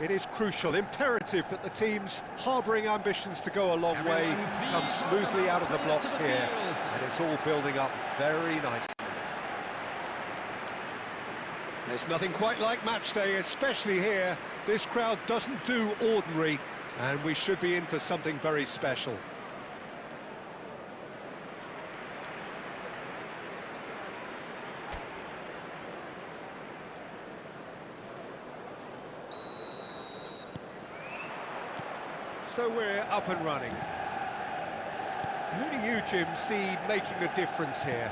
It is crucial, imperative that the teams harbouring ambitions to go a long way come smoothly out of the blocks here, and it's all building up very nicely. There's nothing quite like match day, especially here. This crowd doesn't do ordinary, and we should be in for something very special. So we're up and running. Who do you, Jim, see making a difference here?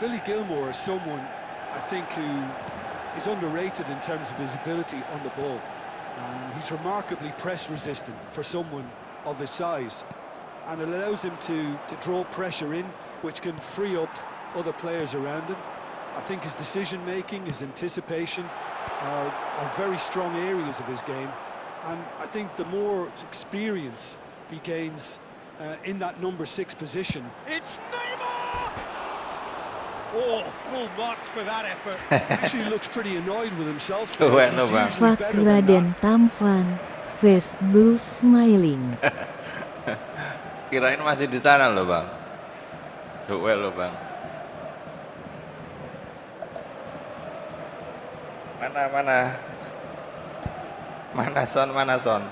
Billy Gilmour is someone, I think, who is underrated in terms of his ability on the ball. And he's remarkably press-resistant for someone of his size. And it allows him to draw pressure in, which can free up other players around him. I think his decision-making, his anticipation are very strong areas of his game. And I think the more experience he gains in that number 6 position. It's Neymar! Oh, full marks for that effort. Actually looks pretty annoyed with himself. Fakra dan tampan, face blue smiling. Kirain masih di sana loh bang. Suwel loh bang. Mana son.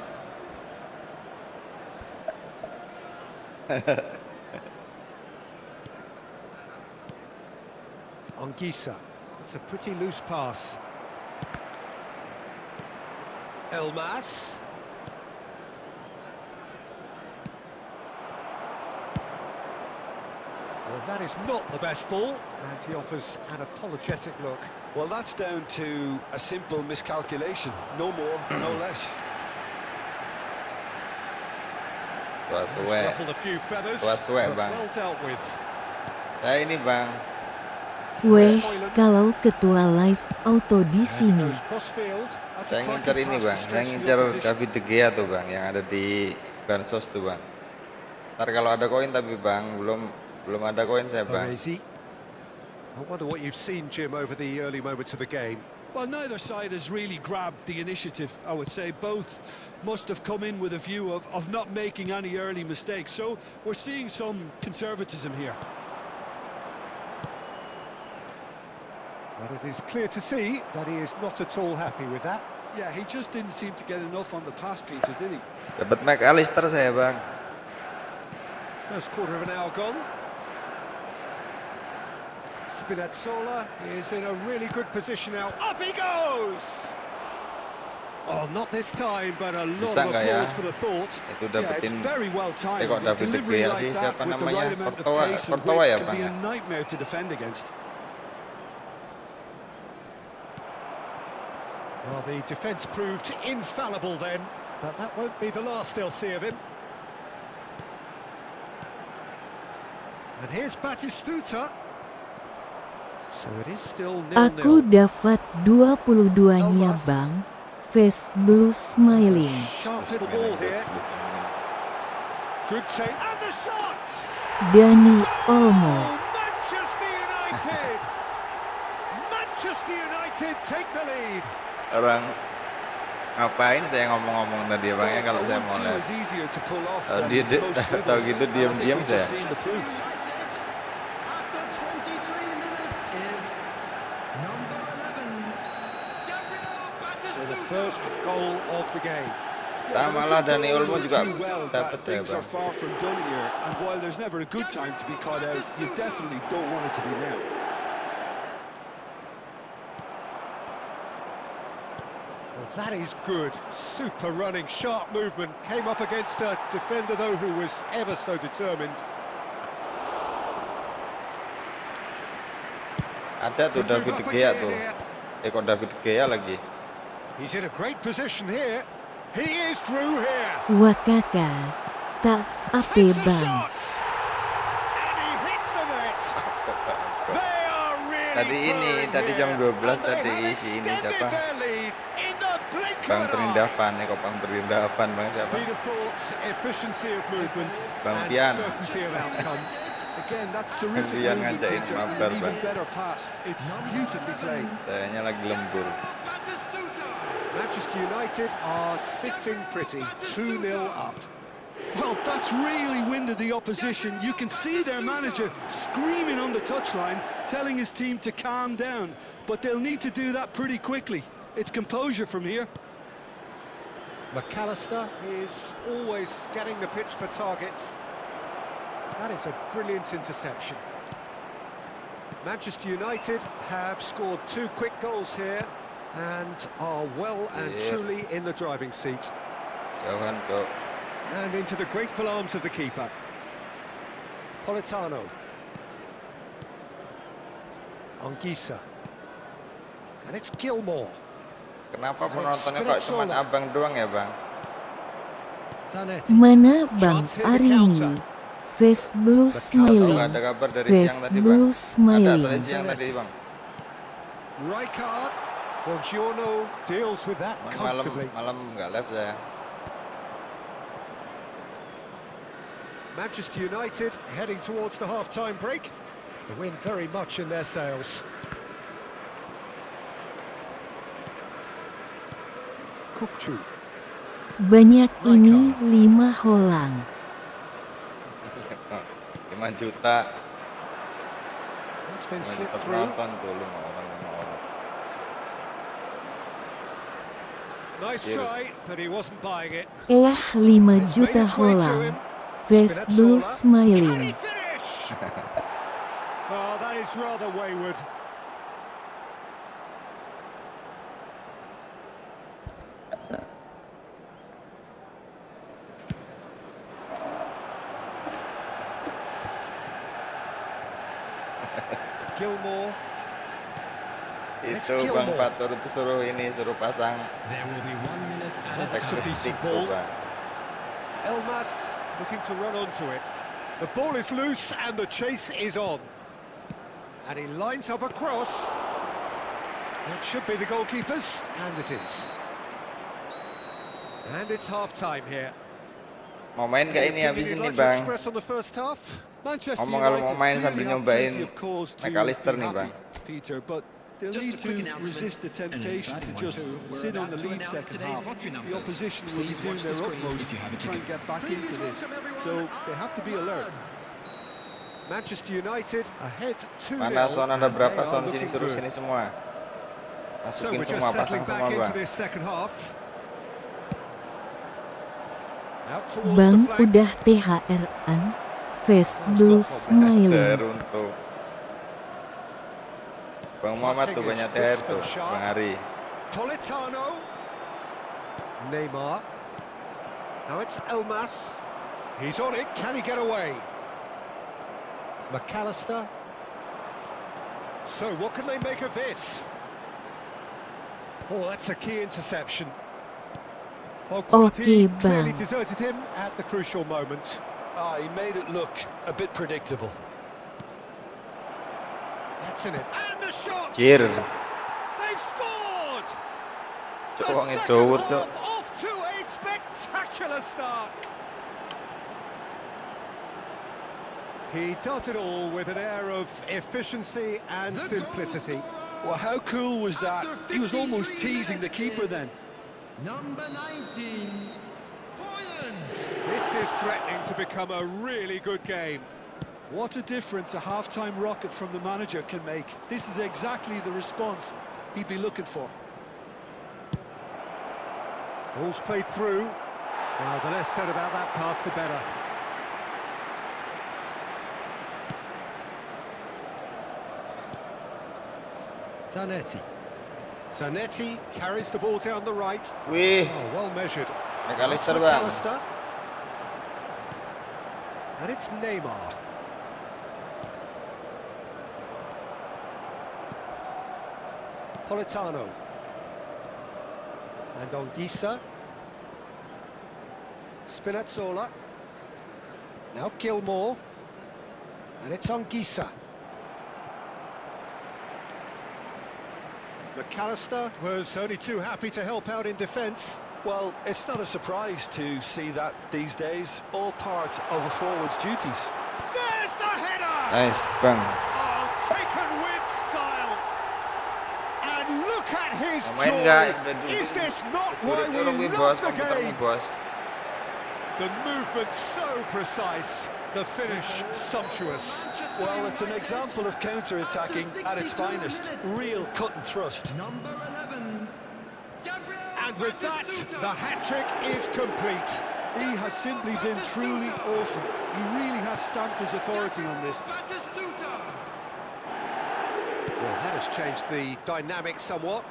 Anguissa, it's a pretty loose pass. Elmas. Well, that is not the best ball, and he offers an apologetic look. Well, that's down to a simple miscalculation. No more, no less. Ruffled a few feathers, but well dealt with. Saya ini bang. Weh, kalau ketua live auto di sini. Saya ngincer ini bang, saya ngincer David De Gea tuh bang, yang ada di Bansos tuh bang. Ntar kalau ada koin tapi bang, belum ada koin saya bang. I wonder what you've seen, Jim, over the early moments of the game. Well, neither side has really grabbed the initiative, I would say. Both must have come in with a view of not making any early mistakes. So we're seeing some conservatism here. But it is clear to see that he is not at all happy with that. Yeah, he just didn't seem to get enough on the pass, Peter, did he? Dapat McAllister saya bang. First quarter of an hour gone. Spinazzola is in a really good position now. Up he goes! Oh, not this time, but a lot of applause for the thought. Itu dapetin. It's very well timed. Kok David De Gea sih, siapa namanya? Kortoa ya bang. Can be a nightmare to defend against. Well, the defence proved infallible then, but that won't be the last they'll see of him. And here's Batistuta. So it is still 0-0. Aku dapat 22-nya bang, face blue smiling. Sharp little ball here. Good take, and the shot! Dani Olmo. Manchester United! Manchester United take the lead. Orang ngapain saya ngomong-ngomong tadi bang ya kalau saya mau lihat. Dia tahu gitu diam-diam saya. So the first goal of the game. Malah Dani Olmo juga dapat saya bang. And while there's never a good time to be caught out, you definitely don't want it to be now. Well, that is good. Super running, sharp movement. Came up against a defender, though, who was ever so determined. Ada tuh David De Gea tuh. Kok David De Gea lagi. He's in a great position here. He is through here. Wah kakak, tak ape bang. Tadi jam 12 tadi isi ini siapa? Bang Perindavan, kok Bang Perindavan bang siapa? Bang Pian. Pian ngajakin mabar bang. Sayanya lagi lembur. Manchester United are sitting pretty, 2-0 up. Well, that's really winded the opposition. You can see their manager screaming on the touchline, telling his team to calm down. But they'll need to do that pretty quickly. It's composure from here. McAllister is always scanning the pitch for targets. That is a brilliant interception. Manchester United have scored 2 quick goals here and are well and truly in the driving seat. Jauhan, Cok. And into the grateful arms of the keeper. Politano. Anguissa. And it's Gilmore. Kenapa penontonnya kok cuma abang doang ya, Bang? Zanetti. Mana Bang Arini? Face blue smiling. Nggak ada kabar dari Face siang tadi, Bang. blue Ada smiling. dari siang tadi, Bang. Rijkaard. Buongiorno deals with that comfortably. Malam nggak live saya. Manchester United heading towards the half-time break. The wind very much in their sails. Kukcu. Banyak ini 5 holang. 5 juta. It's been 5 slipped juta through. penonton tuh, 5 orang. Nice try, but he wasn't buying it. 5 juta holang. Face blue Can he smiling. finish? Oh, that is rather wayward. Gilmore. Itu Bang Fatur itu suruh pasang Excellent tuh, Bang. Elmas looking to run onto it. The ball is loose and the chase is on. And he lines up a cross. That should be the goalkeeper's, and it is. And it's half-time here. Mau main gak ini habis Anything ini, you'd like to Bang? express on the first half? Manchester Ngomong kalau mau United main clearly sambil have nyobain plenty of cause to McAllister be nih, happy, Bang. Peter, but they'll need to resist the temptation to just sit on the lead second half. The opposition will be doing their utmost to try and get back into this, so they have to be alert. Manchester United ahead 2-0. Mana Son ada and berapa they are Son sini looking suruh good. sini semua. So Masukin we're semua, just pasang settling semua, back into Bang. this second half. Out towards Bang the flank. udah THR-an. Face blue smiling. Teruntuk. Bang Muhammad tuh banyak THR tuh, Bang Ari. Politano. Neymar. Now it's Elmas. He's on it. Can he get away? McAllister. So what can they make of this? Oh, that's a key interception. Oh, quality clearly Bang. deserted him at the crucial moment. He made it look a bit predictable. That's in it. And a shot! Jir. They've scored! Cok, The wongnya second dawur, Cok. half off to a spectacular start. He does it all with an air of efficiency and simplicity. Well, how cool was that? He was almost teasing the keeper then. Number 19, Poland. This is threatening to become a really good game. What a difference a half-time rocket from the manager can make. This is exactly the response he'd be looking for. Ball's played through. Well, the less said about that pass, the better. Zanetti. Zanetti carries the ball down the right. Wih, Oh, well measured. McAllister, Bang. McAllister. And it's Neymar. Politano. And Anguissa. Spinazzola. Now Gilmore. And it's Anguissa. McAllister was only too happy to help out in defence. Well, it's not a surprise to see that these days, all part of a forward's duties. There's the header! nice, Bang. Oh, taken with style. And look Look at his Main joy. nggak? Udah duduk. Is this not Udah why tolong we nih love bos, the komputermu game? bos. The movement so precise, the finish sumptuous. Well, it's an example of counter-attacking at its finest. Real cut and thrust. Number 11, Gabriel And with that, the hat-trick is complete. He has simply been truly awesome. He really has stamped his authority on this. Well, that has changed the dynamic somewhat.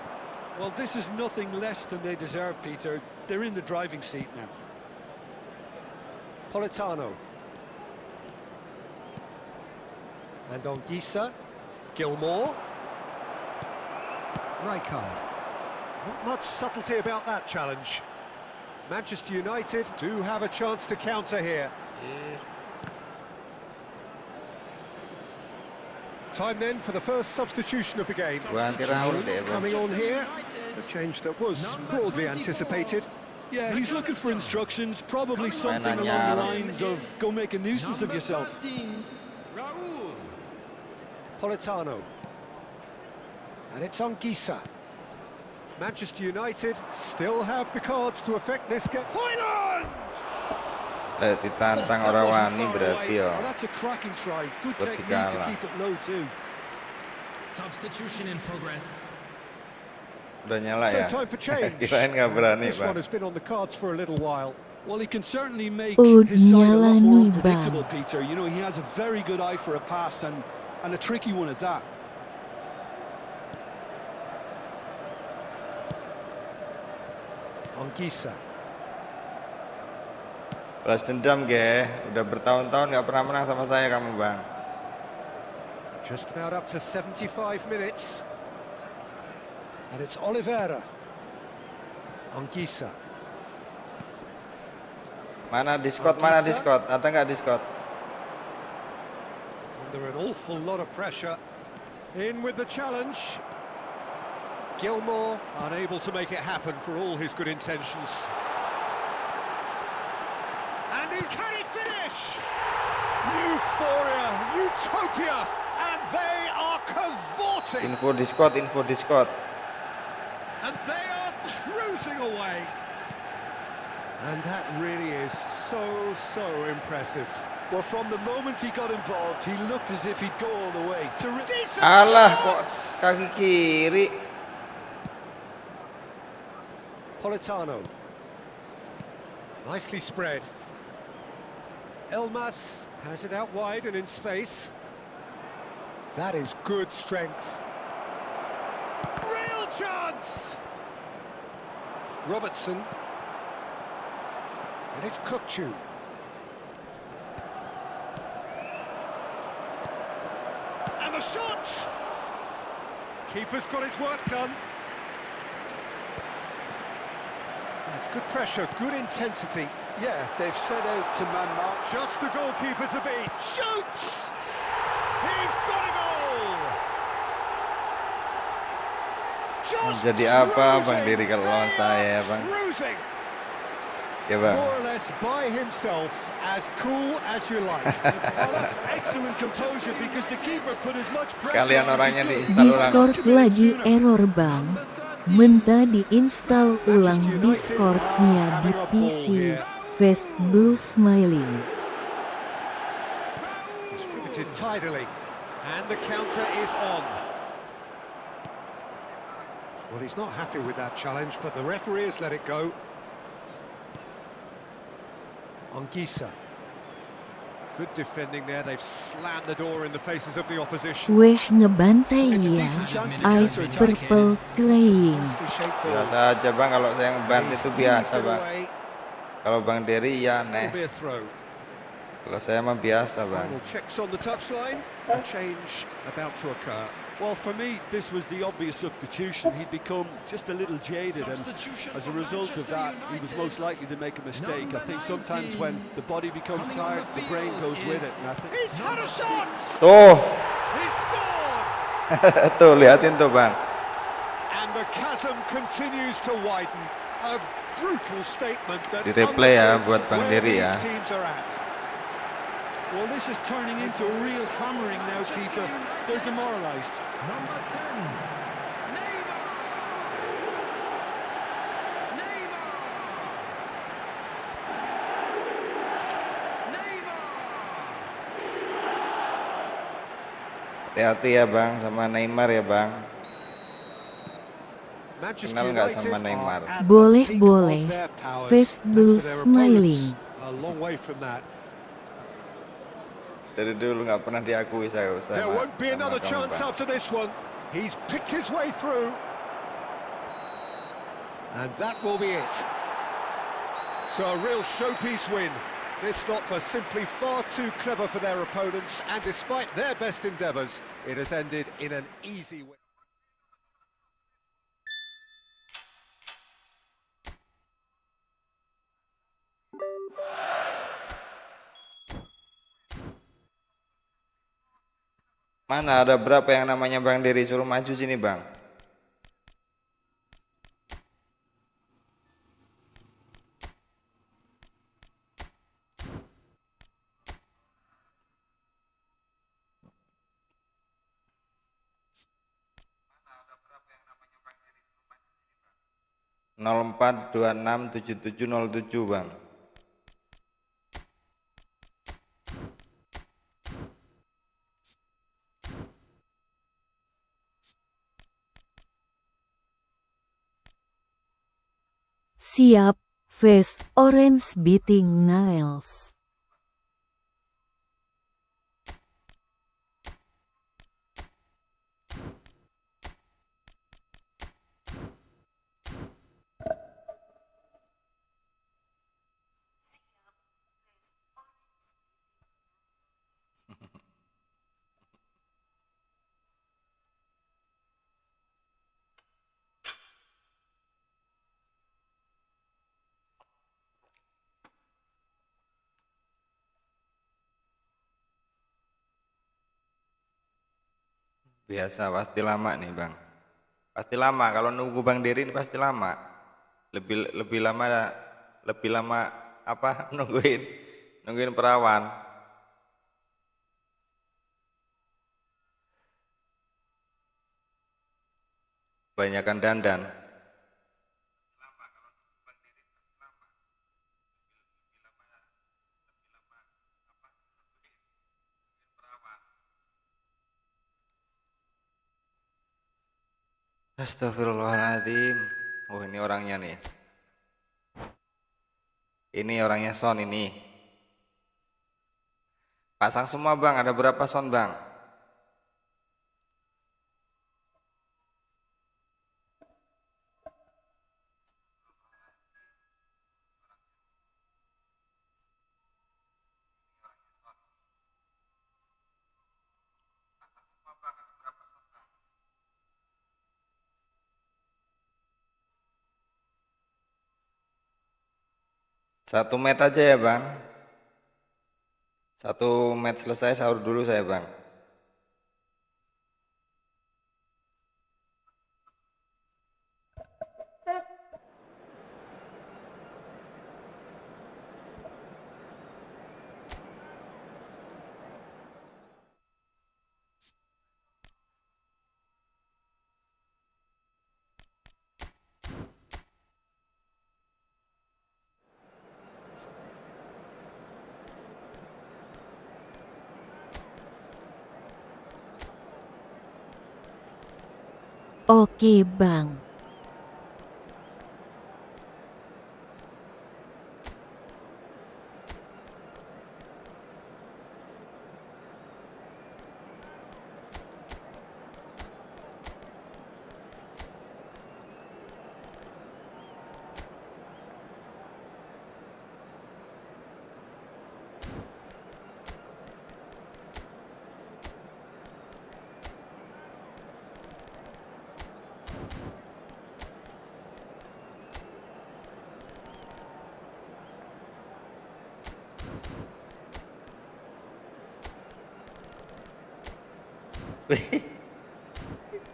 Well, this is nothing less than they deserve, Peter. They're in the driving seat now. Politano. And on Gisa, Gilmore. Rijkaard. Not much subtlety about that challenge. Manchester United do have a chance to counter here. Time then for the first substitution of the game. Gua anti Raul deh bos. Coming on here, a change that was broadly anticipated. Yeah, he's looking for instructions, probably something along the lines of go make a nuisance of yourself. Raul. Politano. And it's on Gisa. Manchester United still have the cards to affect this game. Hoyland! Ditantang orang wani berarti ya. Oh, that's a cracking try. Good Berarti technique to kalah. keep it low too. Substitution in progress. Udah nyala So ya. time for change. Kirain nggak berani This one bang. has been on the cards for a little while. Well, he can certainly make Ud his side a lot more nyala nih, unpredictable, Bang. Peter. You know, he has a very good eye for a pass and a tricky one at that. On Gisa. Balas dendam ge. Udah bertahun-tahun nggak pernah menang sama saya kamu bang. Just about up to 75 minutes. And it's Oliveira. On Gisa. Mana Discord? Mana Discord? Ada nggak Discord? Under an awful lot of pressure. In with the challenge. Gilmore unable to make it happen for all his good intentions. And can he finish? Euphoria, utopia, and they are cavorting. Info Discord, info Discord. And they are cruising away. And that really is so impressive. Well, from the moment he got involved, he looked as if he'd go all the way. Decent Alah shot! kok kaki kiri. Politano. Nicely spread. Elmas has it out wide and in space. That is good strength. Real chance! Robertson. And it's Kukcu. And the shot! Keeper's got his work done. That's good pressure, good intensity. Yeah, they've set out to man mark. Just the goalkeeper to beat. Shoots! He's got a goal! Just Jadi apa bang cruising. diri kalau lawan They saya are bang? Cruising. Ya bang. More or less by himself, as cool as you like. Oh, that's excellent composure because the keeper put as much pressure Kalian on as he orangnya could. diinstal ulang. Discord lagi error bang. Minta diinstal ulang Discordnya di PC. Face blue smiling. Distributed tidily. And the counter is on. Well, he's not happy with that challenge, but the referee has let it go. On Gisa. Good defending there. They've slammed the door in the faces of the opposition. Weh ngebantai ya. Ice purple crying. Nicely shaped ball. Biasa aja bang, kalau saya ngebantu itu biasa bang. Away. Kalau bang Dery ya It'll aneh. be a throw. Kalau saya mah biasa bang. Final checks on the touchline. A change about to occur. Well, for me, this was the obvious substitution. He'd become just a little jaded, and as a result of that, he was most likely to make a mistake. I think sometimes when the body becomes tired, the brain goes with it, and I think He's had a shot! Tuh, He scored! tuh liatin tuh bang. And the chasm continues to widen. A brutal statement that Di replay ya, underpins buat Bang where Dery these ya. teams are at. well, this is turning into a real hammering now, Peter. They're demoralised. Number 10, Neymar. Hati-hati ya bang sama Neymar ya bang. Manchester Kenal nggak United sama Neymar? are at the Boleh, peak boleh. of their powers. Face As blue for their smiling. opponents, a long way from that. Dari dulu nggak pernah diakui saya There sama, won't be sama another kamu chance bang. after this one. He's picked his way through. And that will be it. So a real showpiece win. This lot were simply far too clever for their opponents, and despite their best endeavours, it has ended in an easy way. Mana ada berapa yang namanya Bang Dery, suruh maju sini bang. Nol 04267707 bang. Siap, face orange beating nails. Biasa pasti lama nih bang. Pasti lama kalau nunggu Bang Dery ini pasti lama. Lebih lama apa nungguin perawan. Banyakan dandan. Astagfirullahaladzim. Oh ini orangnya nih. Ini orangnya Son ini. Pasang semua bang, ada berapa Son bang? Satu match aja ya bang. Satu match selesai sahur dulu saya bang. Oke bang.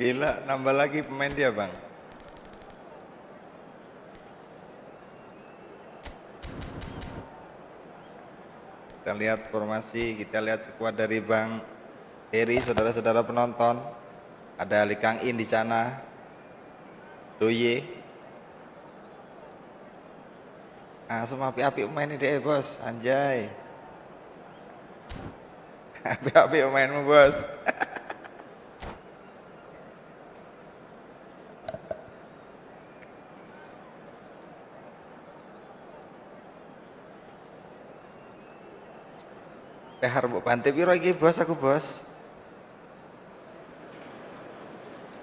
Gila, nambah lagi pemain dia bang. Kita lihat formasi, kita lihat skuad dari Bang Dery, saudara-saudara penonton. Ada Ali Kang In di sana, Doye. Ah, semua api-api pemain ini deh bos, anjay. Api-api pemainmu bos. harus bantai piro iki bos aku bos.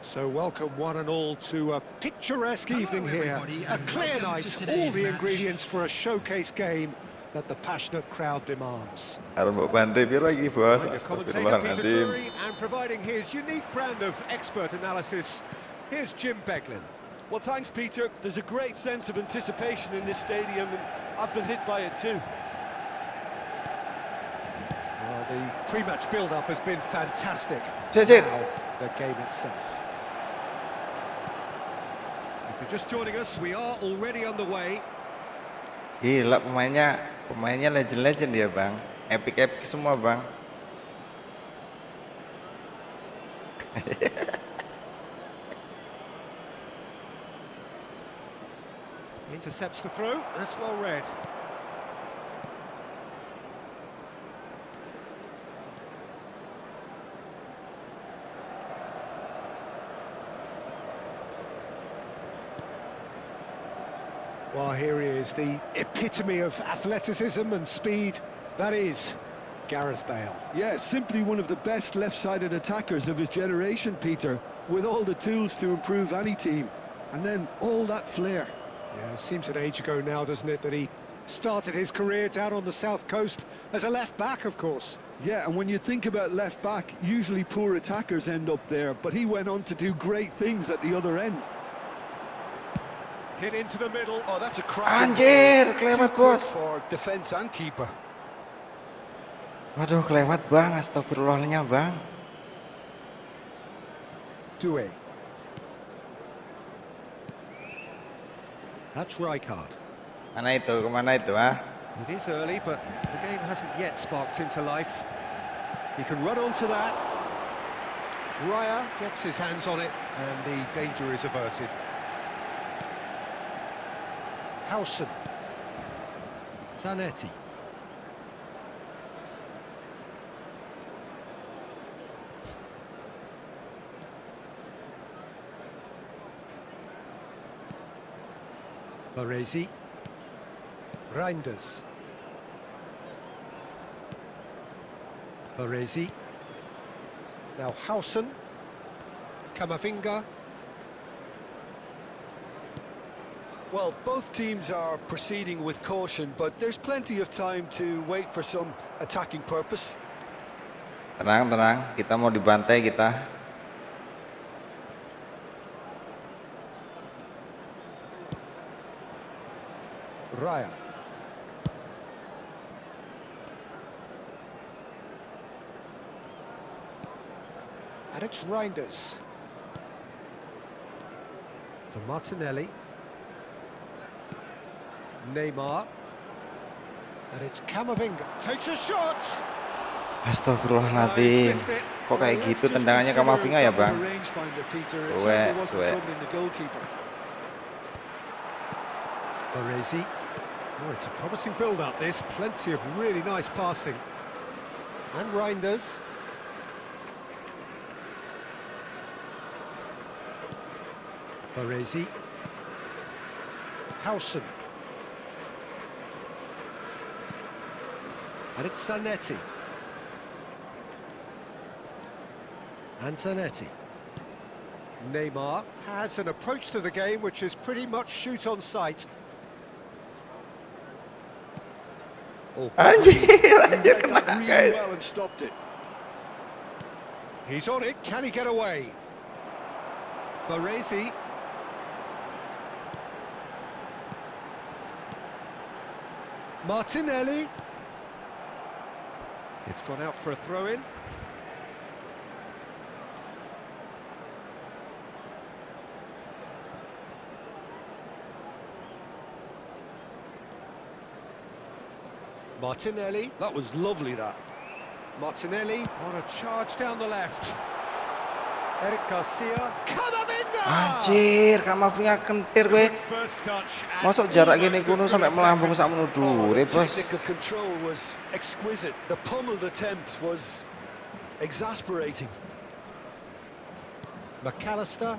So welcome one and all to a picturesque evening here. everybody, A and clear welcome night, to all today's the match. ingredients for a showcase game that the passionate crowd demands. Harus bantai piro iki bos. With the commentator Peter Astagfirullahaladzim. Drury and providing his unique brand of expert analysis, here's Jim Beglin. Well, thanks, Peter. There's a great sense of anticipation in this stadium, and I've been hit by it too. Well, the pre-match build-up has been fantastic. Sit. Now, the game itself. If you're just joining us, we are already underway. Gila pemainnya legend ya bang, epic semua bang. Intercepts the throw, that's well read. Well, here he is, the epitome of athleticism and speed. That is Gareth Bale. Yeah, simply one of the best left-sided attackers of his generation, Peter, with all the tools to improve any team. And then all that flair. Yeah, it seems an age ago now, doesn't it, that he started his career down on the south coast as a left-back, of course. Yeah, and when you think about left-back, usually poor attackers end up there, but he went on to do great things at the other end. Hit into the middle. Oh, that's a cracking Anjir, ball. kelewat Too quick bos. for defense and keeper. Waduh kelewat bang, astagfirullahnya bang. Doué. That's Rijkaard. Kemana itu ah? It is early, but the game hasn't yet sparked into life. He can run onto that. Raya gets his hands on it, and the danger is averted. Howson. Zanetti. Baresi. Reinders. Baresi. Now Howson. Camavinga. Well, both teams are proceeding with caution, but there's plenty of time to wait for some attacking purpose. Tenang, kita mau dibantai kita. Raya. And it's Reinders. For Martinelli. Neymar. And it's Camavinga. Takes a shot! Astagfirullahaladzim. Kok kayak gitu tendangannya Camavinga ya bang? Suwe. Baresi. Oh, it's a promising build-up, this. Plenty of really nice passing. And Reinders. Baresi. Howson. And it's Zanetti. And Zanetti. Neymar has an approach to the game which is pretty much shoot on sight. Oh, Anjir kena Really guys. well and stopped it. he's on it. Can he get away? Baresi. Martinelli. It's gone out for a throw-in. Martinelli. That was lovely, that. Martinelli on a charge down the left. Eric Garcia. Camavinga! Anjir, Camavinga kentir gue. First touch. and Masuk jarak gini almost kuno as sampai good as melambung sak second. menuduh, The bos. technical control was exquisite. The pummeled attempt was exasperating. McAllister.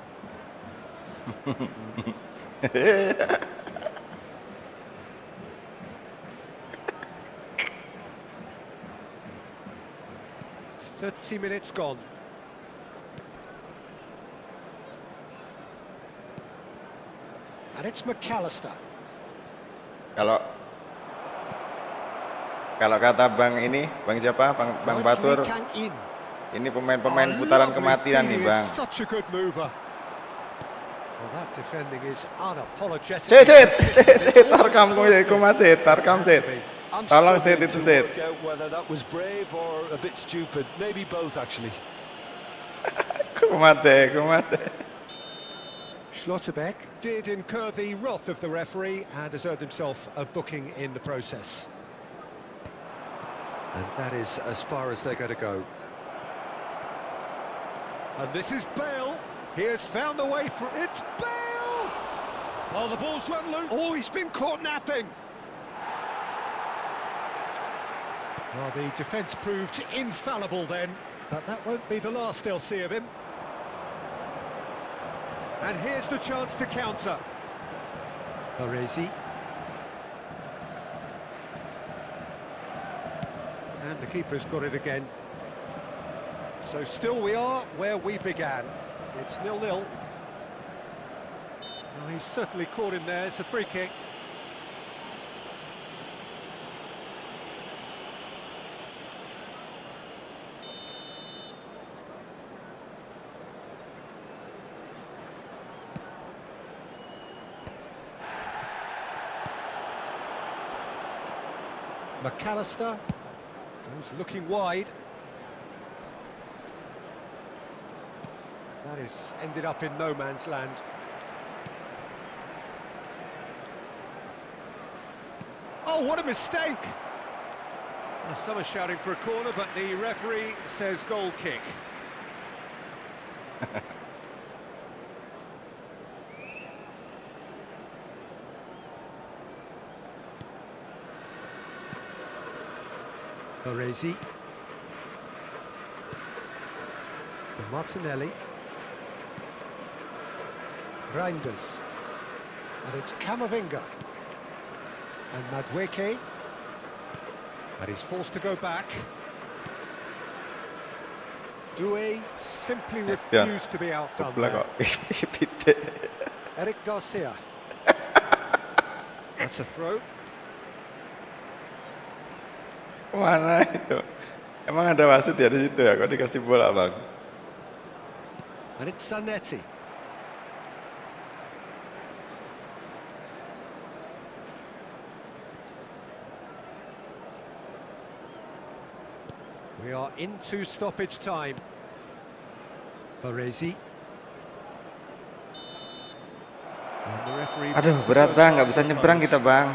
30 minutes gone. And it's McAllister. Kalau kata Bang ini, Bang siapa? Bang Batur. Ini pemain-pemain putaran kematian nih, Bang. Such a good mover. Well, that defending is unapologetic. Sit, tarkam sit. Tolong sit itu sit. Whether that was brave or a bit stupid, maybe both actually. Kumade. Schlotterbeck did incur the wrath of the referee and has earned himself a booking in the process. And that is as far as they're going to go. And this is Bale. He has found the way through. It's Bale! Oh, the ball's run loose. Oh, he's been caught napping. Well, the defence proved infallible then, but that won't be the last they'll see of him. And here's the chance to counter. Baresi. And the keeper's got it again. So still we are where we began. It's 0-0. Well, he's certainly caught him there. It's a free kick. McAllister goes looking wide. That is ended up in no man's land. Oh, what a mistake! Well, some are shouting for a corner, but the referee says goal kick. Baresi. To Martinelli. Reinders. And it's Camavinga. And Madueke. And he's forced to go back. Doué simply refused to be outdone there. Eric Garcia. That's a throw. Mana itu? Emang ada wasit ya di situ ya? Kok dikasih bola, Bang? And it's Zanetti. We are into stoppage time. Baresi. And the referee. Aduh, berat Bang, nggak bisa nyebrang kita, Bang.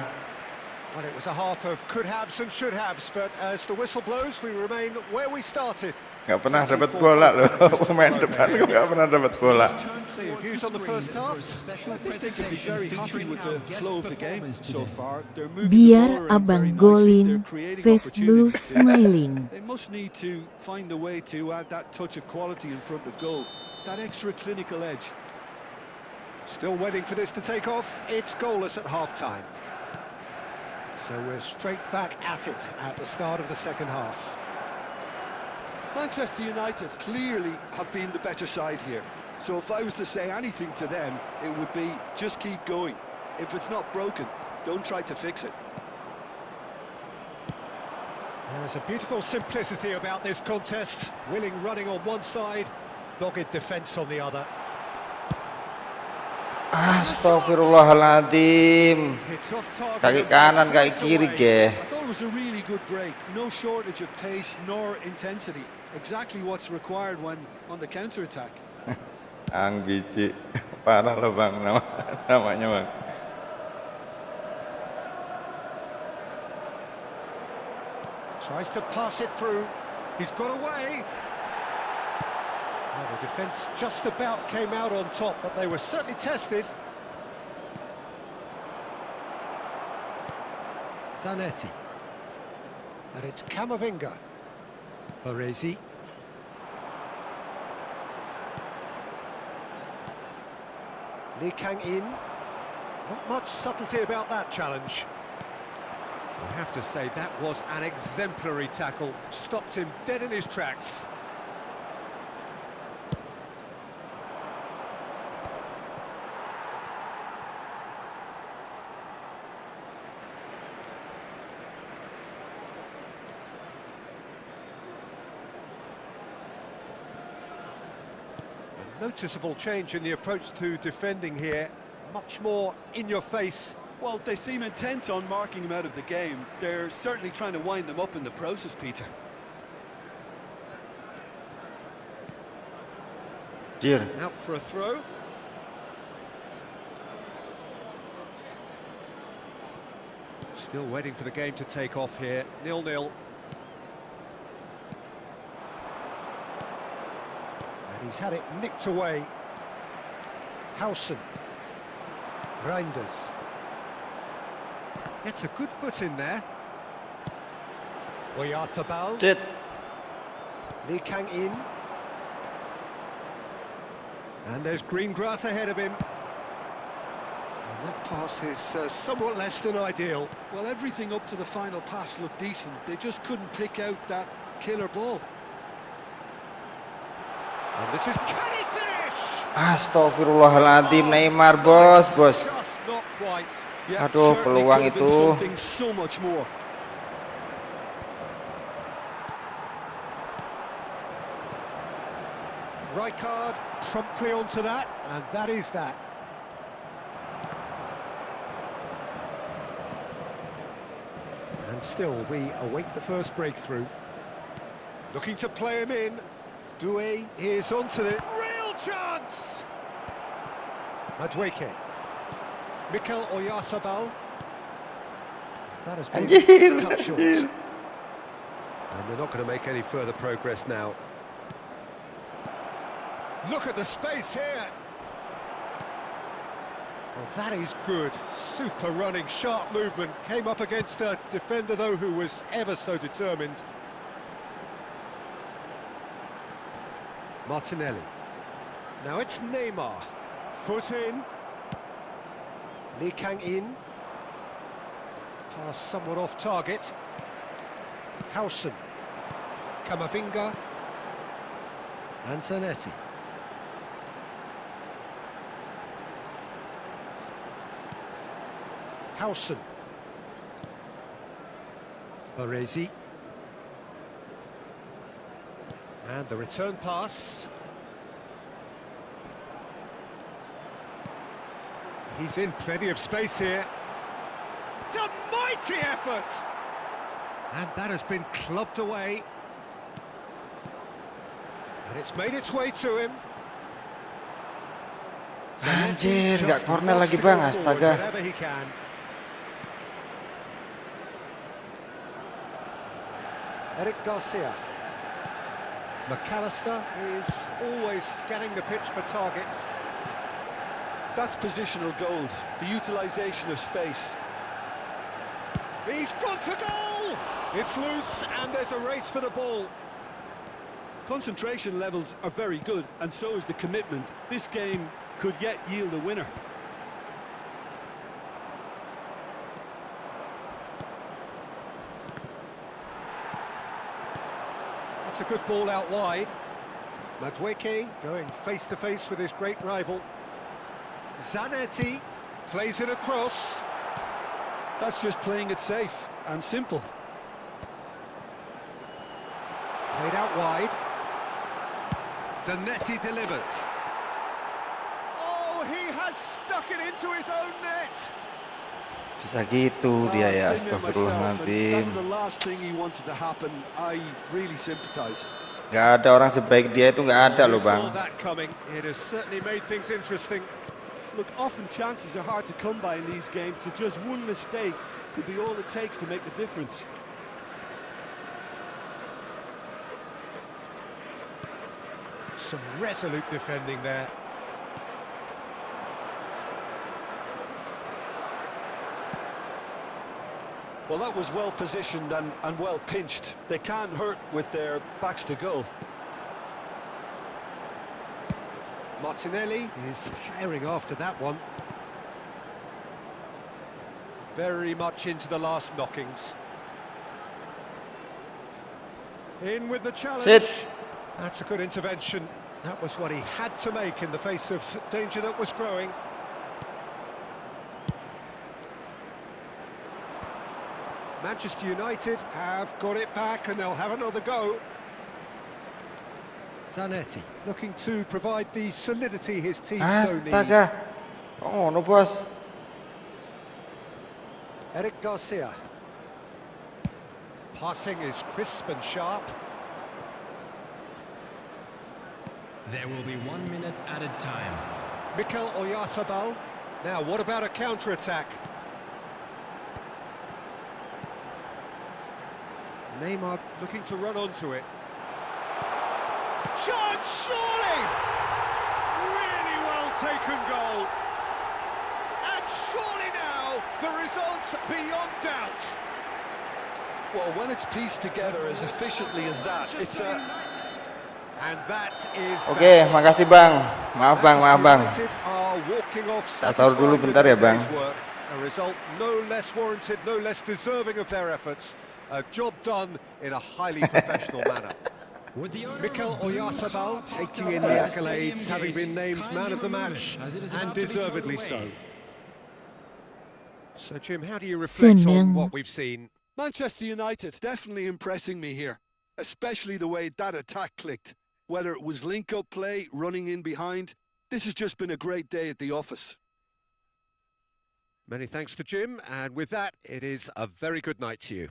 Well, it was a half of could-haves and should-haves, but as the whistle blows, we remain where we started. Nggak pernah dapat bola loh, pemain depan nggak pernah dapat bola. So your views on the first half? I think they can be very happy with the flow of the game so far. They're moving Biar the ball abang around very nicely. golin, They're creating face blue opportunities. smiling. They must need to find a way to add that touch of quality in front of goal, that extra clinical edge. Still waiting for this to take off. It's goalless at half-time. So we're straight back at it at the start of the second half. Manchester United clearly have been the better side here. So if I was to say anything to them, it would be just keep going. If it's not broken, don't try to fix it. There's a beautiful simplicity about this contest. Willing running on one side, dogged defence on the other. Astagfirullahaladzim. It's off target. Kaki kanan, kaki kiri, ge. I thought it was a really good break. No shortage of pace nor intensity. Exactly what's required when on the counter-attack. Ang biji, parah loh Bang, namanya Bang. Tries to pass it through. He's got away. Well, the defence just about came out on top, but they were certainly tested. Zanetti. And it's Camavinga. Baresi. Lee Kang-in. Not much subtlety about that challenge. I have to say that was an exemplary tackle. Stopped him dead in his tracks. A noticeable change in the approach to defending here. Much more in your face. Well, they seem intent on marking him out of the game. They're certainly trying to wind them up in the process, Peter. Jir. Out for a throw. Still waiting for the game to take off here. 0-0. And he's had it nicked away. Howson. Reinders. Gets a good foot in there. Oyarzabal. Cet. Lee Kang-in. And there's green grass ahead of him. And that pass is somewhat less than ideal. Well, everything up to the final pass looked decent. They just couldn't pick out that killer ball. And this is... Can he finish? Astagfirullahaladzim, Neymar bos. Just not quite. Yeah, Aduh, certainly peluang could have been itu. something so much more. Rijkaard promptly onto that, and that is that. And still, we await the first breakthrough. Looking to play him in. Doué is onto it. Real chance! Madueke. Mikel Oyarzabal. That has been Anjir, cut short. anjir. And they're not going to make any further progress now. Look at the space here. Well, that is good. Super running, sharp movement. Came up against a defender, though, who was ever so determined. Martinelli. Now it's Neymar. Foot in. Lee Kang-in. Pass somewhat off target. Howson. Camavinga. And Zanetti. Howson. Baresi. And the return pass. He's in plenty of space here. It's a mighty effort! And that has been clubbed away. And it's made its way to him. Anjir, Just nggak corner wants lagi to bang, go forward astaga. whenever he can. Eric Garcia. McAllister is always scanning the pitch for targets. That's positional gold, the utilisation of space. He's gone for goal! It's loose and there's a race for the ball. Concentration levels are very good, and so is the commitment. This game could yet yield a winner. That's a good ball out wide. Madueke going face-to-face with his great rival. Zanetti plays it across. That's just playing it safe and simple. Played out wide. Zanetti delivers. Oh, he has stuck it into his own net. Bisa gitu dia ya, I've been there myself, and astagfirullahaladzim. that's the last thing he wanted to happen. I really sympathise. Gak ada orang sebaik dia itu nggak ada loh We bang. saw that coming. It has certainly made things interesting. Look, often chances are hard to come by in these games, so just one mistake could be all it takes to make the difference. Some resolute defending there. Well, that was well positioned and well pinched. They can't hurt with their backs to goal. Martinelli is carrying after that one. very much into the last knockings. In with the challenge. Sit. That's a good intervention. That was what he had to make in the face of danger that was growing. Manchester United have got it back and they'll have another go. Zanetti looking to provide the solidity his team so need. Astaga. Oh, no bos. Eric Garcia. Passing is crisp and sharp. There will be 1 minute added time. Mikel Oyarzabal. Now, what about a counter-attack? Neymar looking to run onto it. Chance, surely! Really well taken goal. And surely now, the result's beyond doubt. Well, when it's pieced together as efficiently as that, it's a... And that is Oke, makasih Bang. Maaf Bang, maaf Bang. Tak sahur dulu bentar ya, Bang. A result no less warranted, no less deserving of their efforts. A job done in a highly professional manner. Mikel Oyarzabal taking in the accolades, having been named man of the match, and deservedly so. So, Jim, how do you reflect on what we've seen? Manchester United definitely impressing me here, especially the way that attack clicked. Whether it was link-up play, running in behind, this has just been a great day at the office. Many thanks to Jim, and with that, it is a very good night to you.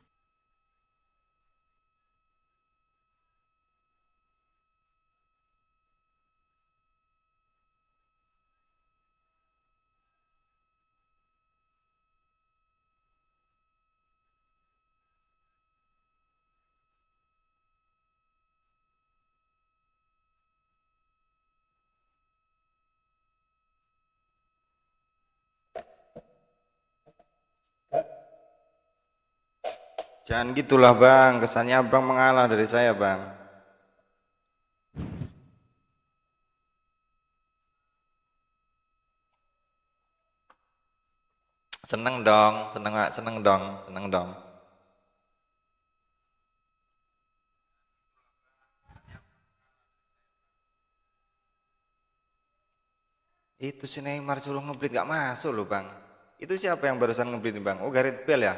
Jangan gitulah Bang, kesannya Abang mengalah dari saya Bang. Seneng dong, seneng dong. Itu si Neymar suruh ngeblit gak masuk loh Bang. Itu siapa yang barusan ngeblit nih Bang? Oh, Gareth Bale ya?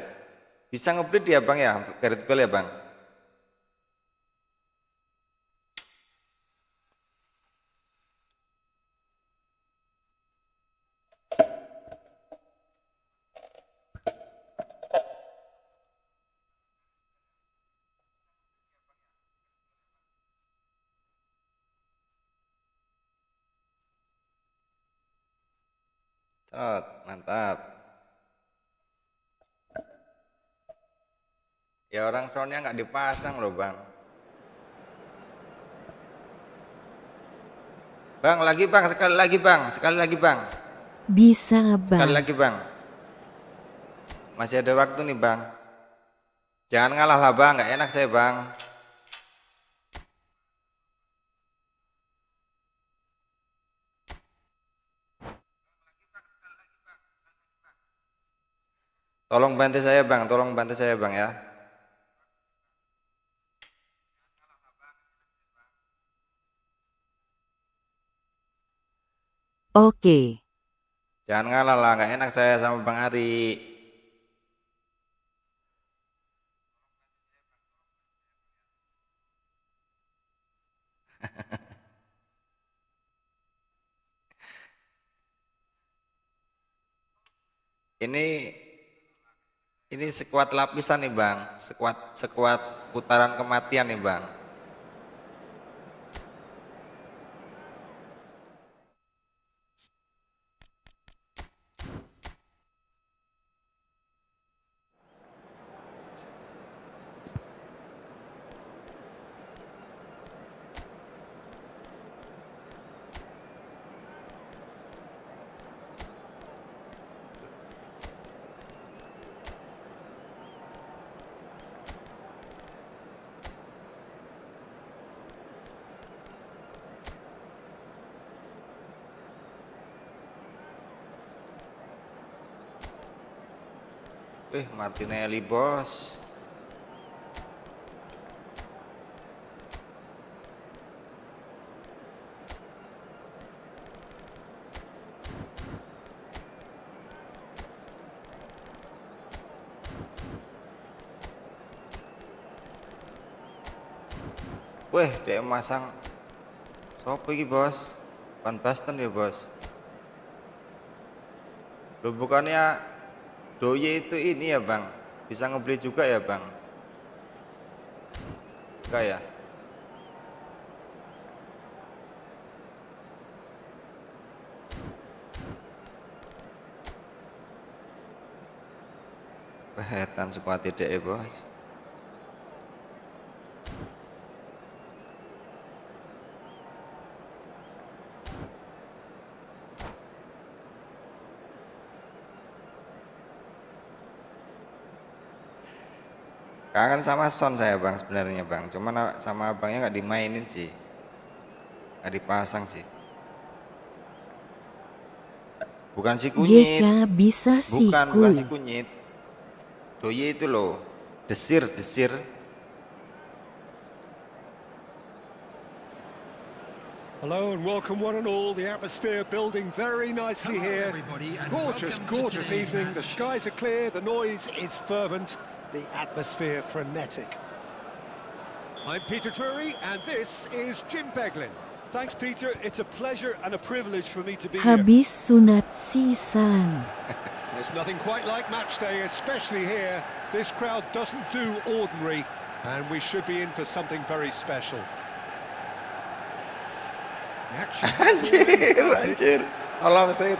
Bisa ngeblit dia Bang ya? Gareth Bale ya Bang? Mantap. Ya orang soundnya nggak dipasang loh Bang. Bang, lagi Bang, sekali lagi Bang. Bisa, Sekali Bang. lagi Bang. Masih ada waktu nih Bang. Jangan ngalah lah Bang, nggak enak saya Bang. Tolong bantu saya Bang ya. Oke. Jangan ngalah lah, nggak enak saya sama Bang Ari. Ini sekuat lapisan nih Bang, sekuat putaran kematian nih Bang. Martinelli bos. Dia masang sopo iki bos? Van Basten ya bos. Loh bukannya Doye itu ini ya bang, bisa ngebeli juga ya bang? Enggak ya? Wetan sepati dek bos. Kangen sama Son saya bang sebenarnya bang, cuman sama abangnya nggak dimainin sih, nggak dipasang sih. Bukan si kunyit, GK bisa bukan si siku. kunyit. Doye itu loh, desir. Hello and welcome one and all. The atmosphere building very nicely here. Gorgeous evening. The skies are clear, the noise is fervent, the atmosphere frenetic. I'm Peter Drury and this is Jim Beglin. Thanks, Peter. It's a pleasure and a privilege for me to be here. Habis sunat sisan. There's nothing quite like match day, especially here. This crowd doesn't do ordinary, and we should be in for something very special. Anjir. Tolong sih.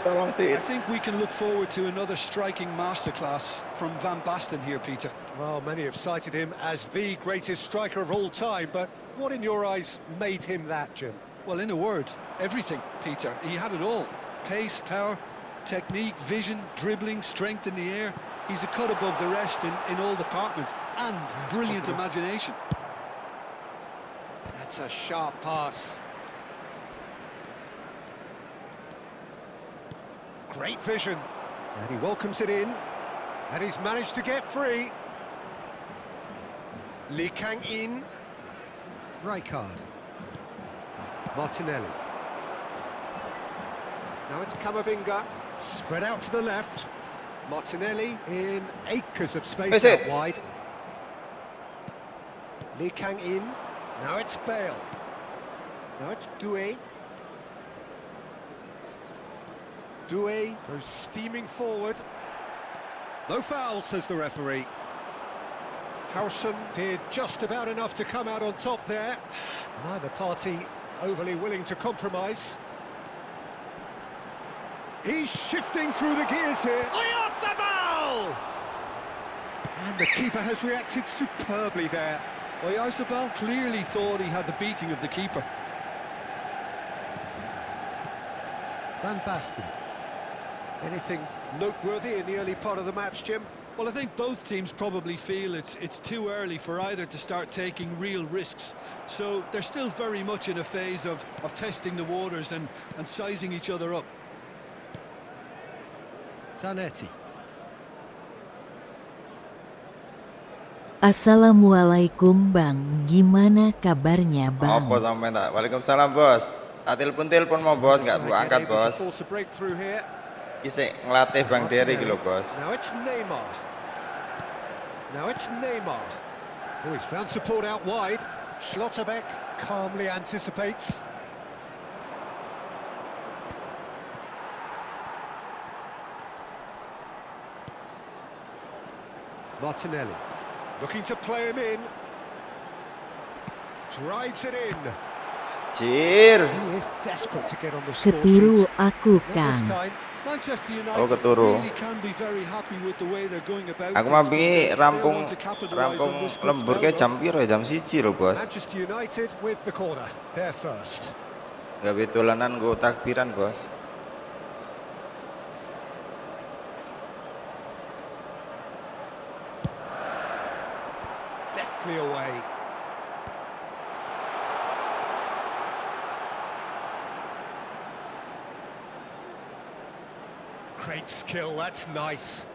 I think we can look forward to another striking masterclass from Van Basten here, Peter. Well, many have cited him as the greatest striker of all time, but what in your eyes made him that, Jim? Well, in a word, everything, Peter. He had it all. Pace, power, technique, vision, dribbling, strength in the air. He's a cut above the rest in all departments, and brilliant imagination. That's a sharp pass. Great vision, and he welcomes it in, and he's managed to get free. Lee Kang-in, Rijkaard, Martinelli. Now it's Camavinga, spread out to the left. Martinelli in acres of space out wide. Lee Kang-in, now it's Bale. Now it's Doué. Doué goes steaming forward. No foul, says the referee. Howson did just about enough to come out on top there. Neither party overly willing to compromise. He's shifting through the gears here. Off the ball! And the keeper has reacted superbly there. Oyarzabal clearly thought he had the beating of the keeper. Van Basten. Anything noteworthy in the early part of the match, Jim? Well, I think both teams probably feel it's too early for either to start taking real risks. So they're still very much in a phase of testing the waters and sizing each other up. Zanetti. Assalamualaikum Bang, gimana kabarnya Bang? Apa sampai tak? Waalaikumsalam bos. Tak telepon mau bos, nggak bu angkat bos. Kisah ngelatih Bang Dery gitu bos. Now it's Neymar. Oh, he's found support out wide. Schlotterbeck calmly anticipates. Martinelli looking to play him in. Drives it in. Cir. He is desperate to get on the score Keturu sheet. aku Not this Kang. time. Manchester United Oh, keturu. really can be very happy with the way they're going about. Aku mah things, bingi Peter. They rampung want to capitalize on this good lembur spell, ke though. jam piro ya? Jam 1 loh bos. Manchester United with the corner. They're first. Gak betulanan gue takbiran bos. Deftly away. Great skill, that's nice.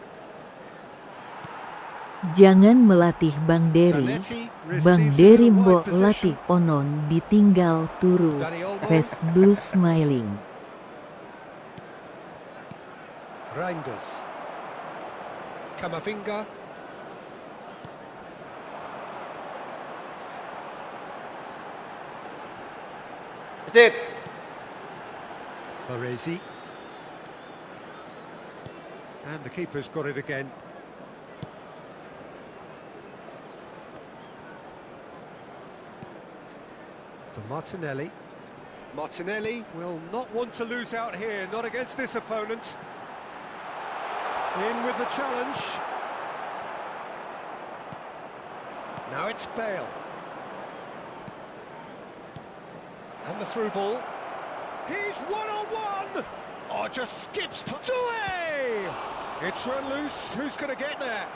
Jangan melatih Bang Dery. Zanetti Bang receives it Dery in a mbok wide position. latih onon ditinggal turu. Dani Olmo. Face blue smiling. Reinders. Camavinga. Sit. Baresi. And the keeper's got it again. For Martinelli. Martinelli will not want to lose out here, not against this opponent. In with the challenge. Now it's Bale. And the through ball. He's one-on-one! Oh, just skips Doué! It's run loose. Who's going to get there?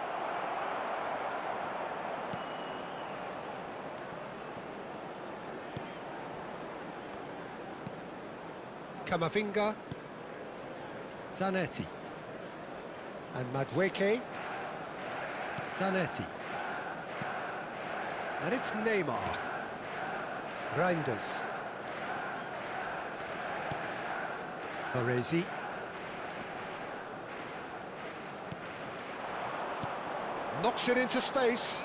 Camavinga. Zanetti. And Madueke. Zanetti. And it's Neymar. Reinders. Baresi. Knocks it into space.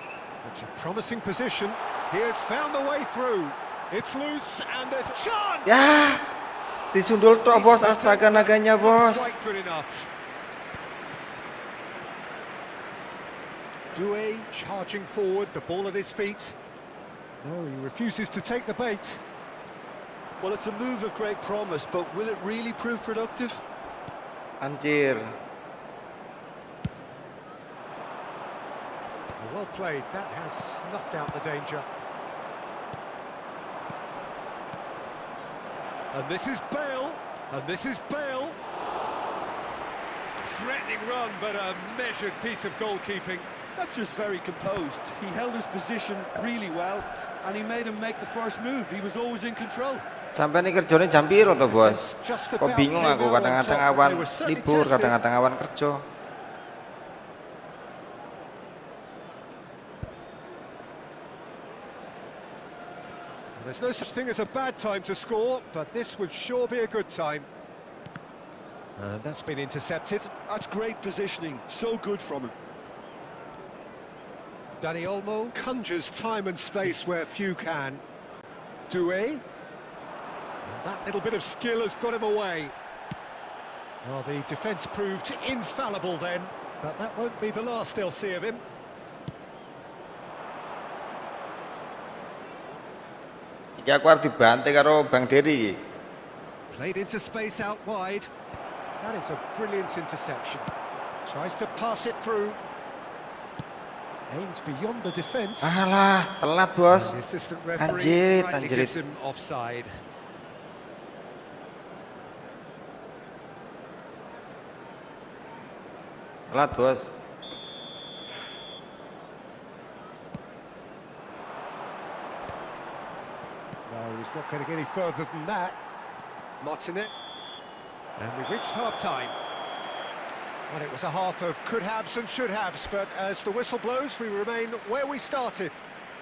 It's a promising position. He has found the way through. It's loose and there's a chance! Ya, disundul tok bos, astaga naganya bos. Quite good enough. Doué charging forward, the ball at his feet. No, he refuses to take the bait. Well, it's a move of great promise, but will it really prove productive? Anjir. Well played, that has snuffed out the danger. And this is Bale, and this is Bale. Threatening run, but a measured piece of goalkeeping. That's just very composed. He held his position really well, and he made him make the first move. He was always in control. Sampai nih kerjanya jam piro to bos? Kok bingung aku, kadang-kadang awan libur, kadang-kadang awan kerja. There's no such thing as a bad time to score, but this would sure be a good time. And that's been intercepted. That's great positioning, so good from him. Dani Olmo conjures time and space where few can. Doué. And that little bit of skill has got him away. Well, the defence proved infallible then, but that won't be the last they'll see of him. Iki aku arep dibantai karo Bang Dery. Played into space out wide. That is a brilliant interception. Tries to pass it through. Aims beyond the defence. Alah, telat bos. And the assistant referee Anjrit, rightly anjrit. gives him offside. Telat bos. No, he's not getting any further than that. Martinet. And we've reached half-time. Well, it was a half of could-haves and should-haves, but as the whistle blows, we remain where we started.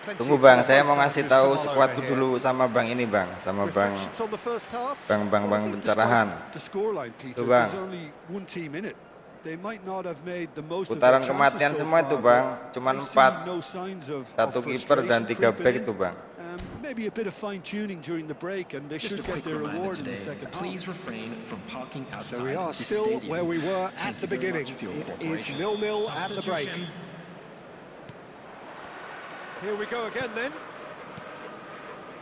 Plenty Tunggu of Bang, saya mau matches ngasih to tahu follow skuadku here. dulu sama Bang ini Bang, sama Bang Reflections on the first half. Bang pencerahan. The scoreline, Peter, Tuh, Bang. there's only one team in it. They might not have made the most of Putaran their kematian chances so semua itu far, Bang, but cuman I see 4. no signs of Satu kiper dan 3 frustration back creeping itu in. Bang. Maybe a bit of fine-tuning during the break, and they Just should a get quick their reminder reward in the today, second half. please refrain from parking outside So we are the still stadium. where we were at Thank the you very beginning. much for your It is cooperation. 0-0 at the break. Substitution. Here we go again then.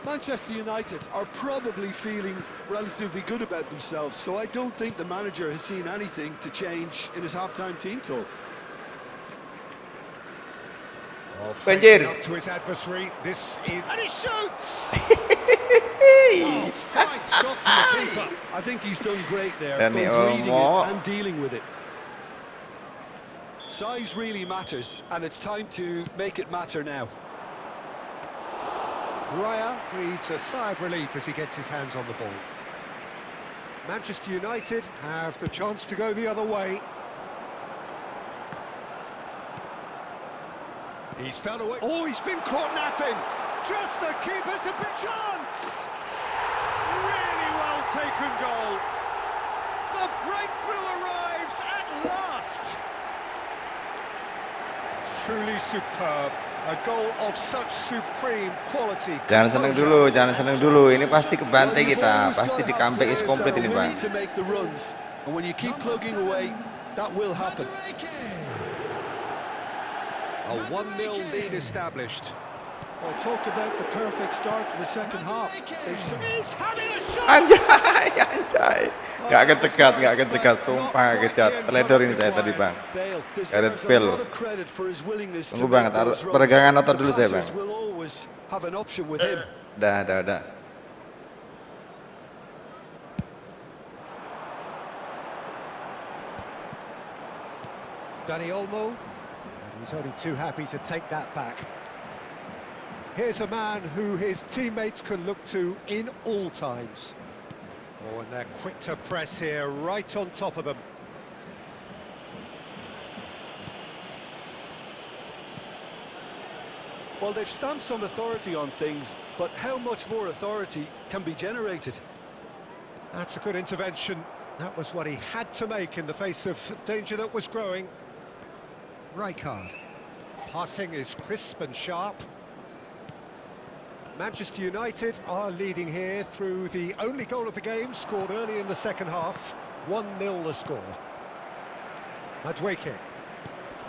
Manchester United are probably feeling relatively good about themselves, so I don't think the manager has seen anything to change in his half-time team talk. Oh, Banjir. up to his adversary. This is... And he shoots! Oh, fine stop from the keeper. I think he's done great there, Dani both reading Olmo. it and dealing with it. Size really matters, and it's time to make it matter now. Raya breathes a sigh of relief as he gets his hands on the ball. Manchester United have the chance to go the other way. He's found a way. Oh, he's been caught napping. Just the keeper's a big chance. Really well taken goal. The breakthrough arrives at last. Truly superb. A goal of such supreme quality. Jangan seneng dulu, jangan seneng dulu. Ini pasti kebantai kita, pasti di comeback is complete ini bang. To make the runs, and when you keep plugging away, that will happen. A 1-0 lead established. Well, talk about the perfect start to the second half. He's having a shot. Anjay, anjay. Gak kecekat, sumpah gak kecekat. Teledor ini saya tadi bang. Garet bel. Tunggu bang, taruh peregangan otot dulu saya bang. Dah. Dani Olmo, and he's only too happy to take that back. Here's a man who his teammates can look to in all times. Oh, and they're quick to press here, right on top of them. Well, they've stamped some authority on things, but how much more authority can be generated? That's a good intervention. That was what he had to make in the face of danger that was growing. Rijkaard. Passing is crisp and sharp. Manchester United are leading here through the only goal of the game, scored early in the second half. 1-0 the score. Madueke.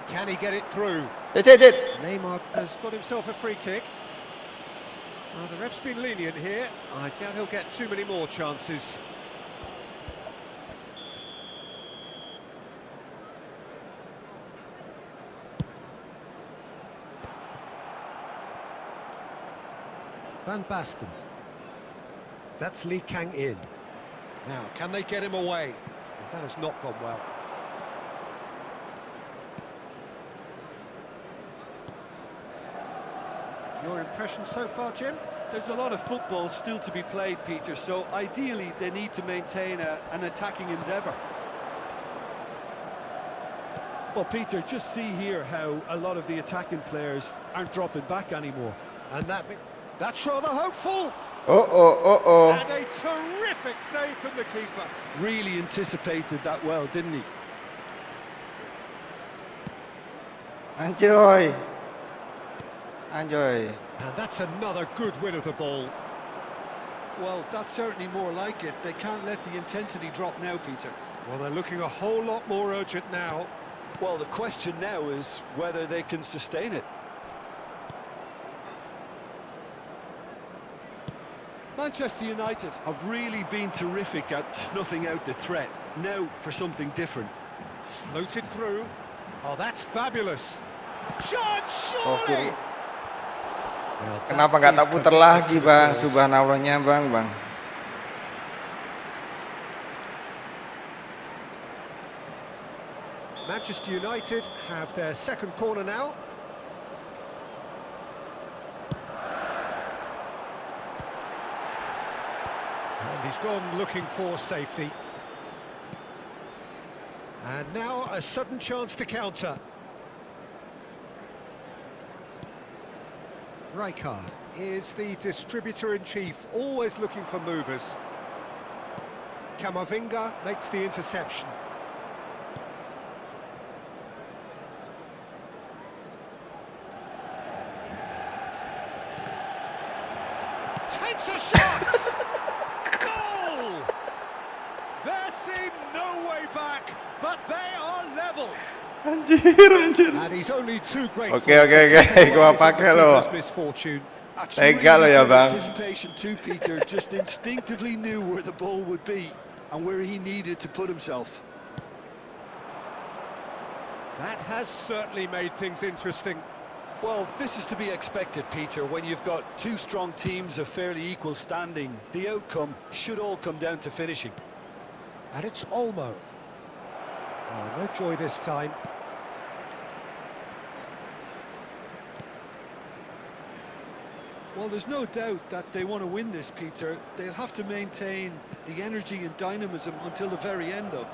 Can he get it through? Neymar has got himself a free kick. The ref's been lenient here. I doubt he'll get too many more chances. Van Basten. That's Lee Kang-in. Now, can they get him away? That has not gone well. Your impression so far, Jim? There's a lot of football still to be played, Peter, so ideally they need to maintain an attacking endeavour. Well, Peter, just see here how a lot of the attacking players aren't dropping back anymore. And that's rather hopeful. Oh. And a terrific save from the keeper. Really anticipated that well, didn't he? Anjoy. And that's another good win of the ball. Well, that's certainly more like it. They can't let the intensity drop now, Peter. Well, they're looking a whole lot more urgent now. Well, the question now is whether they can sustain it. Manchester United have really been terrific at snuffing out the threat. Now for something different. Floated through. Oh, that's fabulous. Shot, surely! Kenapa nggak tak putar lagi bang? Subhanallahnya bang. Manchester United have their second corner now. And he's gone looking for safety. And now a sudden chance to counter. Rijkaard is the distributor-in-chief, always looking for movers. Camavinga makes the interception. Takes a shot! Goal! There seemed no way back, but they are level. Anjir. And he's only too grateful. Oke, gua pakai lo. Misfortune. Tega lo ya bang. Anticipation too, Peter. Just instinctively knew where the ball would be and where he needed to put himself. That has certainly made things interesting. Well, this is to be expected, Peter. When you've got two strong teams of fairly equal standing, the outcome should all come down to finishing. And it's Olmo. Oh, no joy this time. Well, there's no doubt that they want to win this, Peter. They'll have to maintain the energy and dynamism until the very end, though.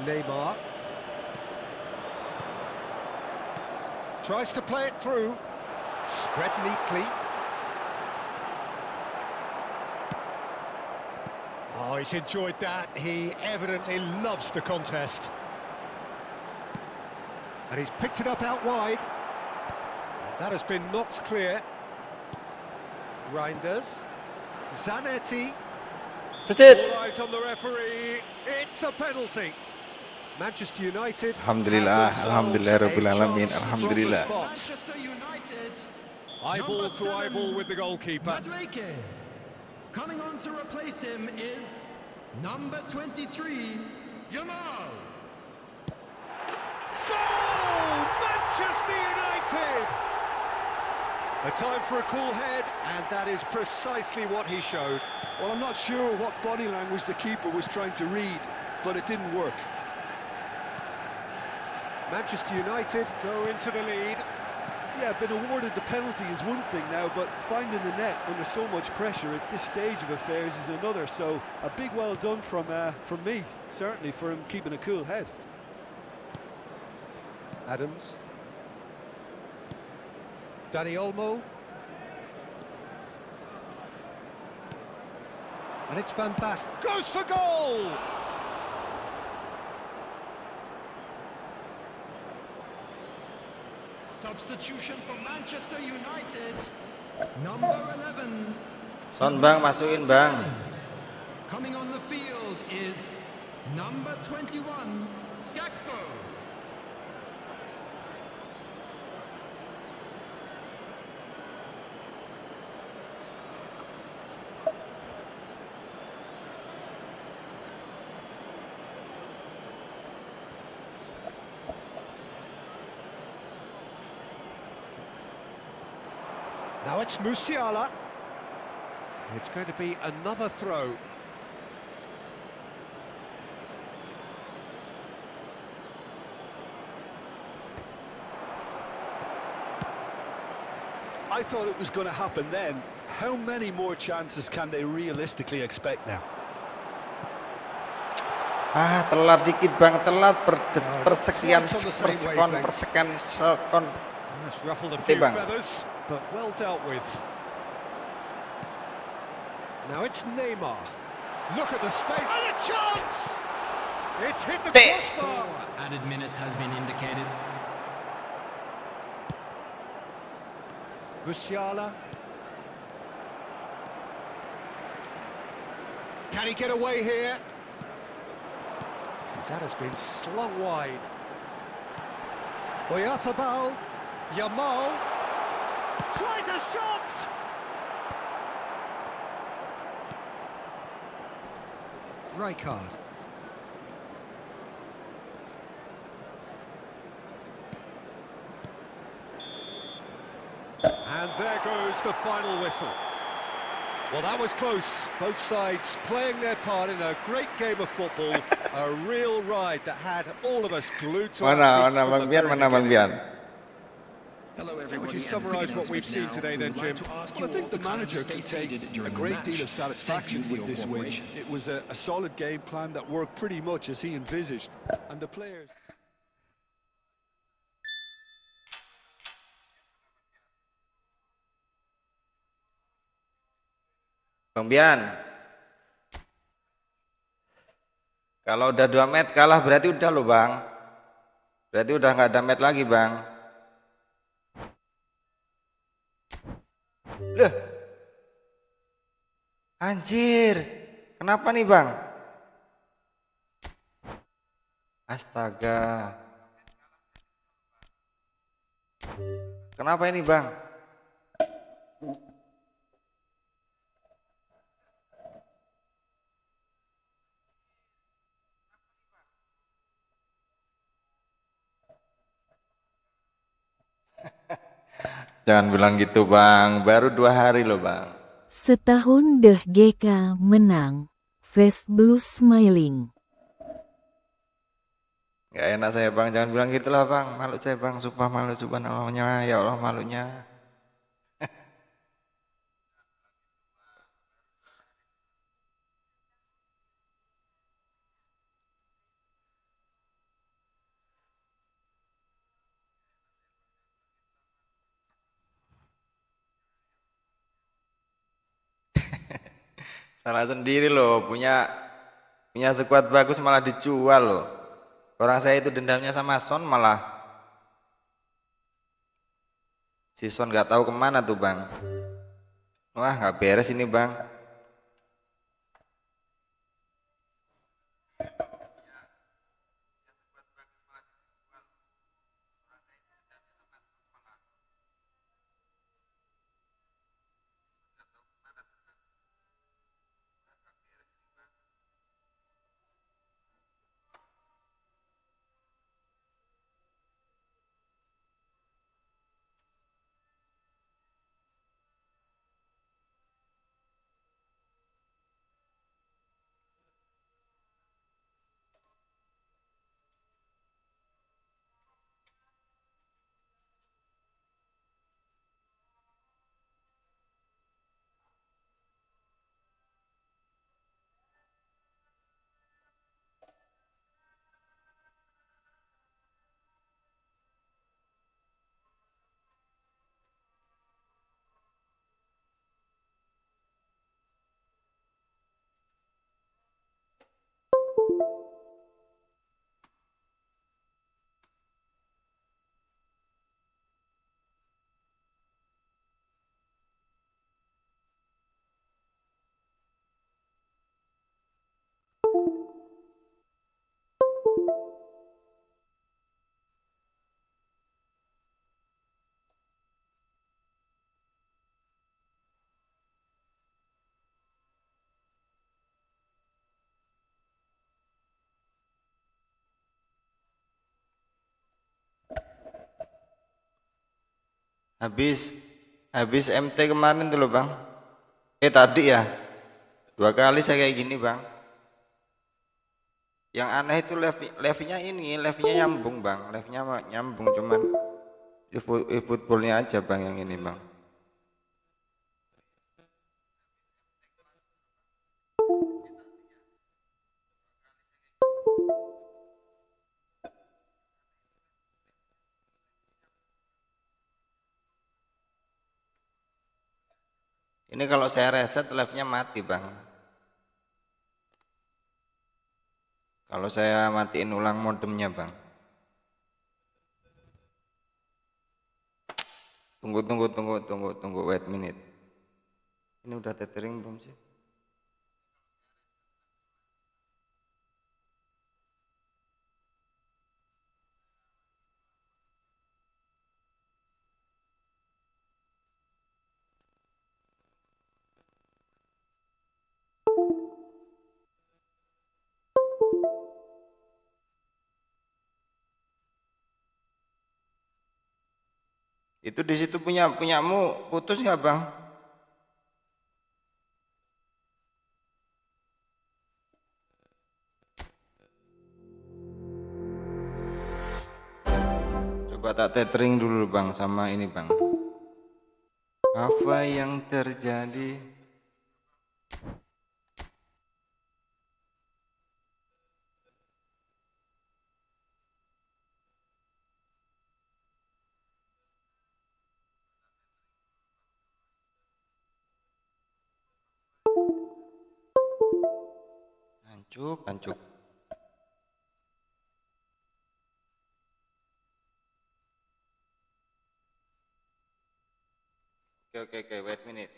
Neymar. Tries to play it through. Spread neatly. Oh, he's enjoyed that. He evidently loves the contest. And he's picked it up out wide. And that has been knocked clear. Reinders. Zanetti. All eyes on the referee. It's a penalty. Manchester United. Alhamdulillah, alhamdulillah, rabbil alamin, alhamdulillah. Manchester United. Eyeball to eyeball with the goalkeeper. Madueke. Coming on to replace him is number 23, Yamal. Goal! Manchester United! A time for a cool head, and that is precisely what he showed. Well, I'm not sure what body language the keeper was trying to read, but it didn't work. Manchester United go into the lead. Yeah, being awarded the penalty is one thing now, but finding the net under so much pressure at this stage of affairs is another. So a big well done from me, certainly, for him keeping a cool head. Adams. Dani Olmo. And it's Van Basten. Goes for goal! Substitution for Manchester United. Number 11. Son bang, masukin bang. Coming on the field is number 21, Gakpo. Now it's Musiala. It's going to be another throw. I thought it was going to happen then. How many more chances can they realistically expect now? Ah, telat dikit bang, telat persekian sekon. That's ruffled a few bang. feathers, but well dealt with. Now it's Neymar. Look at the space. And a chance! It's hit the crossbar. Added minutes has been indicated. Musiala. Can he get away here? That has been slung wide. Oyarzabal. Yamal. Tries a shot! Rijkaard. And there goes the final whistle. Well, that was close. Both sides playing their part in a great game of football. A real ride that had all of us glued to our seats from the very beginning. Hello, everybody. Would you summarise what we've seen today then, Jim? Well, I think the manager can take a great deal of satisfaction with this win. It was a solid game plan that worked pretty much as he envisaged. And the players... Bang Bian, kalau udah 2 match kalah berarti udah loh bang. Berarti udah nggak ada match lagi bang. Loh, anjir, kenapa nih bang? Astaga, kenapa ini bang? Jangan bilang gitu bang, baru 2 hari loh bang. Setahun deh GK menang. Face blue smiling. Gak enak saya bang, jangan bilang gitulah bang. Malu saya bang, sumpah malu, subhanallahnya, ya Allah malunya. Salah sendiri loh, punya skuad bagus malah dijual loh. Orang saya itu dendamnya sama Son, malah si Son nggak tahu kemana tuh bang. Wah nggak beres ini bang. Habis habis MT kemarin tuh loh bang. Tadi ya 2 kali saya kayak gini bang. Yang aneh itu levelnya ini, levelnya nyambung bang, levelnya nyambung, cuman efootballnya aja bang yang ini bang. Ini kalau saya reset live-nya mati bang. Kalau saya matiin ulang modemnya bang. Tunggu, wait minute. Ini udah tethering belum sih? Itu di situ punyamu putus nggak bang? Coba tak tethering dulu bang sama ini bang. Apa yang terjadi? Hancur. Oke, wait minute.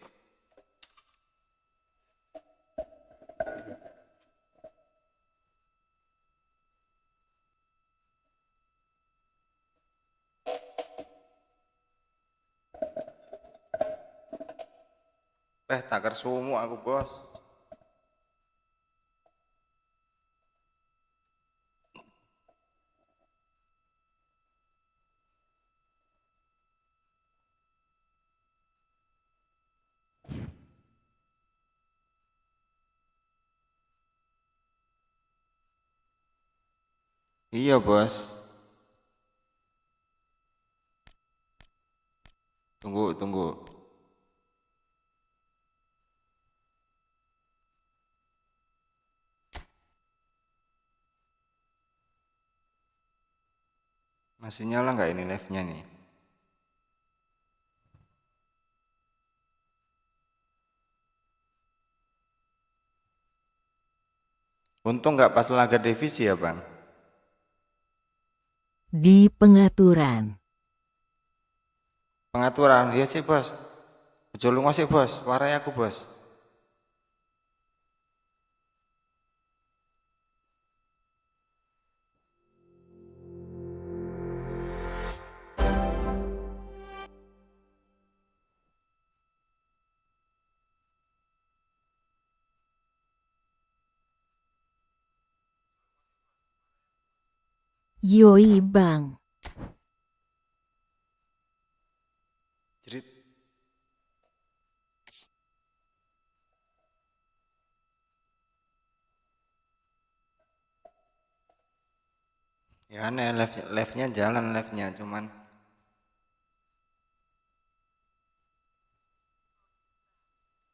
Takar sumu aku bos. Iya bos. Tunggu. Masih nyala nggak ini live-nya nih? Untung nggak pas laga divisi ya bang. Di pengaturan. Pengaturan, iya sih bos. Ojo lunga sih bos, warai aku bos. Yoi bang. Jerit. Ya aneh, live-nya jalan live-nya, cuman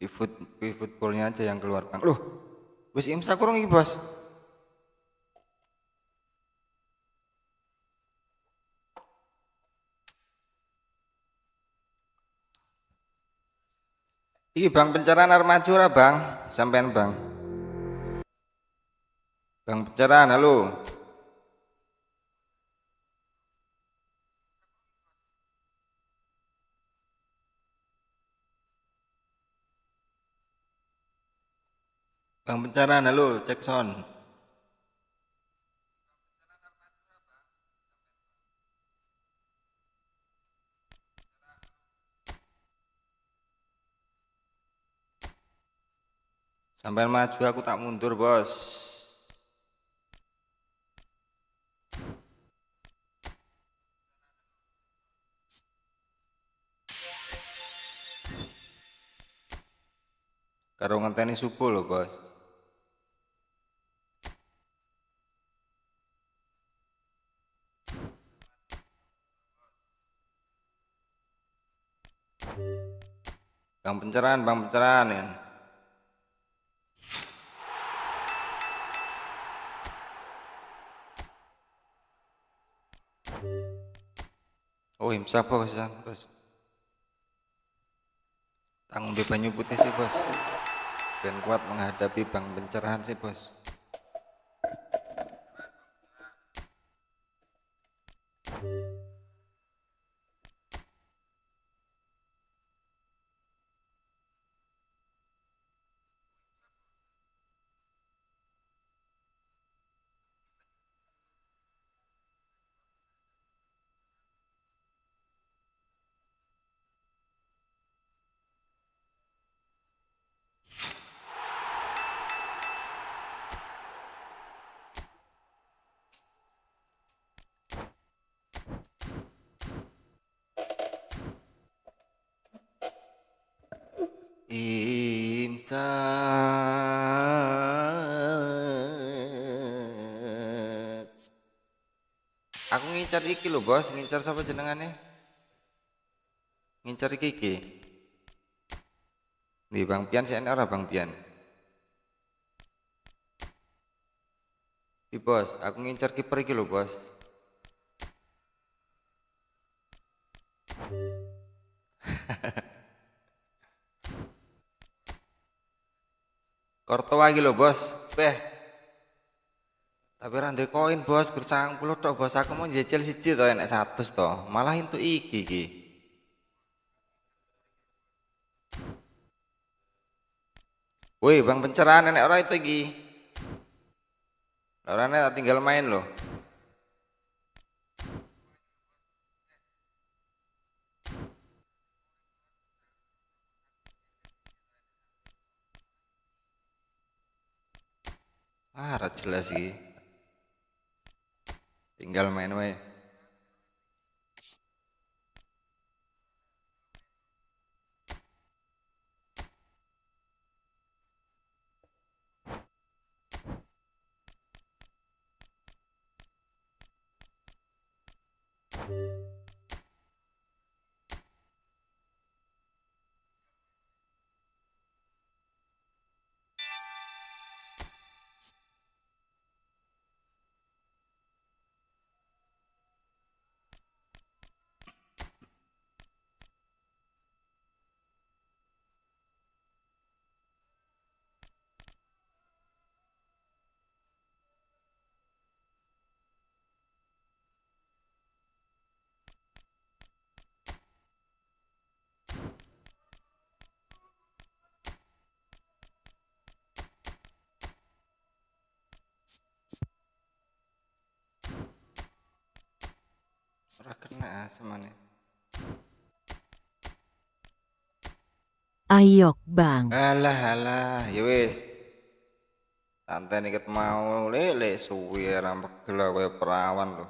efootballnya aja yang keluar bang. Loh, wis imsak kurang iki bos. Iki bang pencerahan arep maju ora bang? Sampean bang. Bang pencerahan, halo. Bang pencerahan, halo, cek sound. Sampean maju aku tak mundur bos. Karo ngenteni subuh lho bos. Bang pencerahan ya. Oh imsak bos ya bos. Tanggung di banyu putih sih bos. Ben kuat menghadapi bang pencerahan sih bos. Imsak. Aku ngincar iki lho bos, ngincar siapa jenengannya? Ngincar iki. Nih Bang Pian sih ora Bang Pian. Iki bos, aku ngincar kiper iki lho bos. Kortoa iki lho bos. Beh. Tapi ra ndek koin bos, gur 90 tok bos. Aku mau jejel siji to enek 100 to. Malah entuk iki. Woi, Bang pencerahan enek ora itu iki. Orangnya tak tinggal main loh. Ra jelas sih. Tinggal main wae. Ora kena semane. Ayok bang. Alah, ya wis. Santai nih mau lele suwi ora pegel kaya perawan lho.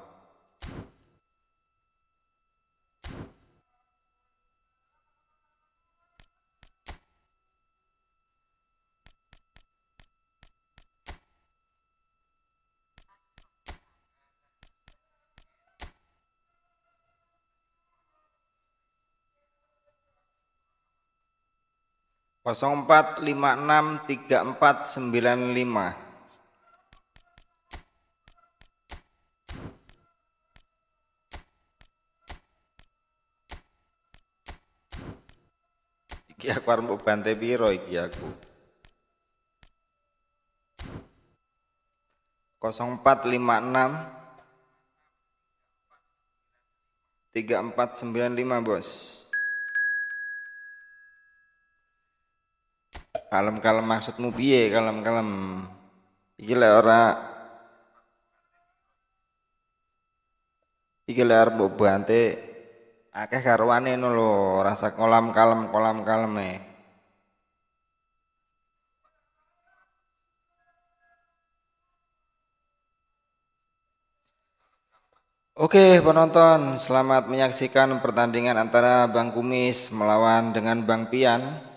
Kosong 04563495. Iki aku arep mbok bantai piro iki aku. 0456 3495 bos. Kalem-kalem maksudmu piye kalem-kalem? Iki lek ora iki lek arep mbok bantai akeh karwane no lho, rasa kolam kaleme. Oke penonton, selamat menyaksikan pertandingan antara Bang Kumis melawan dengan Bang Pian,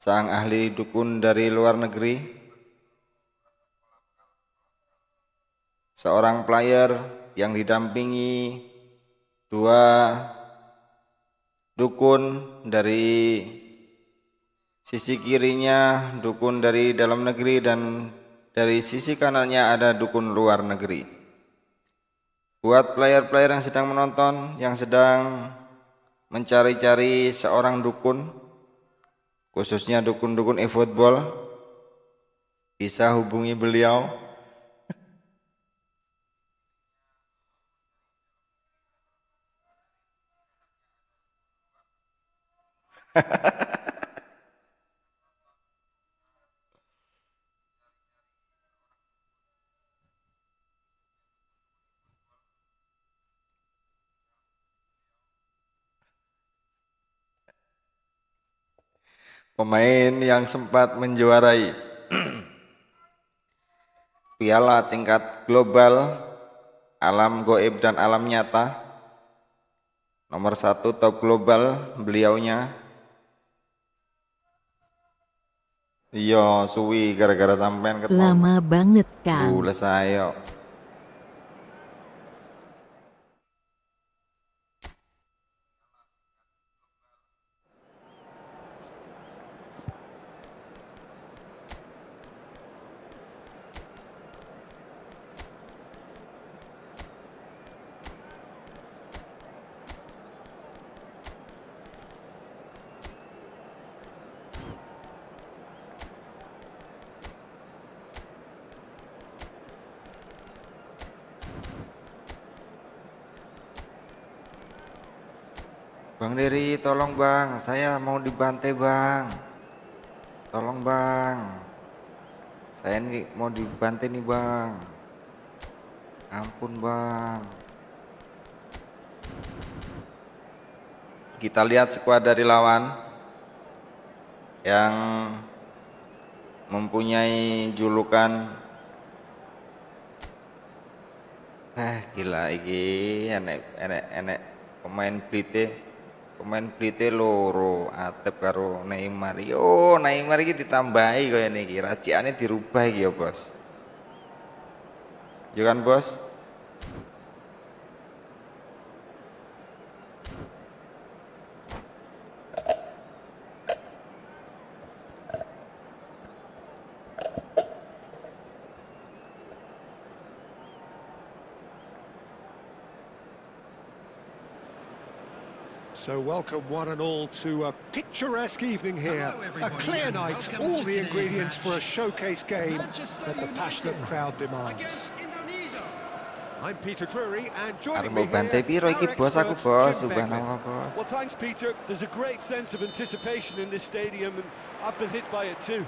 sang ahli dukun dari luar negeri. Seorang player yang didampingi dua dukun dari sisi kirinya, dukun dari dalam negeri, dan dari sisi kanannya ada dukun luar negeri. Buat player-player yang sedang menonton, yang sedang mencari-cari seorang dukun, khususnya dukun-dukun efootball, bisa hubungi beliau. Pemain yang sempat menjuarai piala tingkat global, alam goib dan alam nyata, nomor 1 top global beliaunya. Iya suwi gara-gara sampean ketemu. Lama banget Kang. Saya Bang Dery, tolong bang, saya mau dibantai bang. Tolong bang, saya nih mau dibantai nih bang. Ampun bang. Kita lihat skuad dari lawan yang mempunyai julukan gila iki enek pemain Blite loro Atep karo Neymar. Yo Neymar iki ditambahi kaya niki, racikane dirubah iki ya bos. Yo kan bos. So welcome one and all to a picturesque evening here. Hello, A everybody, clear and night, welcome all to the today's ingredients match. for a showcase game Manchester that the passionate United crowd demands. against Indonesia. I'm Peter Drury and Arep joining mau me bantai here, piro iki our bos aku expert, bos, Jim Beglin. subhanallah bos. Well, thanks, Peter. There's a great sense of anticipation in this stadium, and I've been hit by it too.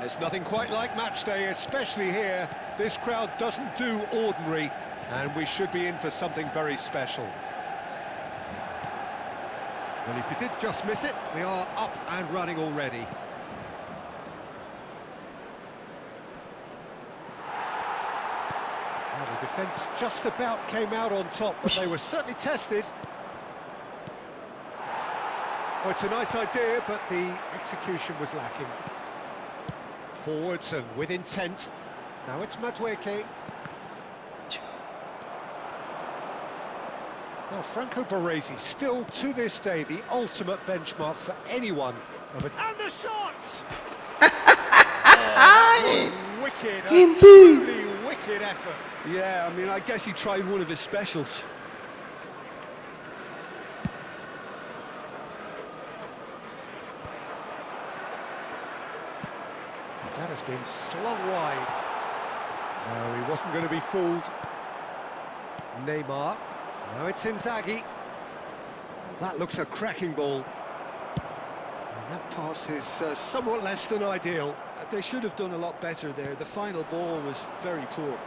There's nothing quite like match day, especially here. This crowd doesn't do ordinary, and we should be in for something very special. Well, if you did just miss it, we are up and running already. Well, the defence just about came out on top, but they were certainly tested. Oh, it's a nice idea, but the execution was lacking. Forwards and with intent. Now it's Madueke. Now Franco Baresi, still to this day the ultimate benchmark for anyone of a... And the shots! Oh, wicked, a truly wicked effort. Yeah, I mean, I guess he tried one of his specials. That has been slung wide. No, he wasn't going to be fooled. Neymar. Now it's Inzaghi. Well, that looks a cracking ball. And that pass is somewhat less than ideal. They should have done a lot better there. The final ball was very poor.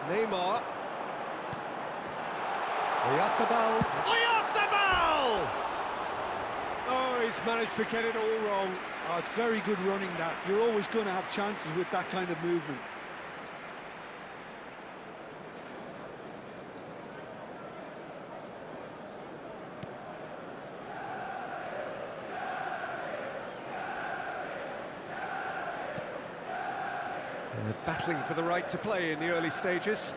Neymar. Oyarzabal. Oyarzabal! Oh, he's managed to get it all wrong. Oh, it's very good running that. You're always going to have chances with that kind of movement. Battling for the right to play in the early stages.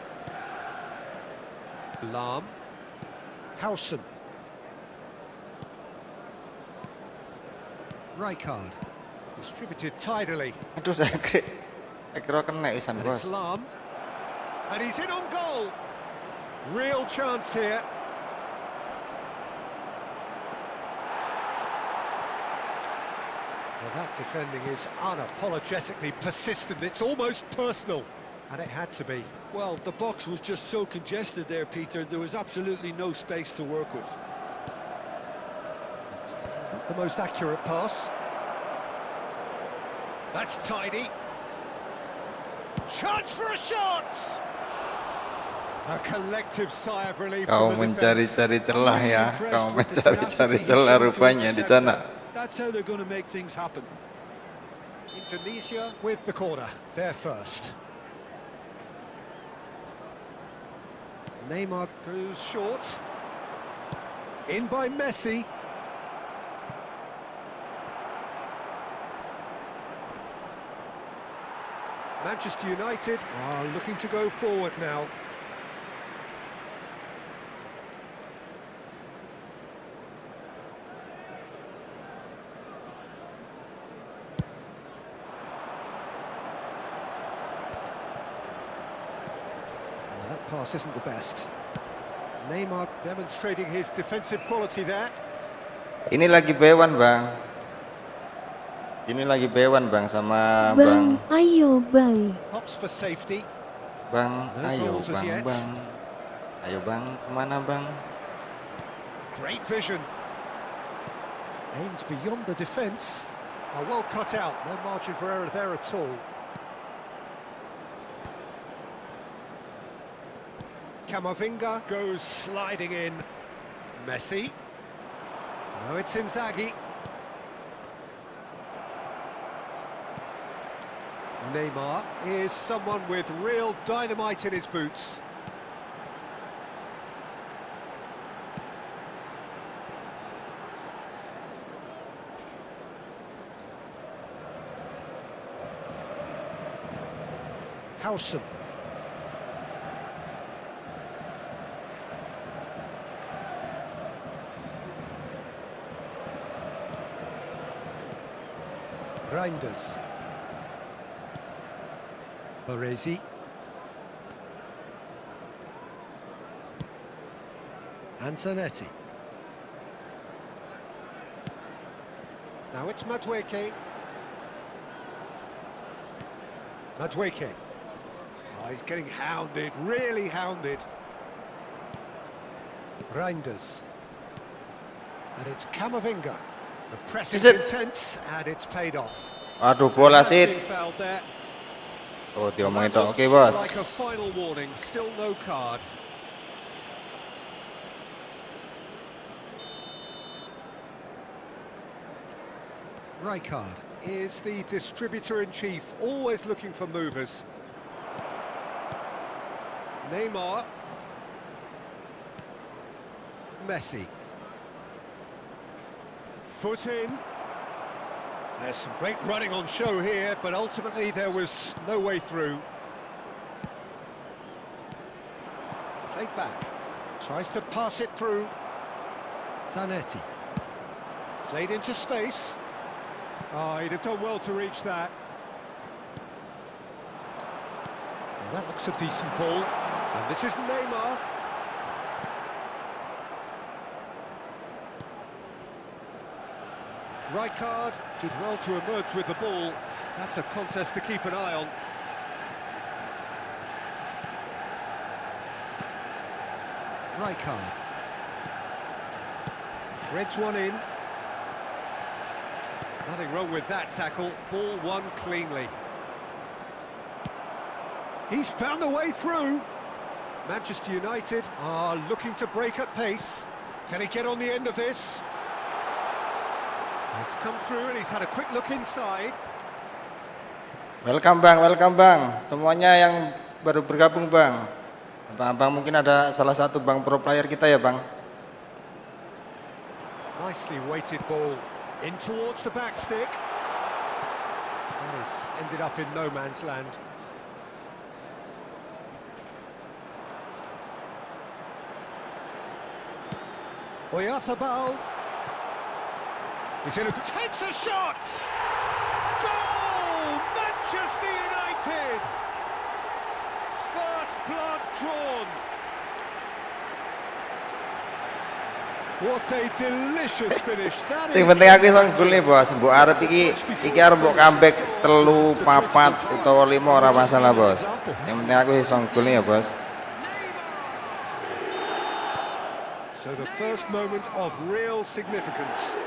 Lahm. Howson. Rijkaard. Distributed tidily. Aduh, saya kira kena isan, And bos. it's Lahm. And he's in on goal. Real chance here. Well, that defending is unapologetically persistent. It's almost personal, and it had to be. Well, the box was just so congested there, Peter. There was absolutely no space to work with. Not the most accurate pass. That's tidy. Chance for a shot! A collective sigh of relief Kau from the defense. mencari-cari celah ya. Kau mencari-cari celah rupanya di sana. That's how they're going to make things happen. Indonesia with the corner, they're first. Neymar goes short. In by Messi. Manchester United are looking to go forward now. That pass isn't the best. Neymar demonstrating his defensive quality there. Ini lagi bewan, Bang. Ini lagi bewan, Bang, sama Bang. Ayo bang. Hops for safety. Bang, No ayo goals as Bang, yet. Bang. Ayo Bang, kemana Bang? Great vision. Aimed beyond the defence. Well cut out. No margin for error there at all. Camavinga goes sliding in. Messi. No, it's Inzaghi. Neymar is someone with real dynamite in his boots. Howson. Reinders. Baresi. Antonetti. Now it's Madueke. Madueke. Oh, he's getting hounded, really hounded. Reinders. And it's Camavinga. The press Is is it? intense and it's paid off. Aduh, bola Has been sit. fouled there. Oh, diomongin That dong. looks Oke, bos. like a final warning, still no card. Rijkaard is the distributor-in-chief, always looking for movers. Neymar. Messi. Foot in. There's some great running on show here, but ultimately there was no way through. Played back. Tries to pass it through. Zanetti. Played into space. Oh, he'd have done well to reach that. Well, that looks a decent ball. And this is Neymar. Rijkaard did well to emerge with the ball. That's a contest to keep an eye on. Rijkaard. Threads one in. Nothing wrong with that tackle. Ball won cleanly. He's found a way through. Manchester United are looking to break at pace. Can he get on the end of this? It's come through and he's had a quick look inside. Welcome bang. Semuanya yang baru bergabung bang. Abang-abang mungkin ada salah satu bang pro player kita ya bang. Nicely weighted ball in towards the back stick. This ended up in no man's land. Oyarzabal. He's in takes a shot! Goal! Manchester United! First blood drawn. What a delicious finish. That Sing is penting aku iso gol nih bos. Mbok arep iki arep mbok comeback 3, 4 utawa 5 ora masalah bos. Yang penting aku iso gol nih ya bos. So the first moment of real significance.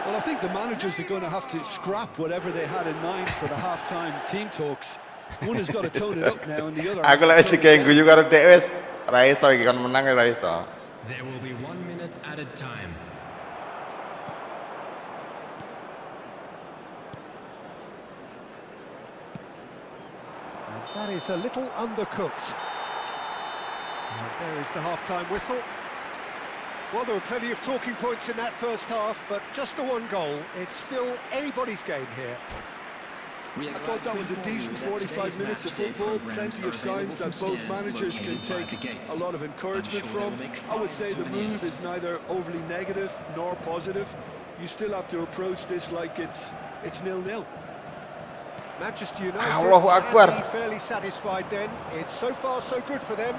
Well, I think the managers are going to have to scrap whatever they had in mind for the half-time team talks. One has got to tone it up now, and the other. Aku lek wis diganggu yo karo dhek wis ra iso iki kon menang ra iso. There will be 1 minute added time. And that is a little undercooked. And there is the half-time whistle. Well, there were plenty of talking points in that first half, but just the one goal. It's still anybody's game here. I thought that was a decent 45 minutes of football, plenty of signs that both managers can take a lot of encouragement from. I would say the mood is neither overly negative nor positive. You still have to approach this like it's 0-0. Manchester United Allahu Akbar. can be fairly satisfied then. It's so far so good for them,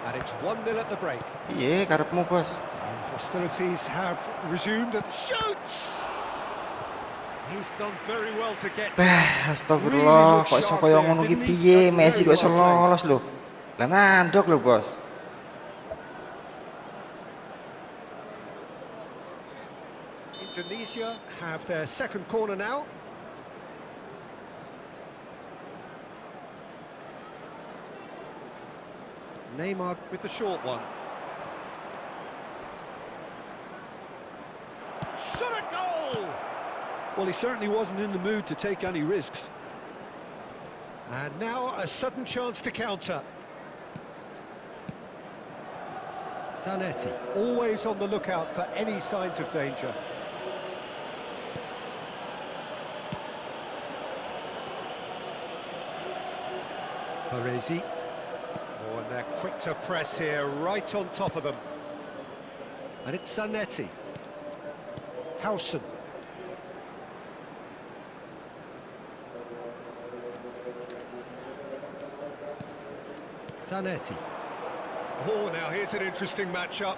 and it's 1-0 at the break. Iya, karepmu bos. And hostilities have resumed and shoots! He's done very well to get. Astagfirullah, kok iso koyo ngono ki piye? Messi kok iso lolos lho. Lah nandok lho, bos. Indonesia have their second corner now. Neymar with the short one. Shot a goal! Well, he certainly wasn't in the mood to take any risks. And now a sudden chance to counter. Zanetti, always on the lookout for any signs of danger. Parisi. Oh, and they're quick to press here, right on top of them. And it's Zanetti. Howson. Zanetti. Oh, now here's an interesting matchup.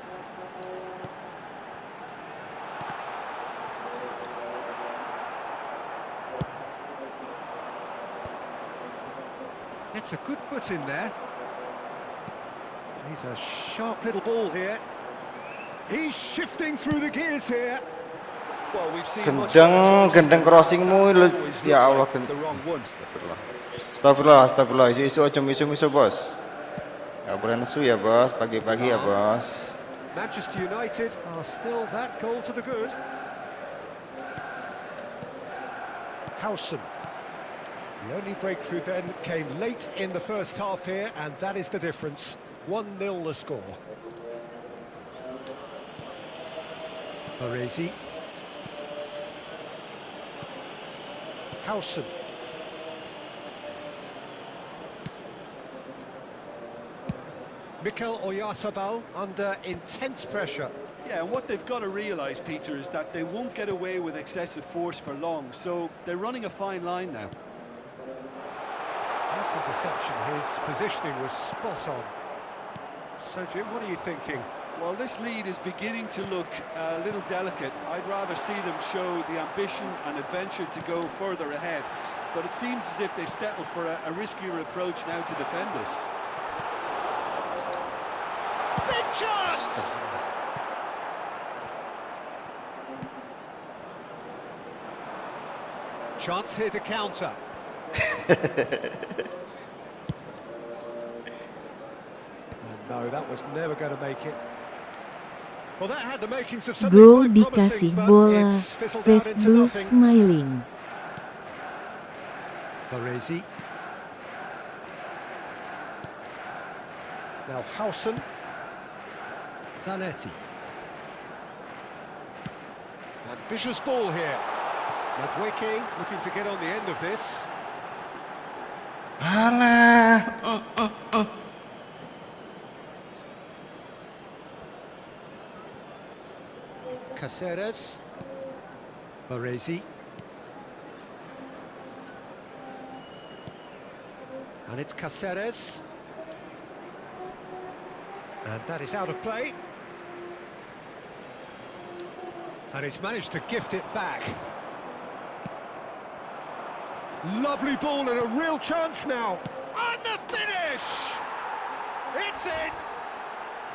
It's a good foot in there. He's a sharp little ball here. He's shifting through the gears here. Well, we've seen Gendeng crossingmu ya Allah the wrong one. Astagfirullah. Isu aja misu bos. Gak boleh nesu ya bos, pagi-pagi ya bos. Manchester United are still that goal to the good. Howson. The only breakthrough then came late in the first half here, and that is the difference. 1-0 the score. Baresi. Howson. Mikel Oyarzabal under intense pressure. Yeah, and what they've got to realise, Peter, is that they won't get away with excessive force for long, so they're running a fine line now. Nice interception, his positioning was spot on. So Jim, what are you thinking? Well, this lead is beginning to look a little delicate. I'd rather see them show the ambition and adventure to go further ahead, but it seems as if they settle for a riskier approach now to defend this. Big chance! Chance here to counter. No, that was never going to make it. Well, that had the makings of something Gol quite promising, dikasih but bola, it's fizzled out face into blue nothing. smiling. Baresi. Now Howson. Zanetti. Ambitious ball here. Madueke looking to get on the end of this. Alah. Caceres. Baresi. And it's Caceres. And that is out of play. And he's managed to gift it back. Lovely ball and a real chance now. And the finish! It's in!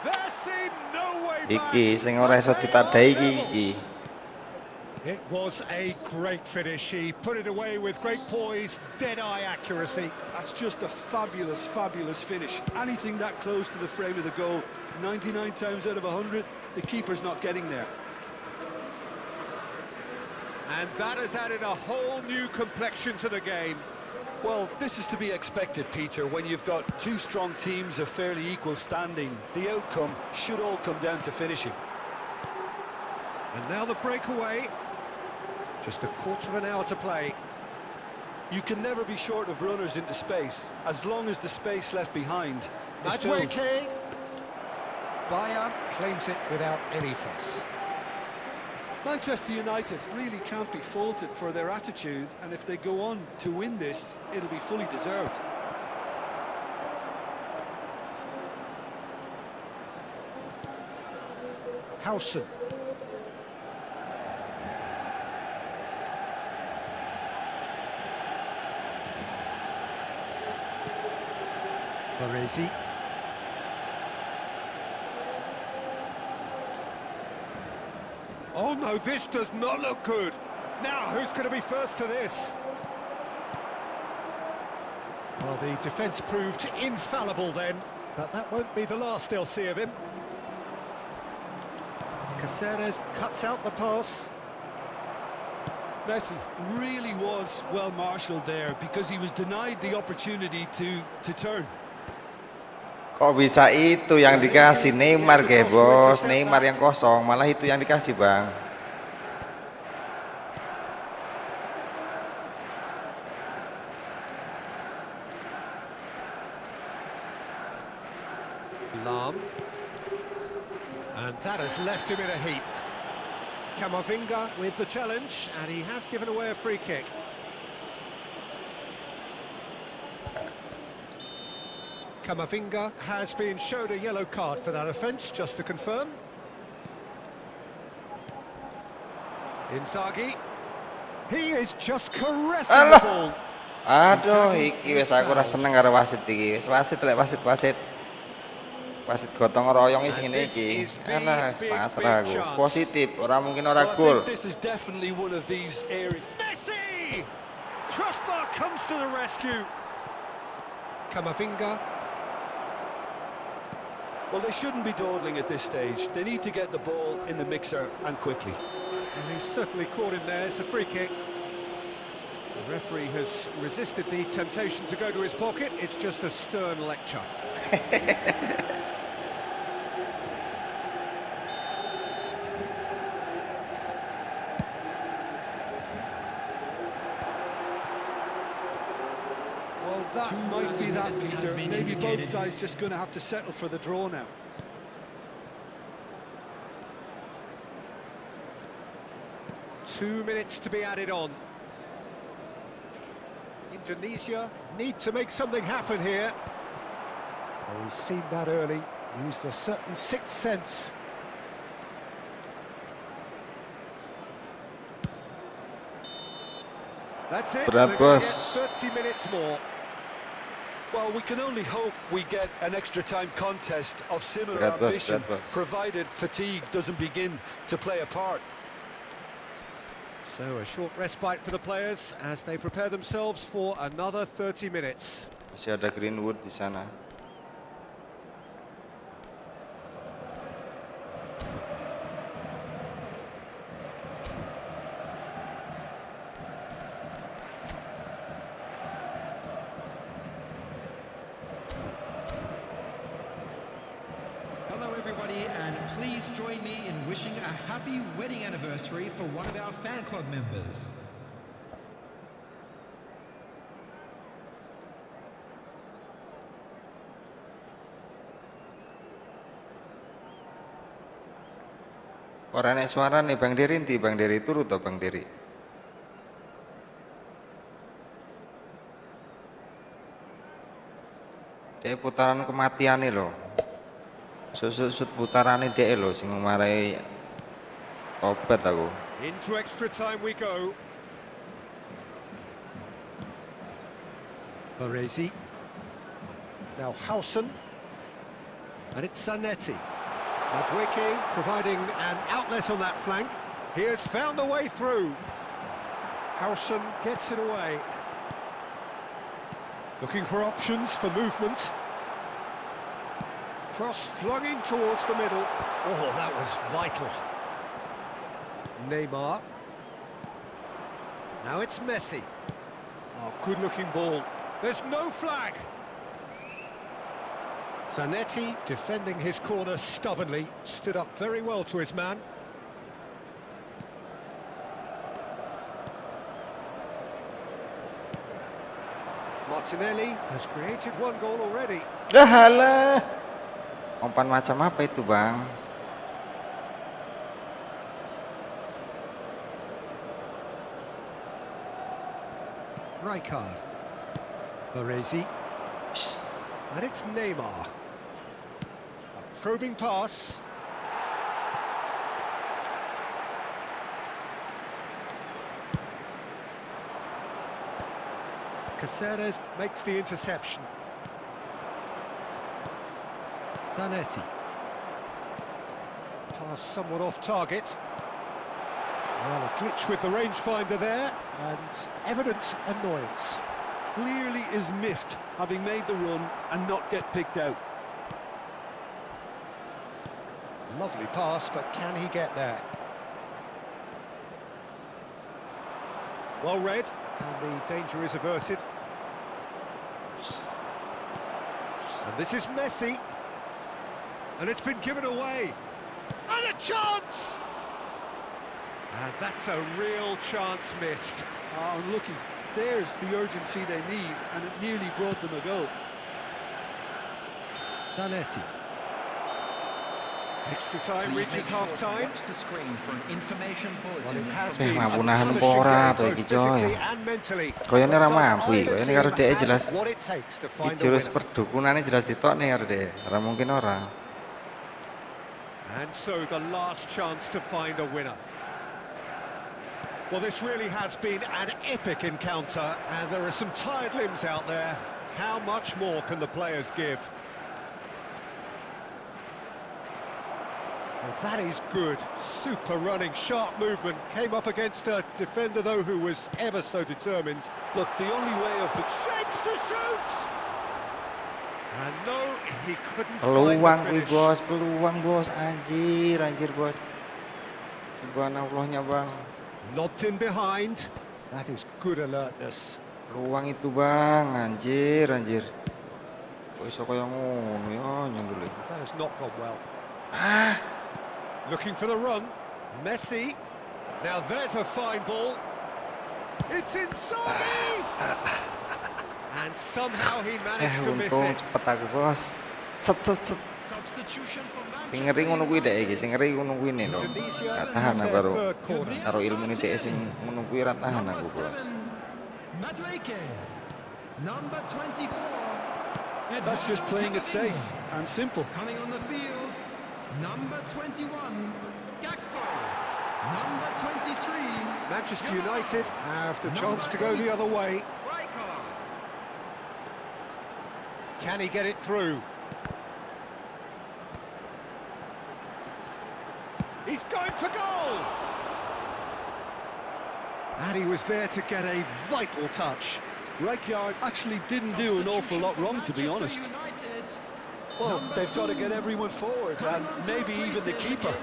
There seemed no way back. Iki sing ora iso ditadai iki. It was a great finish. He put it away with great poise, dead-eye accuracy. That's just a fabulous, fabulous finish. Anything that close to the frame of the goal, 99 times out of 100, the keeper's not getting there. And that has added a whole new complexion to the game. Well, this is to be expected, Peter, when you've got two strong teams of fairly equal standing. The outcome should all come down to finishing. And now the breakaway. Just a quarter of an hour to play. You can never be short of runners into space, as long as the space left behind is filled. Madueke. Bayer claims it without any fuss. Manchester United really can't be faulted for their attitude, and if they go on to win this, it'll be fully deserved. Howson. Baresi. Oh no, this does not look good. Now, who's going to be first to this? Well, the defence proved infallible then, but that won't be the last they'll see of him. Caceres cuts out the pass. Messi really was well marshalled there because he was denied the opportunity to turn. Kok bisa itu yang dikasih Neymar ke bos? Neymar yang kosong, malah itu yang dikasih bang. Lam. And that has left him in a heap. Camavinga with the challenge, and he has given away a free kick. Camavinga has been showed a yellow card for that offence, just to confirm. Inzaghi. He is just caressing the ball. Aduh, iki wis aku ora seneng karo wasit iki. Wis wasit lek wasit. Pas gotong royong is And ngene this iki. is the Alah, big, pasrah big aku. chance. Positif, ora mungkin ora Well, I gol. think this is definitely one of these areas. Messi! Crossbar comes to the rescue. Camavinga. Well, they shouldn't be dawdling at this stage. They need to get the ball in the mixer and quickly. And he's certainly caught him there. It's a free kick. The referee has resisted the temptation to go to his pocket. It's just a stern lecture. Well, that might be that, minutes has Peter. been Maybe both indicated. sides just going to have to settle for the draw now. Two minutes to be added on. Indonesia need to make something happen here. Oh, he's seen that early, used a certain sixth sense. That's it, Berat, they're gonna bos. get 30 minutes more. Well, we can only hope we get an extra time contest of similar Berat, bos, ambition, berat, bos. provided fatigue doesn't begin to play a part. So a short respite for the players as they prepare themselves for another 30 minutes. Masih ada Greenwood di sana. Hello everybody, and please join me in wishing a happy wedding anniversary for one of our fan club members. Ora nek suara nih Bang Diri inti, Bang Diri turut toh Bang Diri. Dek putaran kematian nih loh. Susut putaran nih dek loh, sing marai obat aku. Into extra time we go. Baresi. Now Howson. And it's Zanetti. Madueke providing an outlet on that flank. He has found the way through. Howson gets it away. Looking for options for movement. Cross flung in towards the middle. Oh, that was vital. Neymar. Now it's Messi. Oh, good-looking ball. There's no flag. Zanetti defending his corner stubbornly, stood up very well to his man. Martinelli has created one goal already. Halah. Umpan macam apa itu, Bang? Rijkaard. Baresi. And it's Neymar. A probing pass. Caceres makes the interception. Zanetti. Pass somewhat off target. Well, a glitch with the rangefinder there, and evident annoyance. Clearly is miffed, having made the run and not get picked out. Lovely pass, but can he get there? Well read, and the danger is averted. And this is Messi. And it's been given away. And a chance! And that's a real chance missed. Oh, unlucky. There's the urgency they need, and it nearly brought them a goal. Zanetti. Extra time reaches half-time. Watch the screen for an information Well, bulletin. it has Eh, been mampu a nahan punishing pora game, tuh both iki, coy. physically and mentally. Koyone ra But does mampu iki, either koyone karo team dhek have jelas. what it takes to Iki find a jurus winner? perdukunane jelas ditokne karo dhek. Ora mungkin ora. And so the last chance to find a winner. Well, this really has been an epic encounter, and there are some tired limbs out there. How much more can the players give? Well, that is good. Super running, sharp movement. Came up against a defender, though, who was ever so determined. Look, the only way of the Shapes to shoot! And no, he couldn't find Peluang the wih finish. bos, peluang bos, anjir bos. Subhanallahnya bang. Lobbed in behind. That is good alertness. Peluang itu bang, anjir. Kok iso kaya ngono ya nyambul. That has not gone well. Ah, Looking for the run. Messi. Now there's a fine ball. It's inside! And somehow he managed to miss untung it. cepet aku bos. Set. Substitution from Sing ngeri ngono kuwi dek iki, sing ngeri ngono kuwi lho. Indonesia Gak tahan have aku their karo third corner. karo ilmu ini dek sing ngono kuwi ora tahan aku bos. Madueke. Number 24. That's just playing it safe and simple. Coming on the field, number 21, Gakpo. Number 23, Manchester United have the chance to go the other way. Rijkaard. Can he get it through? He's going for goal! And he was there to get a vital touch. Rijkaard actually didn't do an awful lot wrong, to be honest. Manchester United. Well, they've got to get everyone forward, and maybe even the keeper.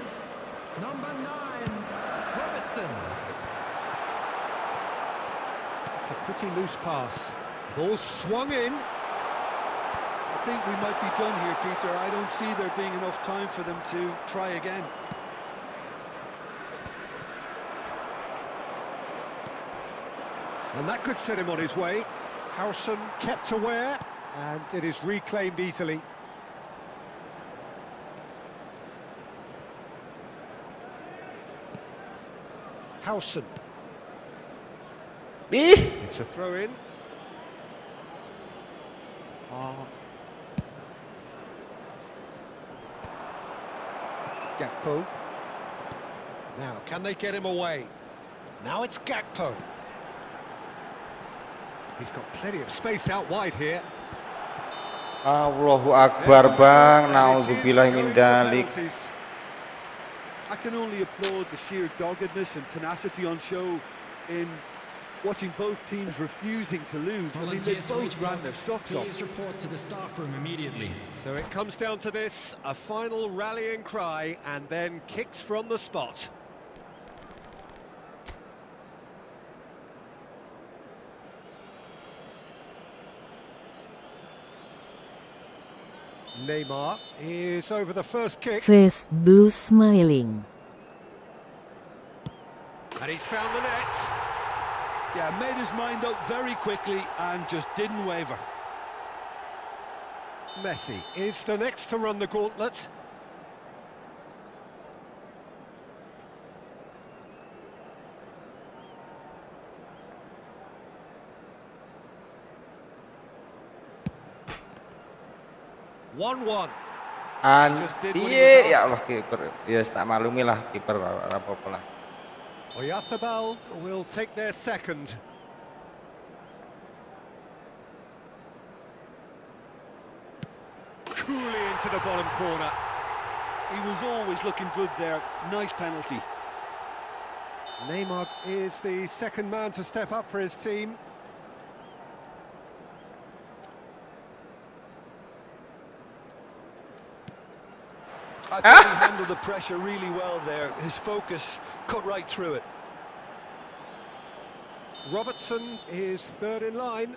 Number 9, Robertson. It's a pretty loose pass. Ball swung in. I think we might be done here, Peter. I don't see there being enough time for them to try again. And that could set him on his way. Howson kept aware, and it is reclaimed easily. Howson. Ih. It's a throw-in. Oh. Gakpo. Now, can they get him away? Now it's Gakpo. He's got plenty of space out wide here. Allahu Akbar bang, naudzubillah min dzalik. I can only applaud the sheer doggedness and tenacity on show in watching both teams refusing to lose. I mean, they both ran their socks off. Please report to the staff room immediately. So it comes down to this, a final rallying cry, and then kicks from the spot. Neymar is over the first kick. Face blue smiling. And he's found the net. Yeah, made his mind up very quickly and just didn't waver. Messi is the next to run the gauntlet. One-one. Iya, ya Allah kiper. Ya tak malumi lah kiper apa-apa lah. Oyarzábal will take their second. Coolly into the bottom corner. He was always looking good there. Nice penalty. Neymar is the second man to step up for his team. I thought he handled the pressure really well there. His focus cut right through it. Robertson is third in line.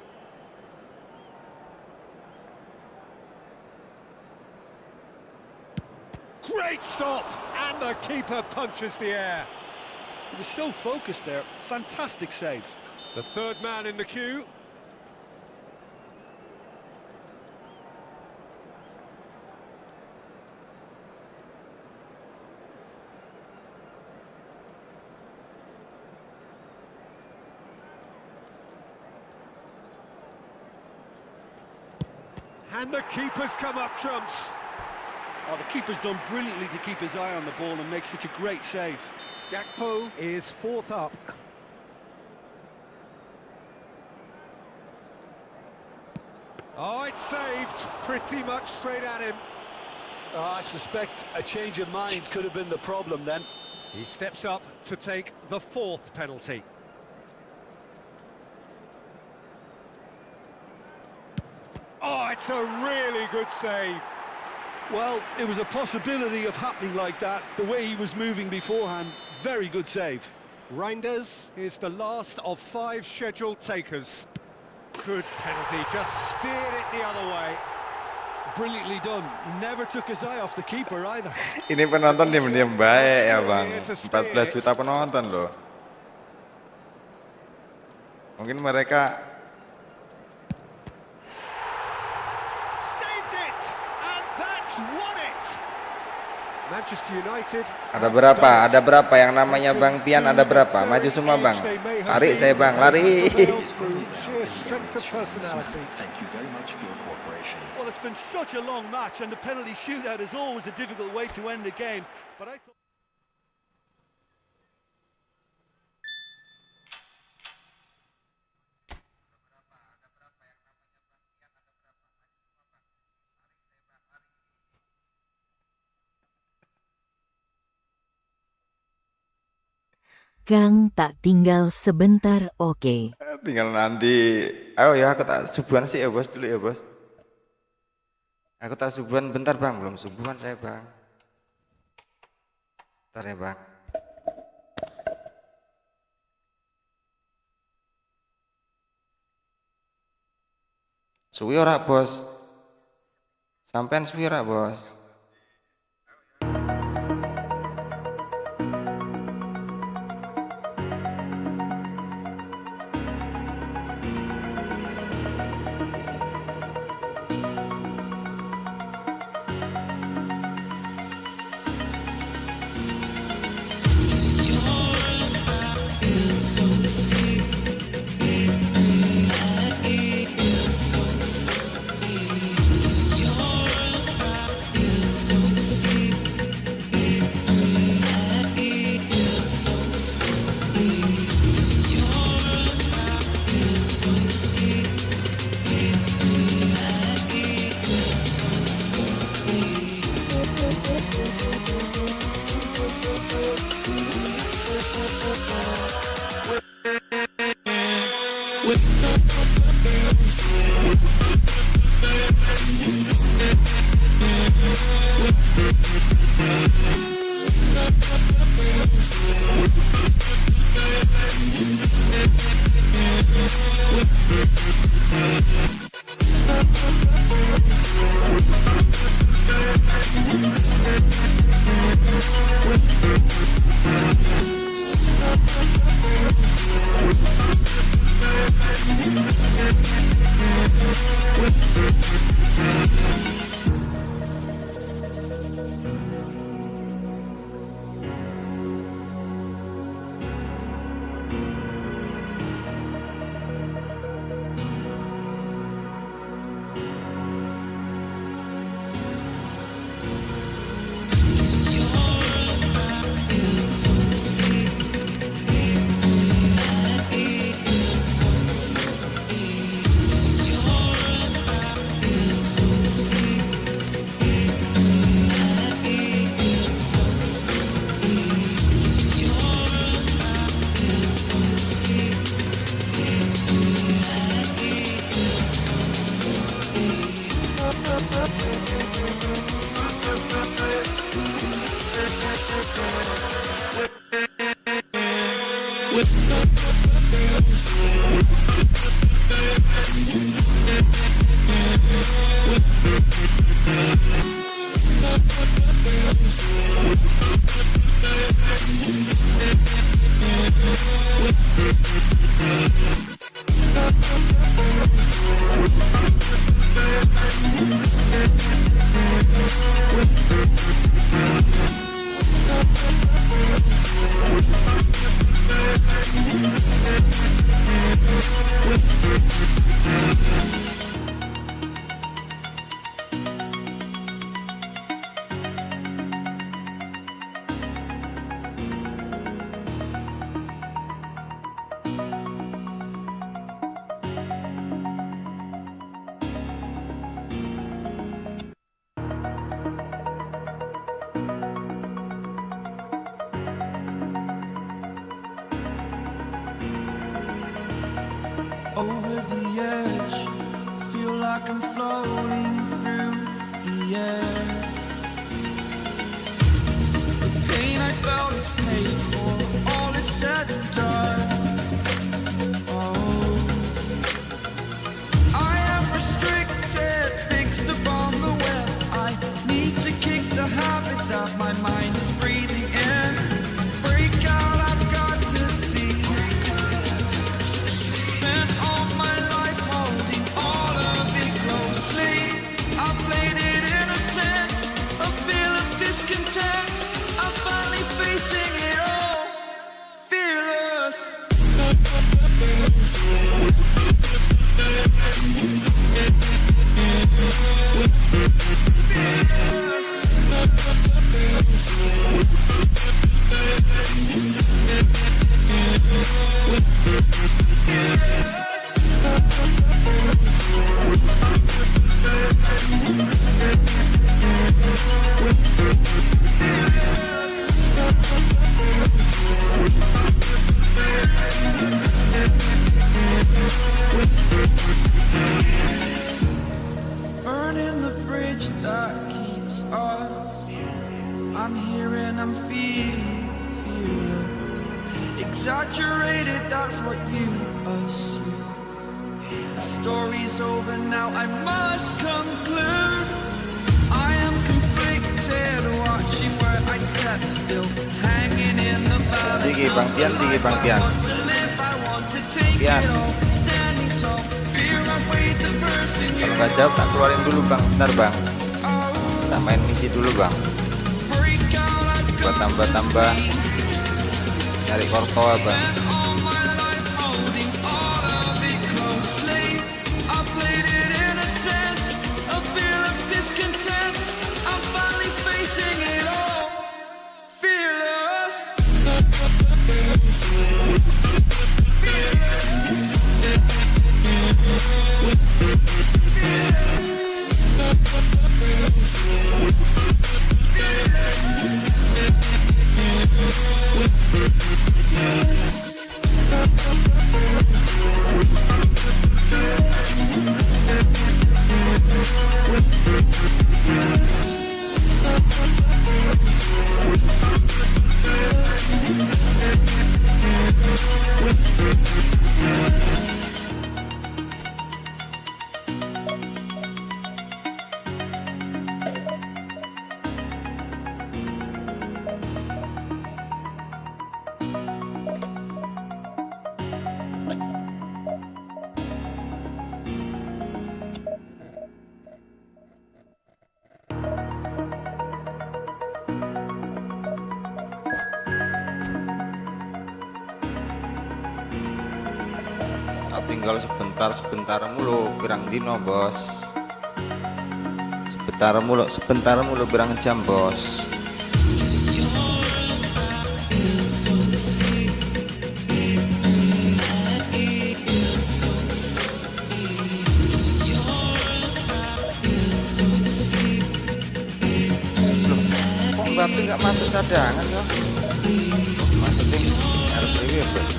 Great stop! And the keeper punches the air. He was so focused there. Fantastic save. The third man in the queue. And the keeper's come up trumps. Oh, the keeper's done brilliantly to keep his eye on the ball and make such a great save. Gakpo is fourth up. Oh, it's saved. Pretty much straight at him. I suspect a change of mind could have been the problem then. He steps up to take the fourth penalty. Oh, it's a really good save. Well, it was a possibility of happening like that. The way he was moving beforehand, very good save. Reinders is the last of 5 scheduled takers. Good penalty, just steered it the other way. Brilliantly done. Never took his eye off the keeper either. Ini penonton diam-diam baik ya bang. 14 juta penonton loh. Mungkin mereka Saved it, and that's won it. Manchester United. ada berapa yang namanya Bang Pian, ada berapa? Maju semua bang. Lari saya bang, lari. Sheer strength of personality. Thank you very much for your cooperation. Well, it's been such a long match, and the penalty shootout is always a difficult way to end the game. But I thought... Kang tak tinggal sebentar, oke. Tinggal nanti. Ayo ya, aku tak subuhan sih ya bos dulu ya bos. Aku tak subuhan bentar bang, belum subuhan saya bang. Bentar ya bang. Suwi ora bos. Sampean suwi ora bos. I'm floating through the air. The pain I felt is paid for, all is said and done. Oh, I am restricted, fixed upon the web. I need to kick the habit that my mind is breathing in. Break out, I've got to see. Spent all my life holding all of it closely. I played it in a sense, a feel of discontent. I'm finally facing it all, fearless. Burning the bridge that keeps us. I'm here and I'm feeling fearless. Exaggerated, that's what you assume. The story's over now, I must conclude. I am conflicted, watching where I step still, hanging in the balance. Tinggi Bang Tian, tinggi Bang Tian. Tian. Kalau nggak jauh tak keluarin dulu Bang, bentar Bang. Kita main misi dulu Bang. Buat tambah-tambah cari kortoa Bang. Tinggal sebentar mulu pirang dino bos, sebentar mulu pirang jam bos. Kok Mbappe nggak masuk cadangan ya? Maksudnya harus review bos.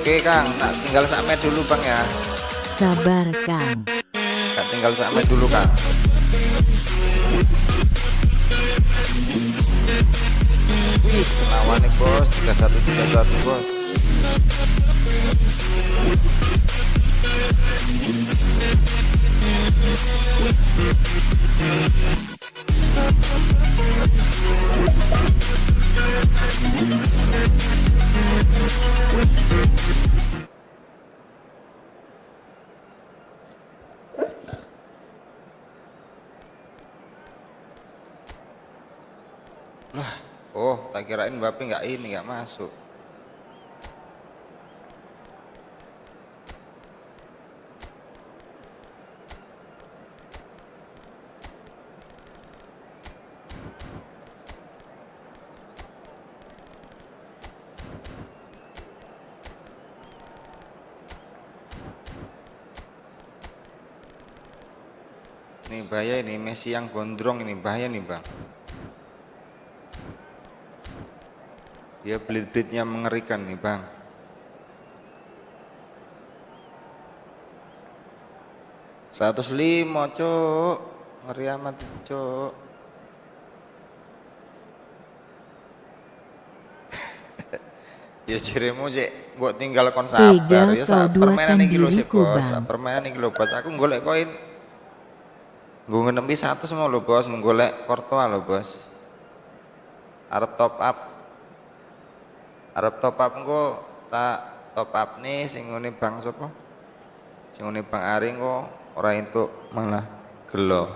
Oke Kang, tak tinggal sampai dulu Bang ya. Sabar Kang. Tak tinggal sampai dulu Kang. Wih, lawan nih bos, 31-31 bos. Lah, oh, tak kirain Mbappe nggak masuk. Ini bahaya ini, Messi yang gondrong ini bahaya nih Bang. Dia belit-belitnya mengerikan nih bang. Seratus lima cok, ngeri amat cok. Ya cirimu cek, buat tinggal kon sabar. Tega Ya kau permainan duakan iki lho sih diriku, bos, Bang. permainan iki lho bos. Aku golek koin. Gue ngenempi 100 mau lho bos, golek Courtois lho bos. Arep top up. Arep top up engko tak top up nih sing ngene Bang sapa? Sing ngene Bang Ari engko ora entuk malah gelo.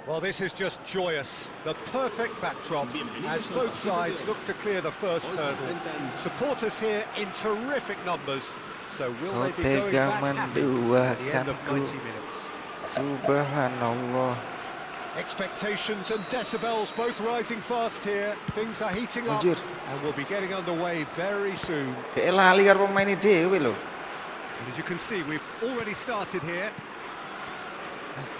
Well, this is just joyous. The perfect backdrop as both sides look to clear the first hurdle. Supporters here in terrific numbers. So will they be going back happy at the end of 90 minutes? Subhanallah. Expectations and decibels both rising fast here. Things are heating up Anjir. and we'll be getting underway very soon. Dek lali karo pemain dhewe lho. And as you can see, we've already started here.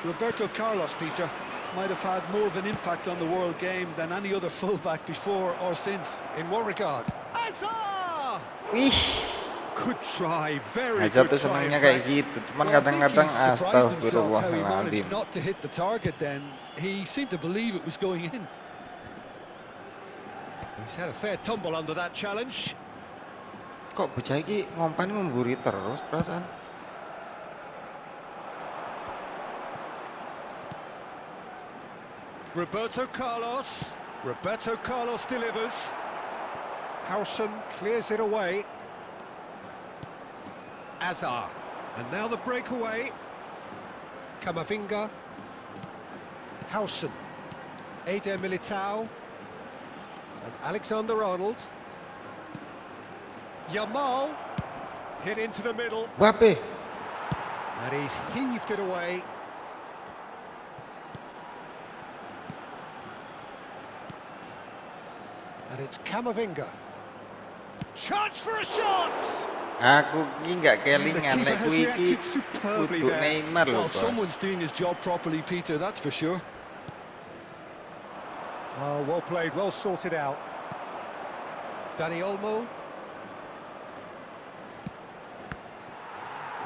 Roberto Carlos, Peter, might have had more of an impact on the world game than any other fullback before or since. In what regard? Azar! Wih, Good try, very Hazard good tuh try. senangnya in kayak fact. gitu. Cuman Well, I think kadang-kadang he surprised himself how he astagfirullahaladzim. managed not to hit the target then. He seemed to believe it was going in. He's had a fair tumble under that challenge. Kok bocah iki ngompan memburi terus perasaan? Roberto Carlos. Roberto Carlos delivers. Howson clears it away. Azar. And now the breakaway. Camavinga. Howson. Eder Militao. And Alexander-Arnold. Yamal. Hit into the middle. Wape. And he's heaved it away. And it's Camavinga. Chance for a shot! Aku ki nggak The kelingan keeper lek has kuwi iki reacted superbly kudu there. Neymar lho, Well, Bos. someone's doing his job properly, Peter, that's for sure. Oh, well played, well sorted out. Dani Olmo.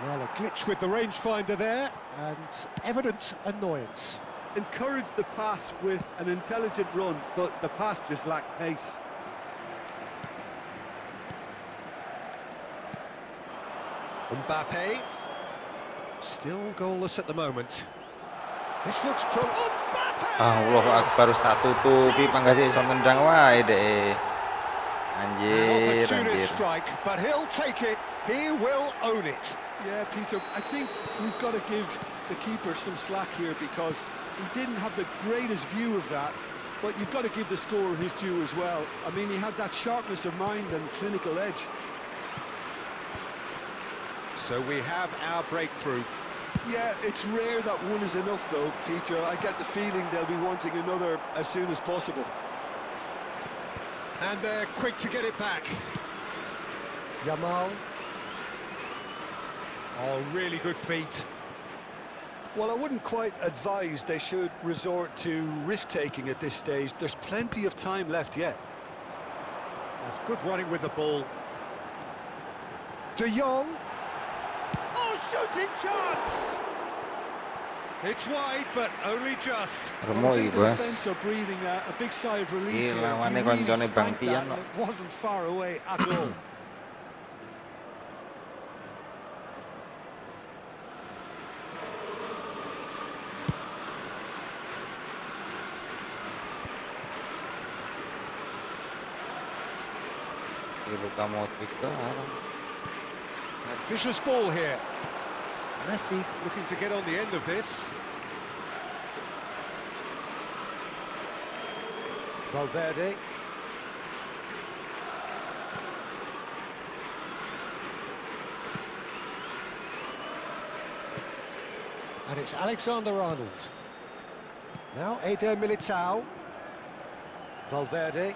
Well, a glitch with the rangefinder there, and evident annoyance. Encouraged the pass with an intelligent run, but the pass just lacked pace. Mbappe. Still goalless at the moment. This looks Mbappe! Allahu Akbar, wis tak tutupi panggase iso tendang wae dek. An Anjir, opportunist anjir. strike, but he'll take it. He will own it. Yeah, Peter, I think we've got to give the keeper some slack here because he didn't have the greatest view of that, but you've got to give the scorer his due as well. I mean, he had that sharpness of mind and clinical edge. So we have our breakthrough. Yeah, it's rare that one is enough though, Peter. I get the feeling they'll be wanting another as soon as possible. And they're quick to get it back. Yamal. Oh, really good feet. Well, I wouldn't quite advise they should resort to risk-taking at this stage. There's plenty of time left yet. That's good running with the ball. De Jong. Oh, shooting chance! It's wide, but only just. Well, I Remoi, think the Bos. defence are breathing a big sigh of relief here. Gila, He wane really koncone Bang spanked Pian, that no. and it wasn't far away at all. Luka Modric barang. Ambitious ball here. Messi looking to get on the end of this. Valverde. And it's Alexander-Arnold. Now Eder Militao. Valverde.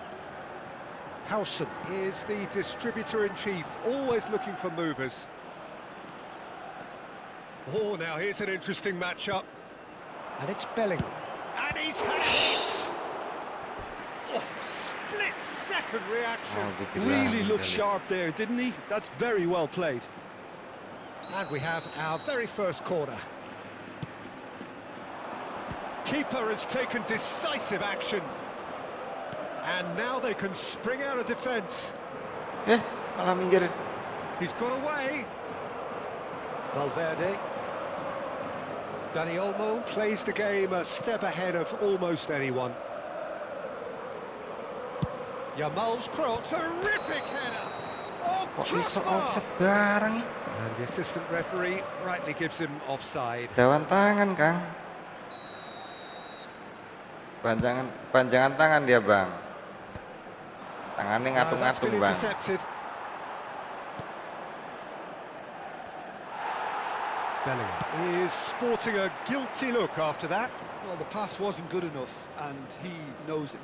Howson is the distributor-in-chief, always looking for movers. Oh, now here's an interesting matchup. And it's Bellingham. And he's had it! Oh, split-second reaction. Really looked sharp there, didn't he? That's very well played. And we have our very first corner. Keeper has taken decisive action. And now they can spring out of defence. Malah minggir. He's got away. Valverde. Dani Olmo plays the game a step ahead of almost anyone. Yamal's cross, terrific header. Oh, Kok iso crossbar. offset barang nih? And the assistant referee rightly gives him offside. Dawan tangan, Kang. Panjangan tangan dia, Bang. Tangannya That's ngatung-ngatung, been Bang. intercepted. Bellingham is sporting a guilty look after that. Well, the pass wasn't good enough, and he knows it.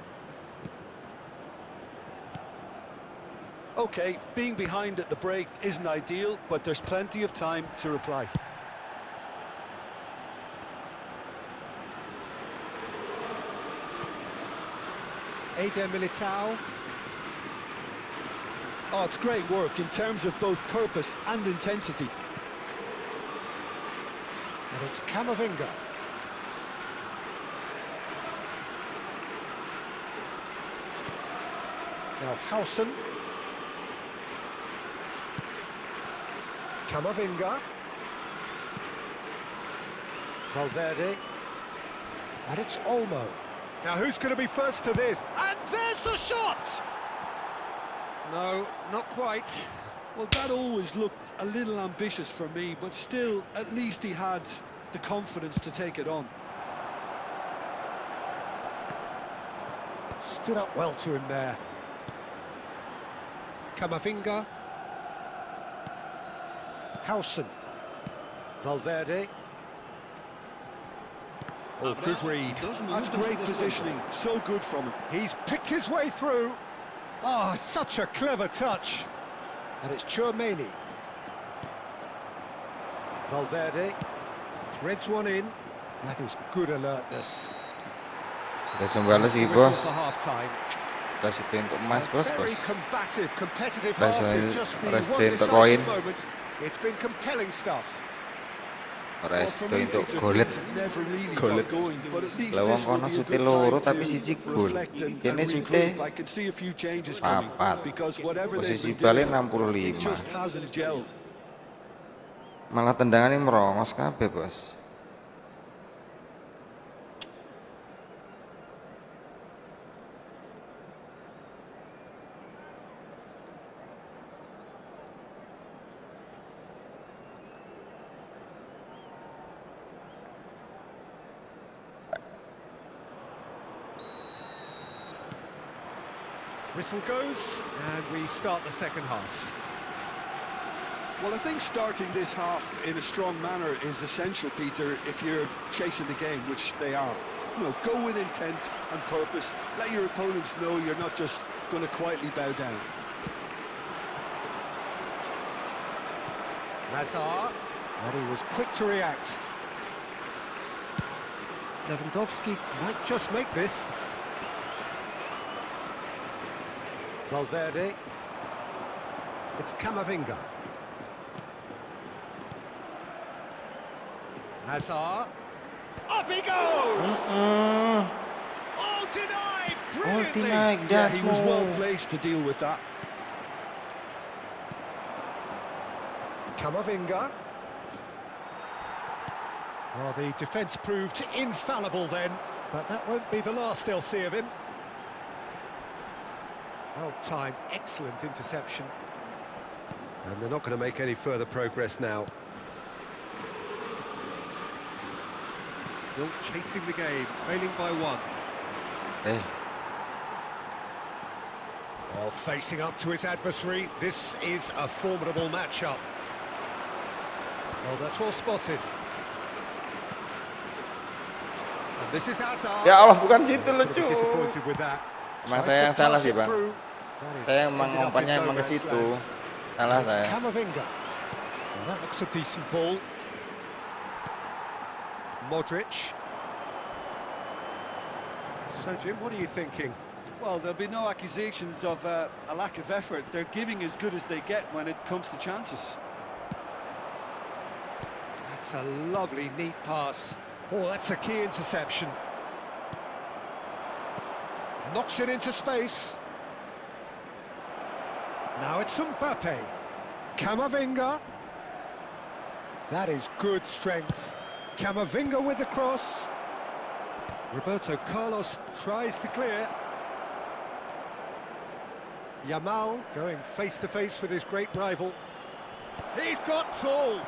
Okay, being behind at the break isn't ideal, but there's plenty of time to reply. Eder Militao. Oh, it's great work in terms of both purpose and intensity. And it's Camavinga. Now Howson. Camavinga. Valverde. And it's Olmo. Now who's going to be first to this? And there's the shot! No, not quite. Well, that always looked a little ambitious for me, but still, at least he had the confidence to take it on. Stood up well to him there. Camavinga. Howson. Valverde. Oh, good read. That's great positioning, so good from him. He's picked his way through. Oh, such a clever touch. And it's Chouameni. Valverde threads one in. That is good alertness. Udah sembala sih, Whistle Bos. for half-time. Residu untuk emas, Bos, Very Bos. combative, competitive Udah half in just the residu one untuk koin. decisive moment. It's been compelling stuff. Residu untuk Peter, golet. things never really Golet. got going, but at least Lawang this will kono be a sute good loro time tapi to siji gol. reflect and Kene regroup. sute I can see a few changes coming papat. because whatever they've Posisi been balik doing, it 65. just hasn't gelled. Malah tendangannya merongos kabeh, Bos. Whistle goes, and we start the second half. Well, I think starting this half in a strong manner is essential, Peter, if you're chasing the game, which they are. You know, go with intent and purpose. Let your opponents know you're not just going to quietly bow down. Hazard, and he was quick to react. Lewandowski might just make this. Valverde. It's Camavinga. Hazard. Up he goes! Oh, denied! Brilliantly! Denied, Yeah, that's he was well more. placed to deal with that. Camavinga. Well, the defence proved infallible then, but that won't be the last they'll see of him. Well-timed, excellent interception. And they're not going to make any further progress now. Still chasing the game, trailing by one. Oh, facing up to his adversary, this is a formidable matchup. Well, that's well spotted. And this is Hazard. Ya Allah, bukan situ Could lucu. be disappointed with that. Emang Tries saya to yang salah pass sih, it Bang. through. That is Saya emang ended up in ngomongnya no emang ke man's situ. land. Salah It's saya. Camavinga. Well, that looks a decent ball. Modric. So, Jim, what are you thinking? Well, there'll be no accusations of a lack of effort. They're giving as good as they get when it comes to chances. That's a lovely, neat pass. Oh, that's a key interception. Knocks it into space. Now it's Mbappe. Camavinga. That is good strength. Camavinga with the cross. Roberto Carlos tries to clear. Yamal going face to face with his great rival. He's got tall.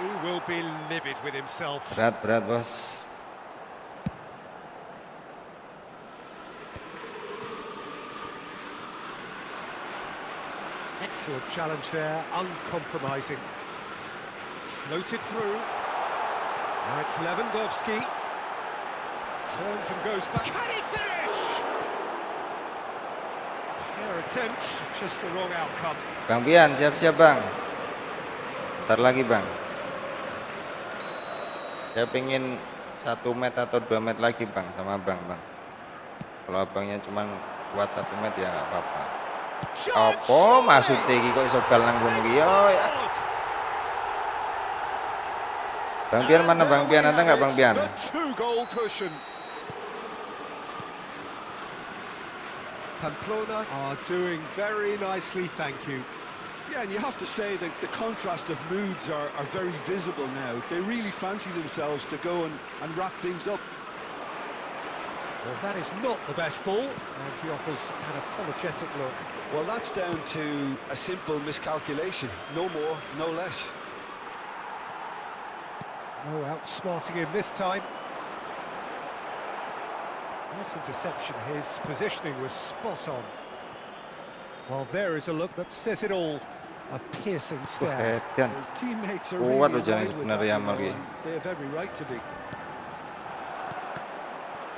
He will be livid with himself. Berat bos. Excellent challenge there, uncompromising. Floated through. Now it's Lewandowski. Turns and goes back. Can he finish? Fair attempt, just the wrong outcome. Bang Pian, siap-siap bang. Bentar lagi bang. Saya pengen 1 menit atau 2 menit lagi bang sama bang. Kalau abangnya cuma kuat 1 menit ya nggak apa-apa. Apa maksudnya iki kok iso bal nang ngono iki yo ya. Bang Pian mana Bang Pian, ada nggak Bang Pian? Pamplona are doing very nicely, thank you. Yeah, and you have to say that the contrast of moods are very visible now. They really fancy themselves to go and wrap things up. Well, that is not the best ball, and he offers an apologetic look. Well, that's down to a simple miscalculation. No more, no less. No outsmarting him this time. Nice interception, his positioning was spot on. Well, there is a look that says it all. A piercing stare. His teammates are really Waduh, jangan annoyed with sebenarnya that, Yamal you know, ini. and they have every right to be.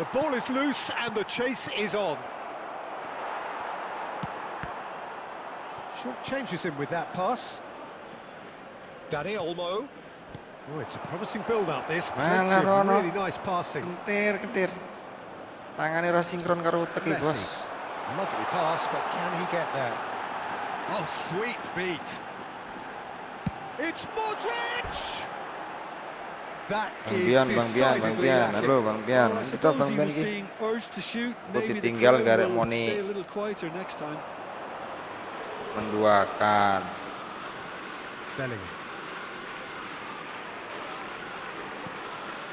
The ball is loose and the chase is on. Short changes him with that pass. Dani Olmo. Oh, it's a promising build-up, this. Plenty of really nice passing. Kentir. Tangannya ora sinkron karo utek iki, Bos. Messi. Lovely pass, but can he get there? Oh, sweet feet. It's Modric! That Bang is Pian. decidedly lacking. Halo Bang Pian. Well, I Itu suppose Bang he Pian was iki. being urged to shoot. Kok Maybe the ditinggal crowd garek will Moni. stay a little quieter next time. Menduakan. Bellingham.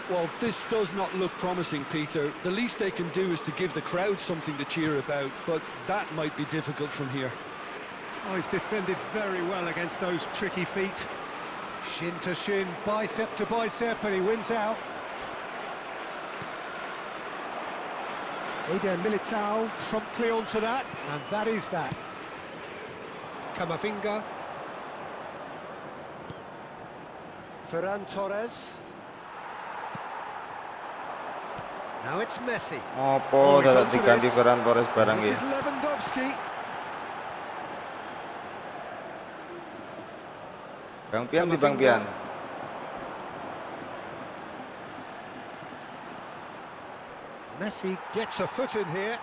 Well, this does not look promising, Peter. The least they can do is to give the crowd something to cheer about, but that might be difficult from here. Oh, he's defended very well against those tricky feet. Shin to shin, bicep to bicep, and he wins out. Eder Militao promptly onto that, and that is that. Camavinga. Ferran Torres. Now it's Messi. Opo he's dadak onto diganti this. Ferran Torres barang This iki. is Lewandowski. Bang Pian di Bang Pian. Messi gets a foot in here.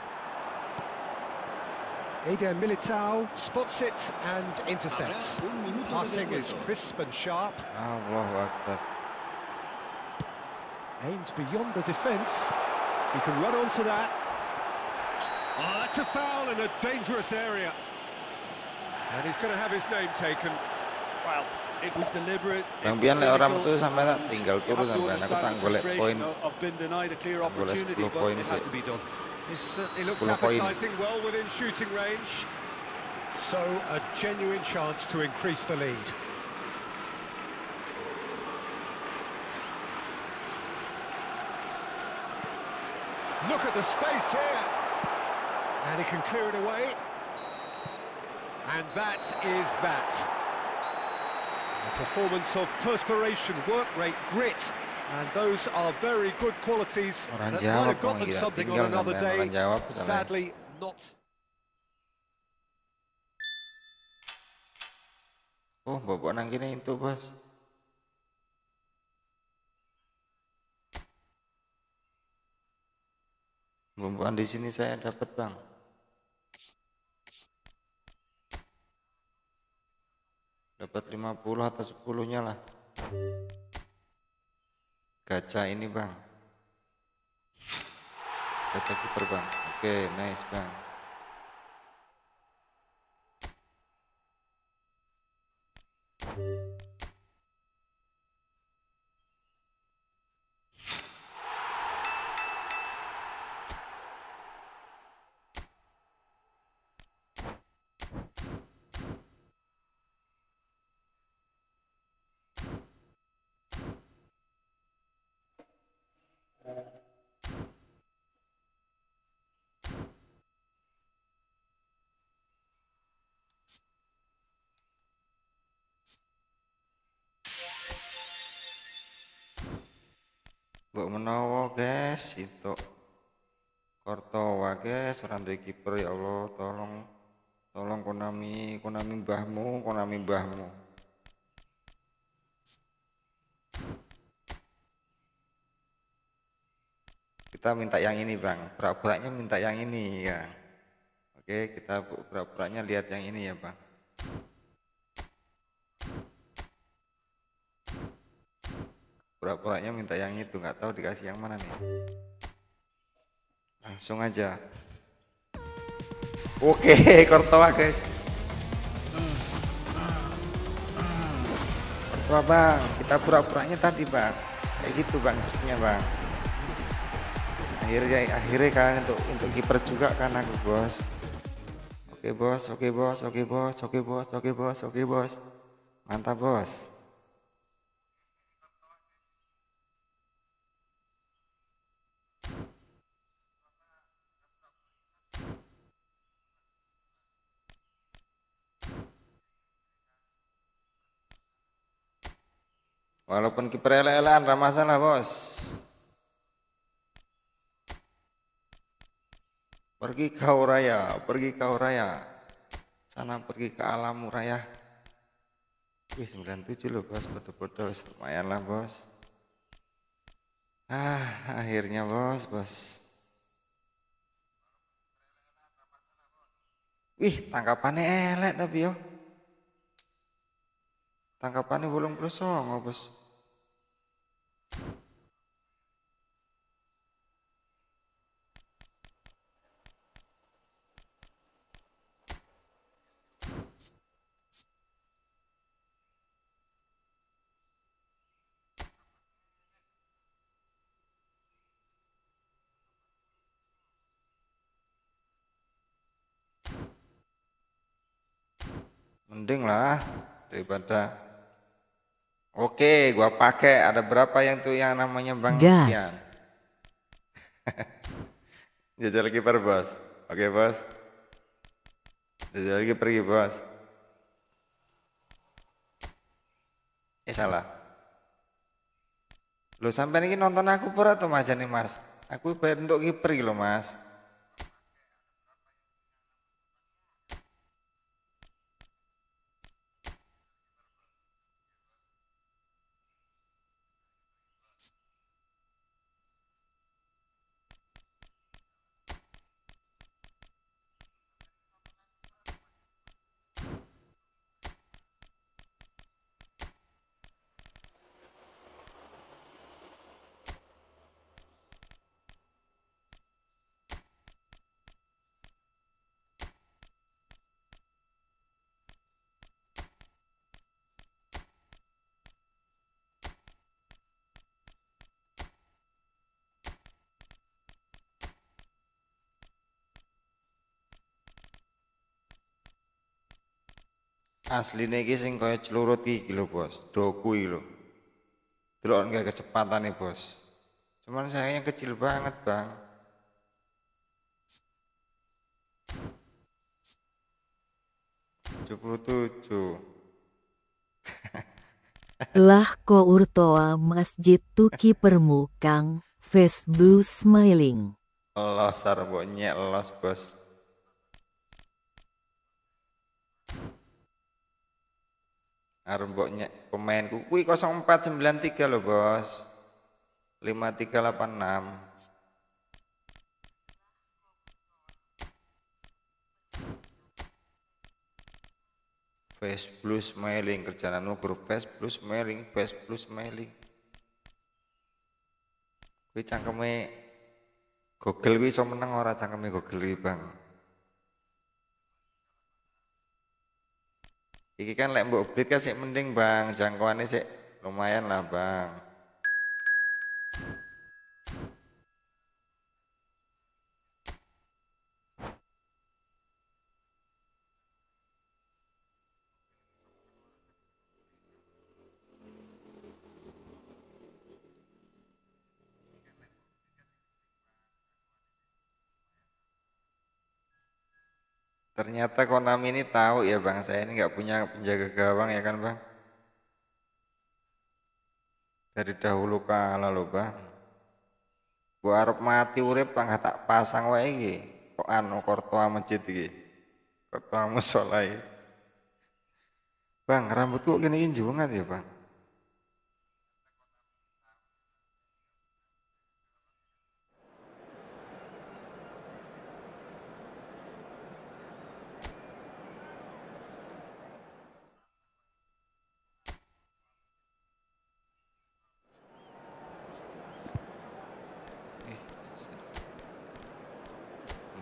Eder Militao spots it and intercepts. Passing is crisp and sharp. Allahu Akbar. Aimed beyond the defence. He can run onto that. Oh, that's a foul in a dangerous area. And he's going to have his name taken. Well, It was deliberate. Bang it was Pian lek ora cynical, metu sampe tak and tinggal you turu have to sampean aku understand tak the golek poin. frustration of being denied a clear Tak golek opportunity, 10 but poin it sih. had to be done. this certainly looks 10 poin. appetising, well within shooting range. So, a genuine chance to increase the lead. Look at the space here. And he can clear it away. And that is that. A performance of perspiration, work rate, grit. And those are very good qualities Orang that might jawab have got dong, them gila. something Tinggal on another sampean orang day. jawab sampean. Sadly, not Oh, bapak nang kene itu, Bos. Bapak di sini saya dapat, Bang. Dapat 50 atau 10-nya lah. Gacha ini, Bang. Gacha kiper, Bang. Oke, nice, Bang. Mbok menawa, guys, itu Kortowa, guys, ora duwe kiper, ya Allah, tolong Konami mbahmu. Kita minta yang ini, Bang. Pura-puranya minta yang ini, ya. Oke, kita pura-puranya lihat yang ini ya, Bang. Pura-puranya minta yang itu, nggak tahu dikasih yang mana nih. Langsung aja. Oke, Kortowa, guys. Kortowa, Bang. Kita pura-puranya tadi, Bang. Kayak gitu, Bang, maksudnya, Bang. Akhirnya kalian untuk kiper juga kan aku, Bos. Oke, Bos. Mantap, Bos. Walaupun kiper ele-elean, ra masalah, Bos. Pergi kau raya. Sana pergi ke alammu raya. 97 loh, Bos, foto-foto lumayan lah, Bos. Akhirnya, Bos. Wih, tangkapannya elek tapi yo. Tangkapannya bolong songo, Bos. Mending lah daripada. Oke, gua pakai. Ada berapa yang tuh yang namanya Bang Gas. Pian? Jajal kiper, Bos. Oke, Bos. Jajal kiper pergi, Bos. Salah. Lo sampai ini nonton aku pura tuh, Mas, nih, Mas. Aku bayar untuk kiper lo, Mas. Asline iki sing kaya celurut iki lho, Bos. Doku iki lho. Delok enggak kecepatan nih, Bos. Cuman sayangnya kecil banget, Bang. "77." Lah ko urtoa masjid tu kipermu Kang, face blue smiling. Los sarbonnya los, Bos. Arep mbok pemainku kuwi 0493 lho, Bos. 5386. Face plus smiling kerjaanmu grup face plus smiling. Kuwi cangkeme Google kuwi iso meneng ora cangkeme Google kuwi, Bang. Iki kan lek mbok update kan sik mending, Bang. Jangkauannya sik lumayan lah, Bang. Ternyata Konami ini tahu ya, Bang, saya ini nggak punya penjaga gawang ya kan, Bang. Dari dahulu kala loh, Bang. Gua arep mati urip Bang, tak pasang wae iki. Kok anu kortoa masjid iki. Kortoa mushola iki. Bang, rambutku kok gini banget ya, Bang.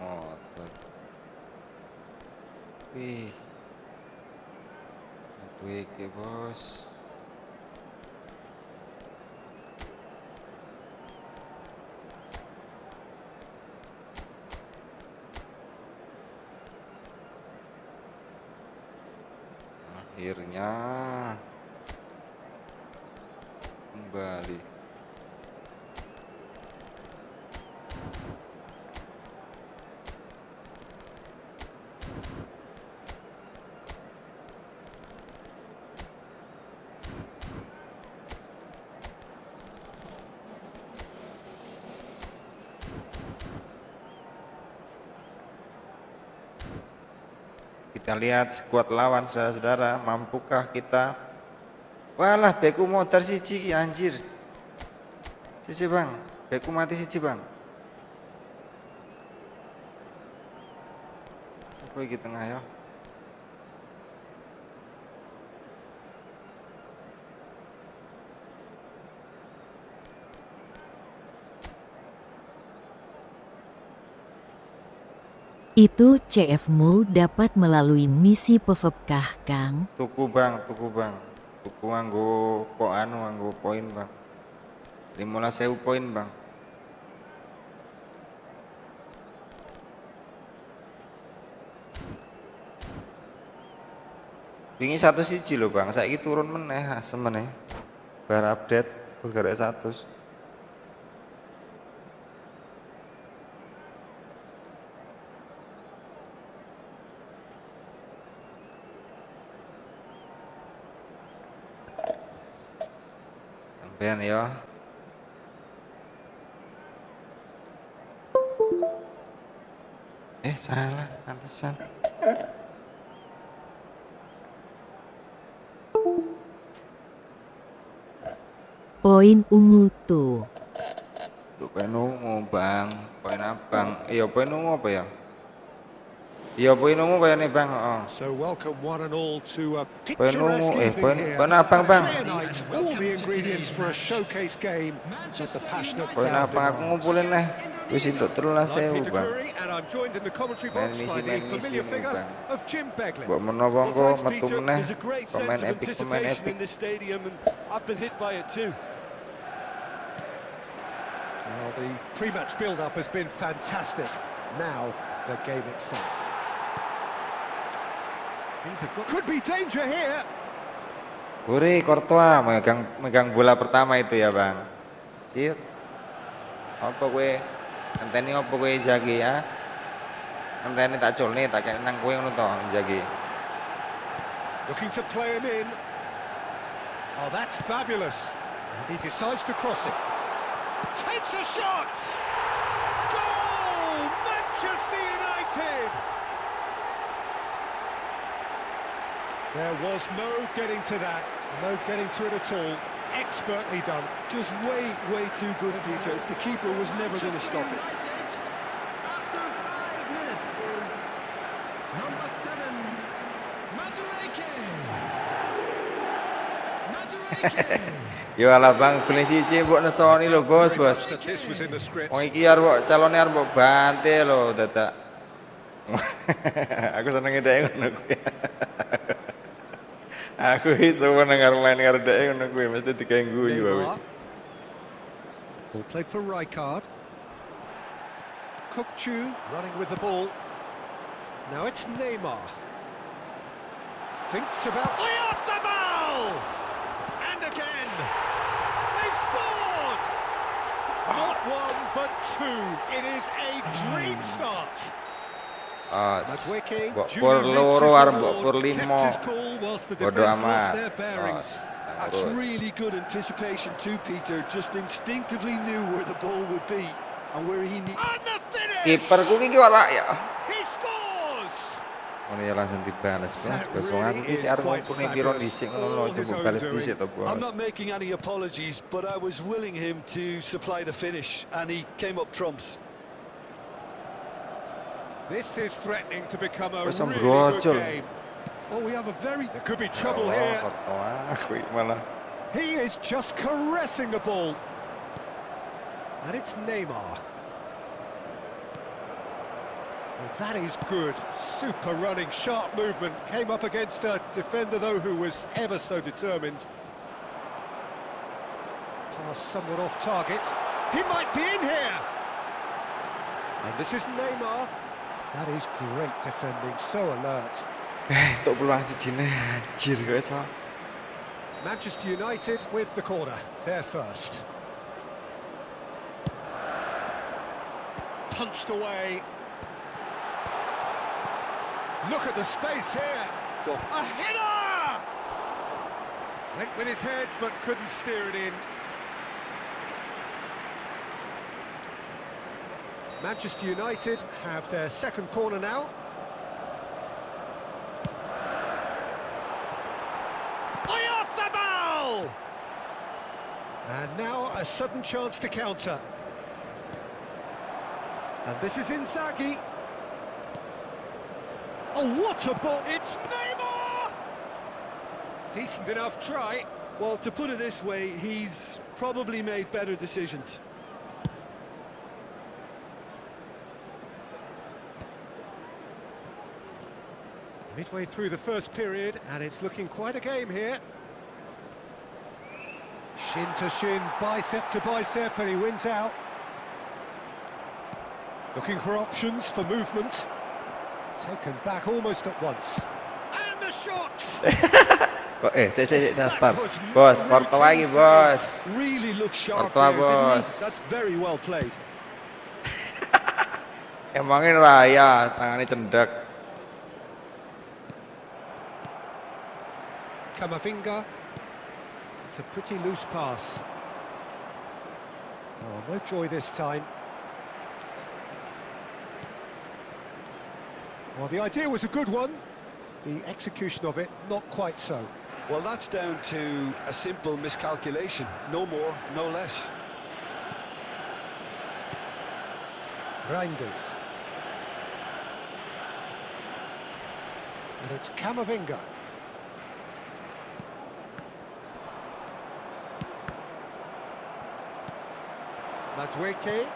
Motor. Wih. Aduh iki, Bos. Akhirnya kembali. Kita lihat skuad lawan, saudara-saudara, mampukah kita? Walah, beku motor siji anjir. Siji, Bang. Beku mati siji, Bang. Siapa iki tengah ya? Itu CF-mu dapat melalui misi PVP kah, Kang? Tuku, Bang. Tuku nganggo nganggo poin, Bang. 15.000 poin, Bang. Wingi 1 lho, Bang. Saiki turun meneh, asem meneh. Bar update gara 100. Sampean ya. Salah, pantesan. Poin ungu tuh. Poin ungu, Bang. Poin abang. Iya, poin ungu apa ya? Iya, poin ungu kayaknya, Bang. Oh. So welcome one and all to a Poin picturesque ungu, evening here. poin abang, Bang. Tonight, all the ingredients for a showcase game that the passionate Poin crowd abang aku demands. ngumpulin nih. Wis entuk 13.000, I'm Peter Bang. Drury, and I'm joined in the commentary Main box misi, by the main misi familiar ini, figure Bang. of Jim Beglin. Mbok menawa Well, engko thanks, metu Peter. meneh. There's a great Pemain sense of epic, pemain anticipation epic. in this stadium, and I've been hit by it too. Well, the pre-match build-up has been fantastic. Now, the game itself. Could be danger here. Uri Courtois megang bola pertama itu ya, Bang. Cit. Apa kowe? Ngenteni apa kowe Inzaghi ya? Ngenteni tak culne tak kene nang kowe ngono to, Inzaghi. Looking to play him in. Oh, that's fabulous. And he decides to cross it. Takes a shot! Goal! Manchester United! There was no getting to that, no getting to it at all. Expertly done. Just way too good, Peter. The keeper was never going to stop it. After 5 minutes is number 7, Madueke. Yo alah bang, golnya siji mbok nesoni lho bos. This was in the script. Wong iki arep calone arep mbok bantai lho dadak. Aku senenge dhek ngono kuwi. Aku iso meneng main karo dhek ngono kuwi mesti diganggu yo wae. Ball played for Rijkaard. Kukcu running with the ball. Now it's Neymar. Thinks about... off the ball! And again! They've scored! Not one, but two. It is a dream start. Por loro arep mbok por 5. Bodo amat. That's really good anticipation too, Peter. Just instinctively knew where the ball would be and where he needed. Kiperku iki ora ya. He scores! Ngono ya langsung dibalas bos. Wong aku iki arep ngumpulne piro dhisik ngono coba balas dhisik to bos. I'm not making any apologies, but I was willing him to supply the finish and he came up trumps. This is threatening to become a Some really good brocol. game. Oh, we have a very... There could be trouble here. He is just caressing the ball. And it's Neymar. Well, that is good. Super running, sharp movement. Came up against a defender, though, who was ever so determined. Pass somewhat off target. He might be in here. And this is Neymar. That is great defending, so alert. Untuk peluang sijine anjir kok iso. Manchester United with the corner, they're first. Punched away. Look at the space here. A header! Went with his head, but couldn't steer it in. Manchester United have their second corner now. Off the ball! And now a sudden chance to counter. And this is Inzaghi. Oh, what a ball! It's Neymar! Decent enough try. Well, to put it this way, he's probably made better decisions. Midway through the first period, and it's looking quite a game here. Shin to shin, bicep to bicep, and he wins out. Looking for options for movement. Taken back almost at once. And the shot! Saya dapat. Bos, korto lagi, bos. Really looks sharp Korto, there, didn't he? bos. That's very well played. Emangin raya, tangannya cendek. Kamavinga. It's a pretty loose pass. Oh, no joy this time. Well, the idea was a good one. The execution of it, not quite so. Well, that's down to a simple miscalculation. No more, no less. Reinders. And it's Kamavinga. Madueke.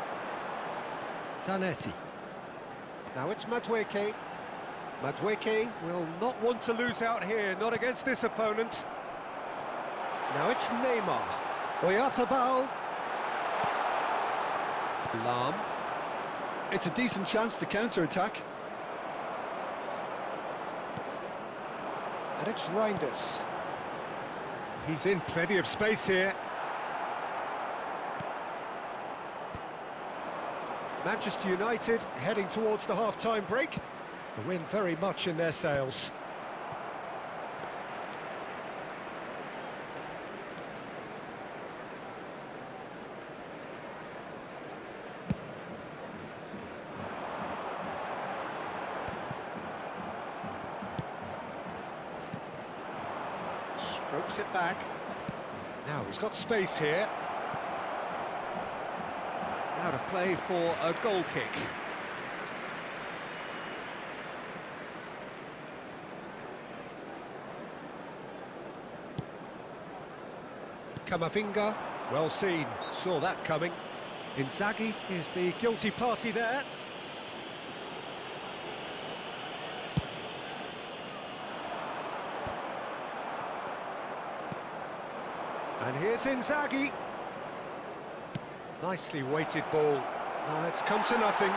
Zanetti. Now it's Madueke. Madueke will not want to lose out here, not against this opponent. Now it's Neymar. Oyarzabal. Lam. It's a decent chance to counter-attack. And it's Reinders. He's in plenty of space here. Manchester United heading towards the half-time break. The wind very much in their sails. Strokes it back. Now he's got space here. Out of play for a goal kick. Camavinga, well seen, saw that coming. Inzaghi is the guilty party there. And here's Inzaghi. Nicely weighted ball. It's come to nothing.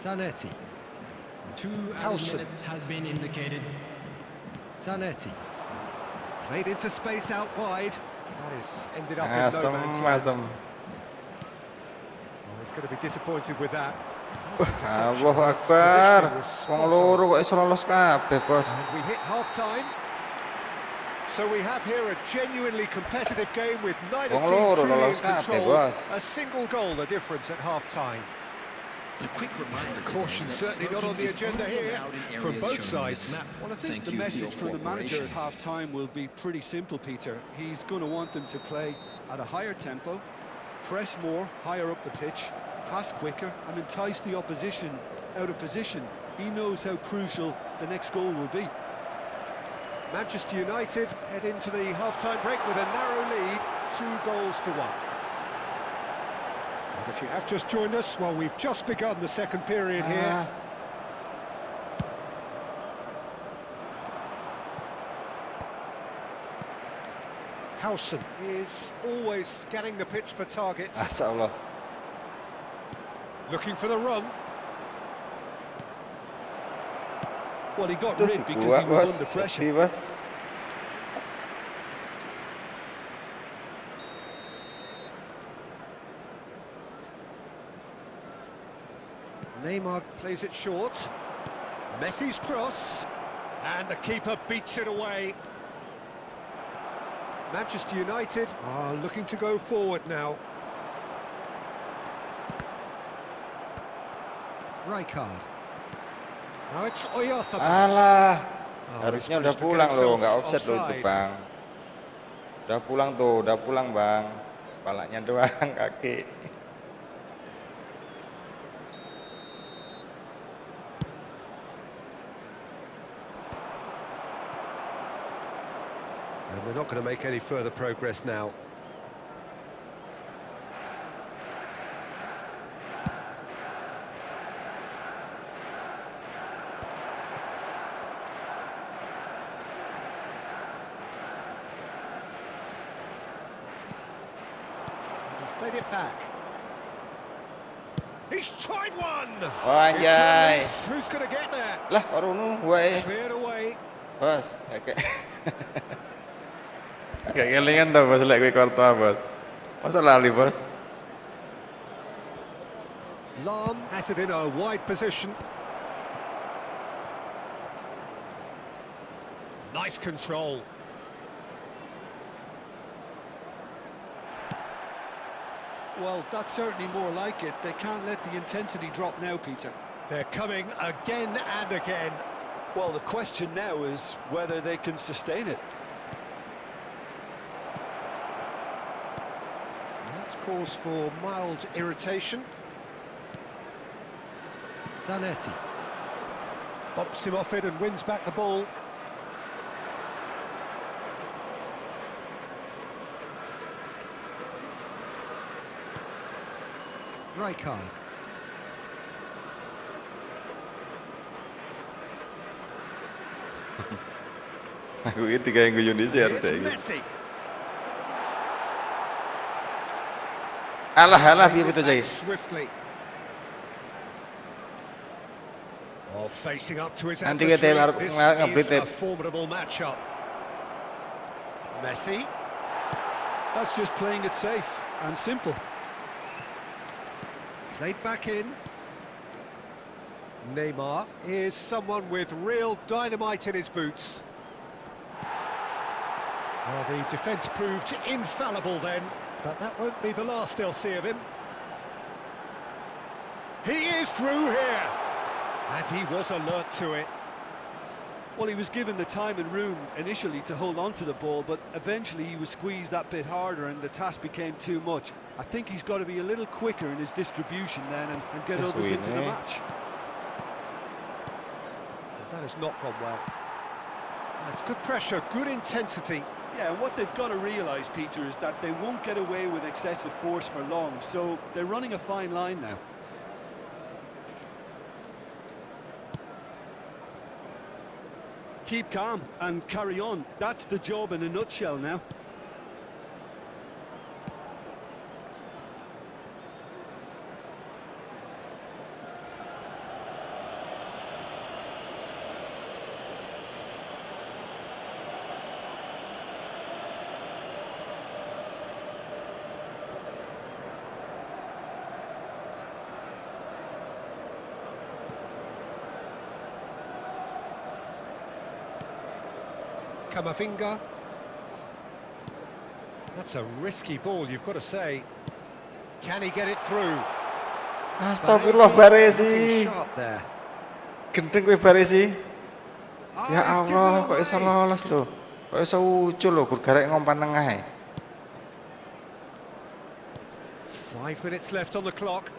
Zanetti. 2 added minutes has been indicated. Zanetti. Played into space out wide. That is ended up in no man's land. Asem. Oh, he's going to be disappointed with that. Allahu Akbar. Wong loro kok iso lolos kabeh, Bos. And we hit half-time. So we have here a genuinely competitive game with neither Wong team loro truly in lolos kabeh, control. Bos. A single goal the difference at half-time. A quick reminder. Caution certainly not on the agenda here from both sides. Well, I think the message from the manager at half-time will be pretty simple, Peter. He's going to want them to play at a higher tempo, press more, higher up the pitch, pass quicker, and entice the opposition out of position. He knows how crucial the next goal will be. Manchester United head into the half-time break with a narrow lead, 2-1. And if you have just joined us, well, we've just begun the second period here. Howson is always scanning the pitch for targets. Masyaallah. Looking for the run. Well, he got Terus rid because dibuat, he was Bos. under pressure. Hati, Bos. Neymar plays it short. Messi's cross. And the keeper beats it away. Manchester United are looking to go forward now. Rijkaard. Now it's Oyarzabal. Alah. Oh, Harusnya it's udah pulang loh, nggak offset loh itu, offside. Bang. Udah pulang tuh, udah pulang, Bang. Kepalanya doang, kaki. And they're not going to make any further progress now. He's played it back. He's tried one! Oh, anjay. It's Who's going to get there? Lah, baru nunggu, Cleared away. Bos, kayak kayak kelingan tuh, Bos, lek kowe Courtois, Bos. Masa lali, Bos? Lahm has it in a wide position. Nice control. Well, that's certainly more like it. They can't let the intensity drop now, Peter. They're coming again and again. Well, the question now is whether they can sustain it. That's cause for mild irritation. Zanetti bumps him off it and wins back the ball. Rijkaard. Aku ini tiga yang guyon di share Here's deh. Messi. Alah, piye betul Jai. Swiftly. Oh, facing up to his Nanti kita adversary. harus This nge-update is a it. formidable matchup. Messi. That's just playing it safe and simple. Played back in. Neymar is someone with real dynamite in his boots. Well, the defence proved infallible then, but that won't be the last they'll see of him. He is through here, and he was alert to it. Well, he was given the time and room initially to hold on to the ball, but eventually he was squeezed that bit harder and the task became too much. I think he's got to be a little quicker in his distribution then and get That's others weird, into the eh? match. That has not gone well. That's good pressure, good intensity. Yeah, and what they've got to realise, Peter, is that they won't get away with excessive force for long, so they're running a fine line now. Keep calm and carry on. That's the job in a nutshell now. Kamavinga. That's a risky ball, you've got to say. Can he get it through? Astagfirullah Baresi. Sharp there. Gendeng kowe Baresi. Ah, Ya he's given Allah, it kok iso away. lolos lho. Kok iso ucul lho, gur garek ngompan tengah e. 5 minutes left on the clock.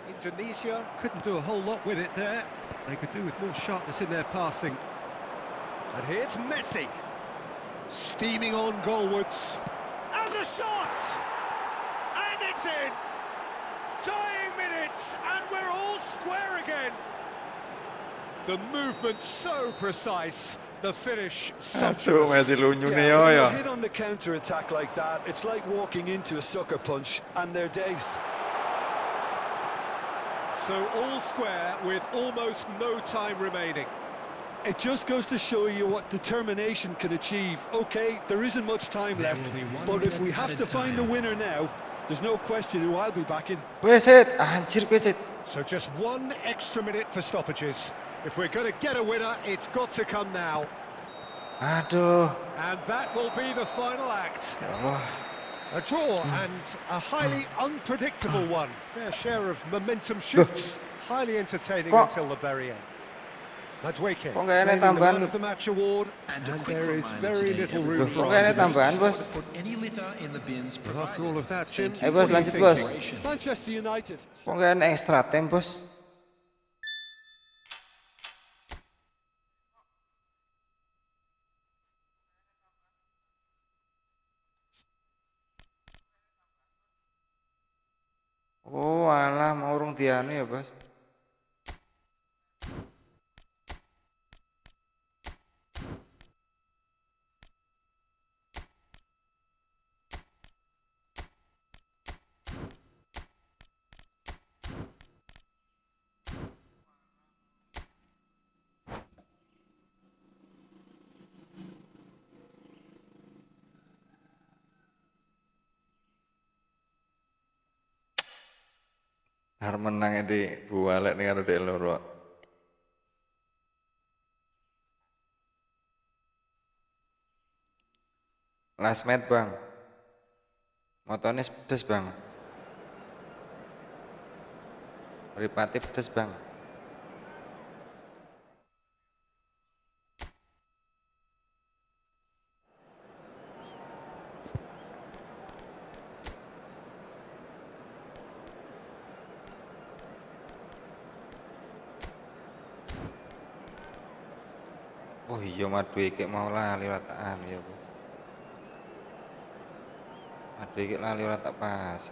Indonesia couldn't do a whole lot with it there. They could do with more sharpness in their passing. And here's Messi. Steaming on goalwards. And the shot! And it's in! Dying minutes, and we're all square again. The movement so precise, the finish Asu masih lunyu Yeah, nih yo when ya. you hit on the counter-attack like that, it's like walking into a sucker punch and they're dazed. So all square with almost no time remaining. It just goes to show you what determination can achieve. Okay, there isn't much time There left, will be one but if we minute have added to find the time. winner now, there's no question who I'll be backing. Weset, anjir weset. So just 1 extra minute for stoppages. If we're going to get a winner, it's got to come now. Aduh, And that will be the final act. ya Allah. A draw and a highly unpredictable one. Fair share of momentum shifts. Highly entertaining Kok- until the very end. Madueke, Kok nggak enak claiming the tambahan? Man of the Match award, And a and quick there is reminder very today, little Loh, room kok for nggak ada argument. tambahan, Bos? Put any litter in the bins Well, after all of that, provided. Jim, Thank you. Bos, what do you lanjut, think? Bos. Manchester United. Kok nggak ada extra time, Bos? Oh, alah, mau urung dianu ya, Bos. Harus menang di bualek nih karo dek loro. Last match, Bang. Motonya pedes, Bang. Mripate pedes, Bang. Oh iya, Madueke mau lali ora tak anu ya, Bos. Madueke lali ora tak pas.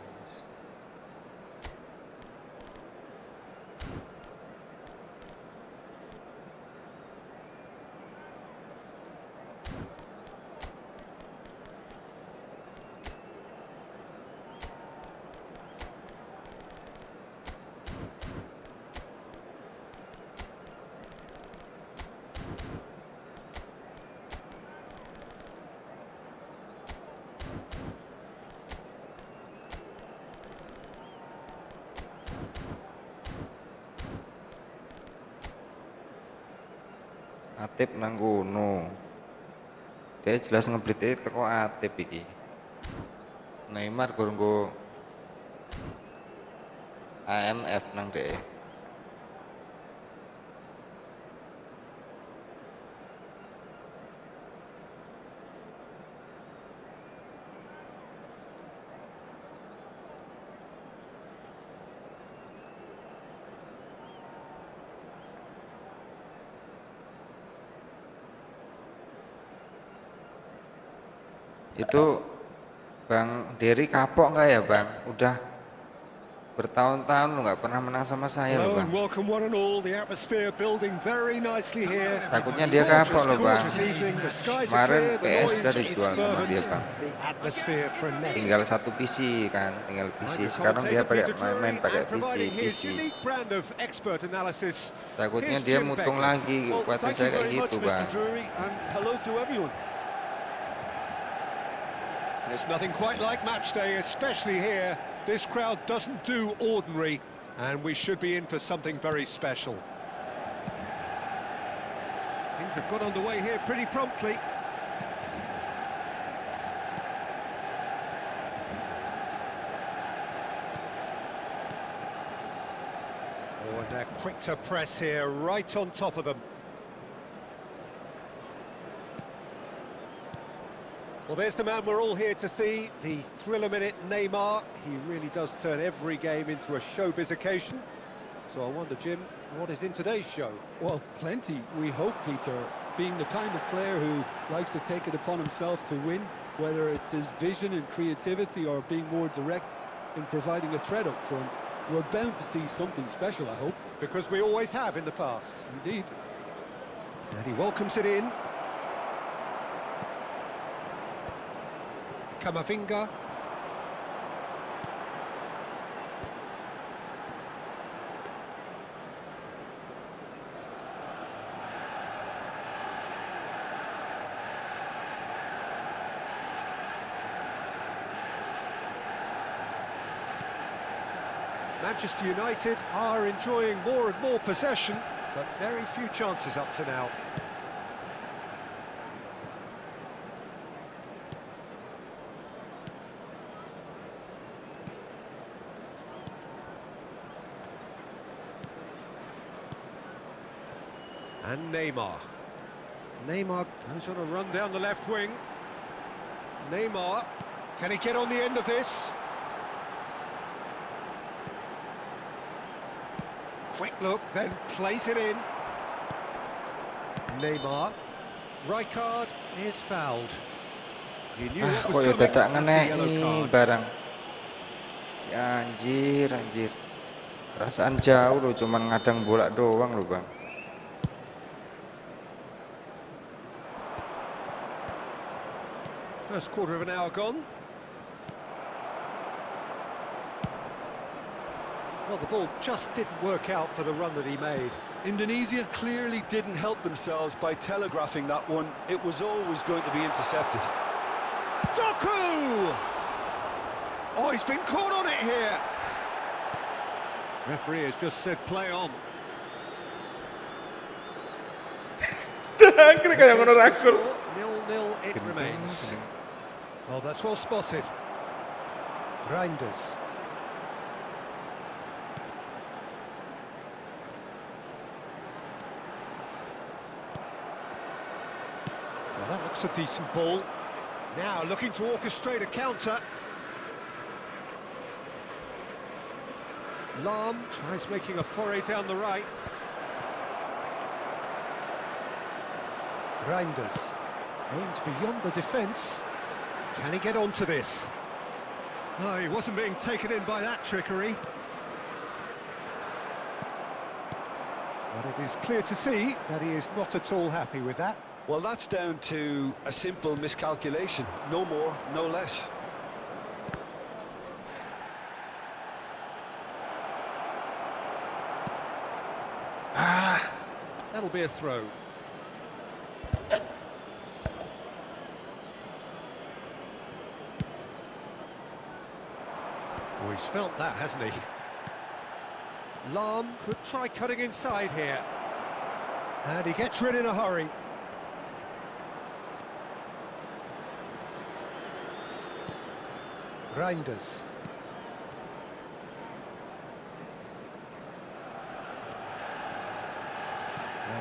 Atip nang kono. Dia jelas ngeblitnya teko atip iki. Neymar gur nggo AMF nang dhek. Itu Bang Dery kapok nggak ya Bang? Udah bertahun-tahun lo nggak pernah menang sama saya Hello loh and Bang. welcome one and all. The atmosphere building very nicely here. Takutnya dia kapok loh Bang. Gorgeous evening. The skies are Kemarin clear. The PS noise udah is dijual sama fervent. dia Bang. The atmosphere frenetic. Tinggal satu PC kan, tinggal PC. Sekarang dia pakai main pakai PC. Brand of expert analysis. Takutnya Here's dia Jim mutung Becker. lagi, Well, kuatnya thank saya you kayak very much, gitu Mr. Bang. Drury, and hello to everyone. There's nothing quite like match day, especially here. This crowd doesn't do ordinary, and we should be in for something very special. Things have got underway here pretty promptly. Oh, and they're quick to press here, right on top of them. Well, there's the man we're all here to see, the thriller-minute Neymar. He really does turn every game into a showbiz occasion. So I wonder, Jim, what is in today's show? Well, plenty, we hope, Peter. Being the kind of player who likes to take it upon himself to win, whether it's his vision and creativity or being more direct in providing a threat up front, we're bound to see something special, I hope. Because we always have in the past. Indeed. And he welcomes it in. Kamavinga. Manchester United are enjoying more and more possession, but very few chances up to now. And Neymar. Neymar goes on a run down the left wing. Neymar, can he get on the end of this? Quick look, then plays it in. Neymar. Rijkaard is fouled. He knew what was Koyo coming. dadak That's a yellow ngenei card. barang. Si anjir. Perasaan jauh loh, cuman ngadang bola doang loh Bang. First quarter of an hour gone. Well, the ball just didn't work out for the run that he made. Indonesia clearly didn't help themselves by telegraphing that one. It was always going to be intercepted. Doku! Oh, he's been caught on it here. Referee has just said play on. Kira kayak ngono rakul. 0-0 it remains. Oh, that's well spotted. Reinders. Well, that looks a decent ball. Now looking to orchestrate a counter. Lahm tries making a foray down the right. Reinders aims beyond the defence. Can he get onto this? No, he wasn't being taken in by that trickery. But it is clear to see that he is not at all happy with that. Well, that's down to a simple miscalculation. No more, no less. That'll be a throw. Oh, he's felt that, hasn't he? Lahm could try cutting inside here. And he gets rid in a hurry. Reinders.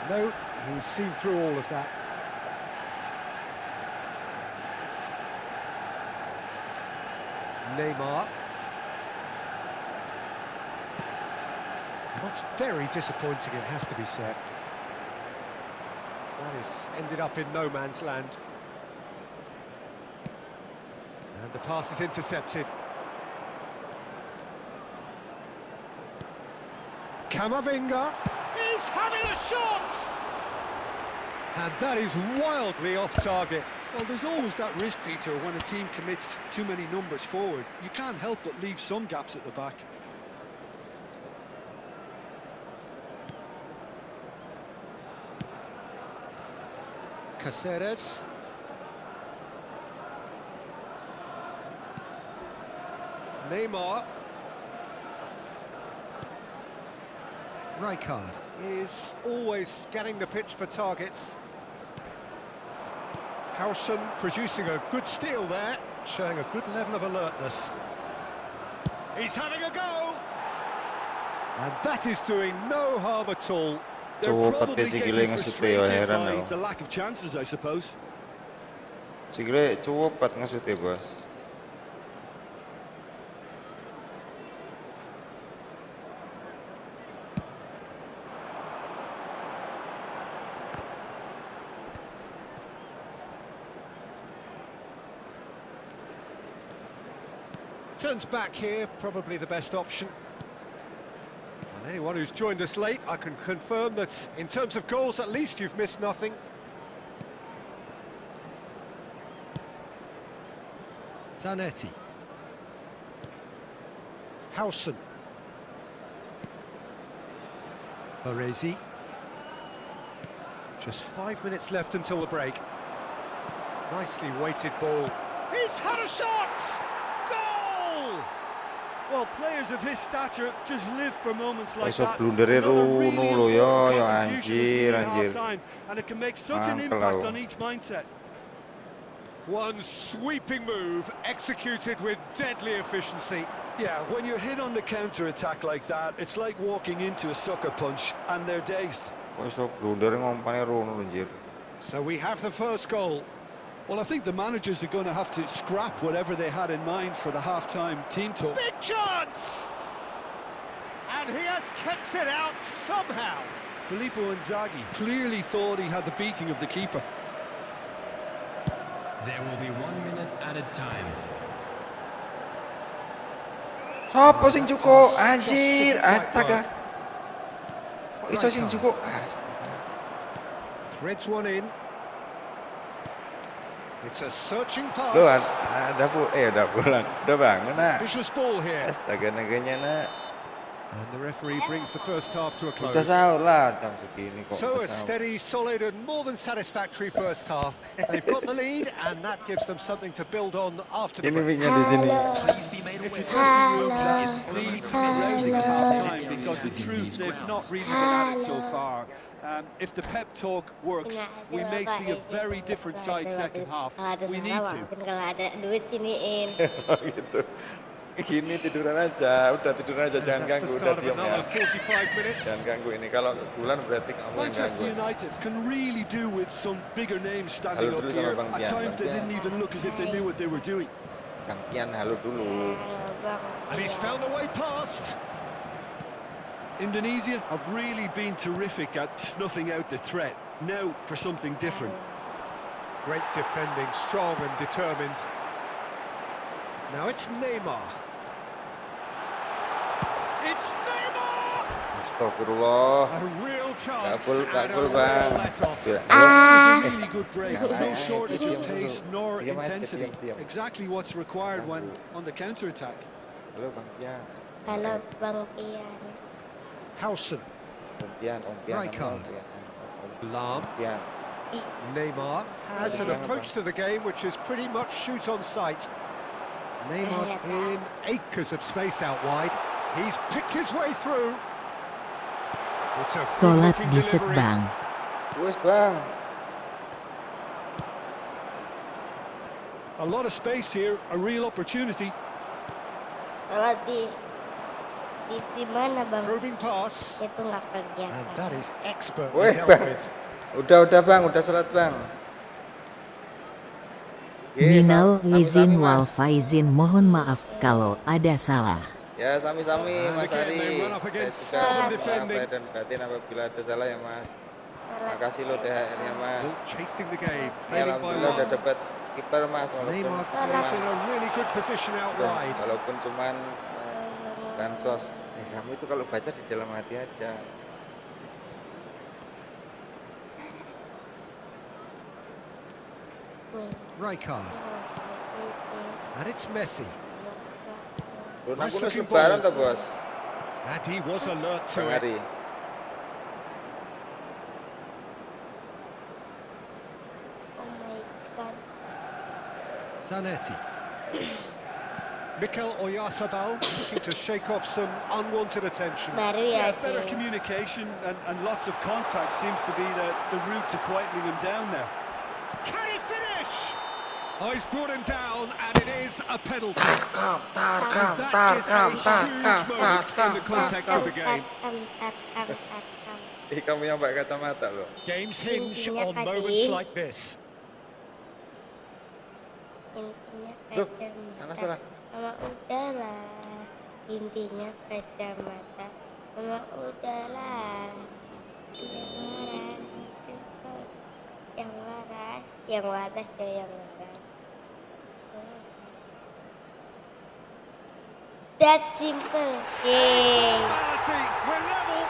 No, he's seen through all of that. Neymar. That's very disappointing, it has to be said. That has ended up in no man's land. And the pass is intercepted. Camavinga is having a shot! And that is wildly off target. Well, there's always that risk, Peter, when a team commits too many numbers forward. You can't help but leave some gaps at the back. Caceres. Neymar. Rijkaard is always scanning the pitch for targets. Howson producing a good steal there, showing a good level of alertness. He's having a go! And that is doing no harm at all. They're Cepat probably si getting Gile nge-shoot ya, frustrated heran by loh. the lack of chances, I suppose. Si Gile cepat nge-shoot ya, bos. Turns back here, probably the best option. And anyone who's joined us late, I can confirm that in terms of goals, at least you've missed nothing. Zanetti. Howson. Baresi. Just 5 minutes left until the break. Nicely weighted ball. He's had a shot! Goal! Well, players of his stature just live for moments like Besok that. blundernya Another really Runo loh, ya important contribution anjir, at anjir. half-time, and it can make such an Mangkel impact aku. on each mindset. One sweeping move, executed with deadly efficiency. Yeah, when you're hit on the counter-attack like that, it's like walking into a sucker punch, and they're dazed. Besok blundernya ngompannya Runo anjir. So we have the first goal. Well, I think the managers are going to have to scrap whatever they had in mind for the half-time team talk. Big chance! And he has kept it out somehow. Filippo Inzaghi clearly thought he had the beating of the keeper. There will be 1 minute added time. Sopo sing cukup anjir, astaga. Kok iso sing cukup? Astaga. Threads one in. It's a searching pass. Loh, udah pulang. Udah bangun, nak. Vicious ball here. Astaga neganya, nak. And the referee brings the first half to a close. Udah sahur lah jam segini kok. So udah a sahur. steady, solid and more than satisfactory first half. They've got the lead and that gives them something to build on after the Ini break. mic-nya di sini. Please be made It's a aware. dressing room that needs rousing at half-time because in truth they've not really been at it so far. If the pep talk works, we may see a very different side second half. We need to. Kalau ada duit siniin. Gitu. Gini tiduran aja, udah tiduran aja, jangan That's the ganggu, udah start of diam ya. another 45 minutes. Jangan ganggu ini, kalau bulan berarti kamu yang Manchester ganggu. United can really do with some bigger names standing Halo up dulu sama here. Bang At Pian, times they Bang didn't even look as if they knew what they were doing. Kang Pian, halo dulu. And he's found a way past. Indonesia have really been terrific at snuffing out the threat. Now for something different. Great defending, strong and determined. Now it's Neymar. It's Neymar! Astagfirullah. A real chance Gak and a gol, well Bang. let off. Biar- It was a really good break. Jangan, No shortage diam of dulu. pace nor Diam aja, intensity. diam. Exactly what's required when on the counter-attack. Halo Bang Pian. Halo Bang Pian. Howson, Om Pian, Om Pian. Rijkaard. namanya Om Lam, Pian. Neymar has an approach to the game which is pretty much shoot on sight. Neymar in acres of space out wide. He's picked his way through. It's a Sholat good-looking di delivery. Setbang. Wes Bang. A lot of space here, a real opportunity. Kalau di mana bang? Proving pass. Itu nggak And kelihatan. that is expertly Weh, dealt Bang. with. Udah bang, udah sholat bang. Minal izin Sami-sami, wal Mas. faizin, mohon maaf kalau ada salah. Ya sami-sami And Mas again, Ari. they run up Saya against juga stubborn maaf defending. lahir dan batin apabila ada salah ya Mas. Makasih lo THR-nya Mas. Still chasing the game, Ini trailing by alhamdulillah udah one. dapat kiper Mas, walaupun Neymar cuman is in a really good position out wide. walaupun cuman bansos. Kamu itu kalau baca di dalam hati aja. Rijkaard. And it's Messi. Lu Nice nanggung looking lebaran ball. toh bos, And he was alert to Bang it. Ari. Oh my god. Zanetti. Mikel Oyarzabal looking to shake off some unwanted attention. Baru Yeah, ya. better Cik. communication and lots of contact seems to be the route to quietening him down now. Can he finish? Oh, he's brought him down, and it is a penalty. Tarkam, That is a huge moment in the context of the game. Tarkam. Kamu yang pakai kacamata loh. Games hinge Intinya on tadi- moments like this. Intinya Loh, kacamata. sana salah. Mama udahlah. Intinya kacamata. Mama udahlah. Yang waras. Yang waras ya yang waras. That simple. Yay. Formality, we're level.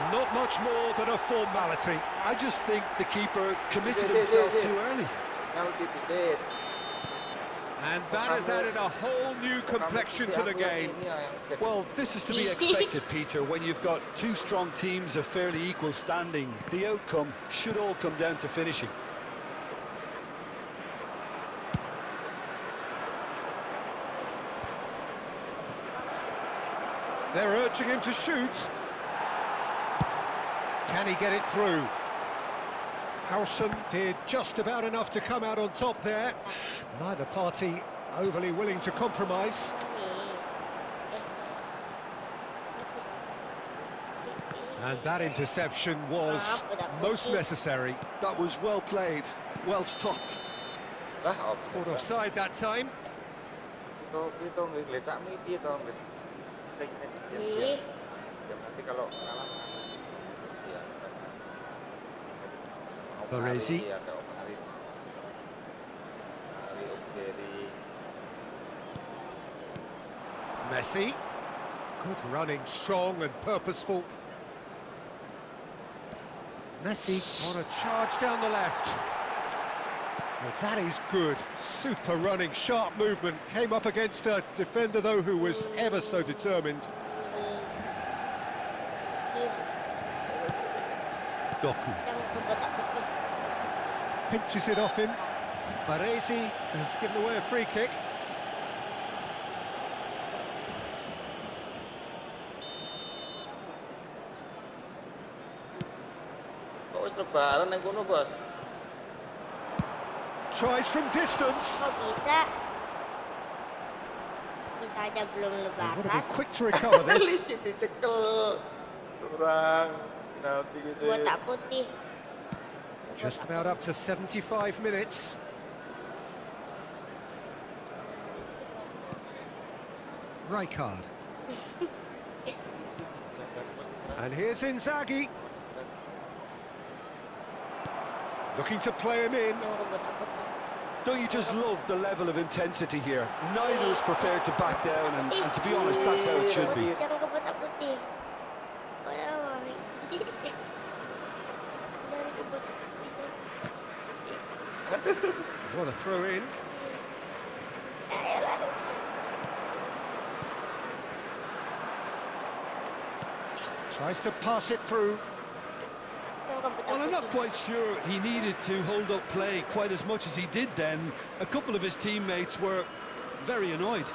Not much more than a formality. I just think the keeper committed Yes, yes, himself yes, yes. too early. Penalti tidak. And that has added a whole new complexion to the game. Well, this is to be expected, Peter, when you've got two strong teams of fairly equal standing. The outcome should all come down to finishing. They're urging him to shoot. Can he get it through? Howson did just about enough to come out on top there. Neither party overly willing to compromise. And that interception was most necessary. That was well played, well stopped. Lah, Caught offside that time. Itu ngeledak mimpi itu Ih. nanti kalau kalah ya, Baresi. ada Om Ari Om Berry. Messi. Good running, strong and purposeful. Messi on a charge down the left. Well, that is good. Super running, sharp movement. Came up against a defender, though, who was ever so determined. Doku Yang ke botak putih. pinches it off him. Baresi has given away a free kick. Kok wis lebaran nang kono, Bos? Tries from distance. Kok bisa? Kita aja belum They want to be lebaran. quick to recover this. Licin dicekel. Kurang penalti gue sih. Botak putih. Just about up to 75 minutes. Rijkaard. And here's Inzaghi. Looking to play him in. Yang ke botak putih. Don't you just love the level of intensity here? Neither is prepared to back down, and to be honest, that's how it should be. Yang ke botak putih. Oh ya, Mami. Dari ke botak putih. What a throw in. Ayo lari. Tries to pass it through. Yang ke botak Well, I'm not putih. quite sure he needed to hold up play quite as much as he did then. A couple of his teammates were very annoyed.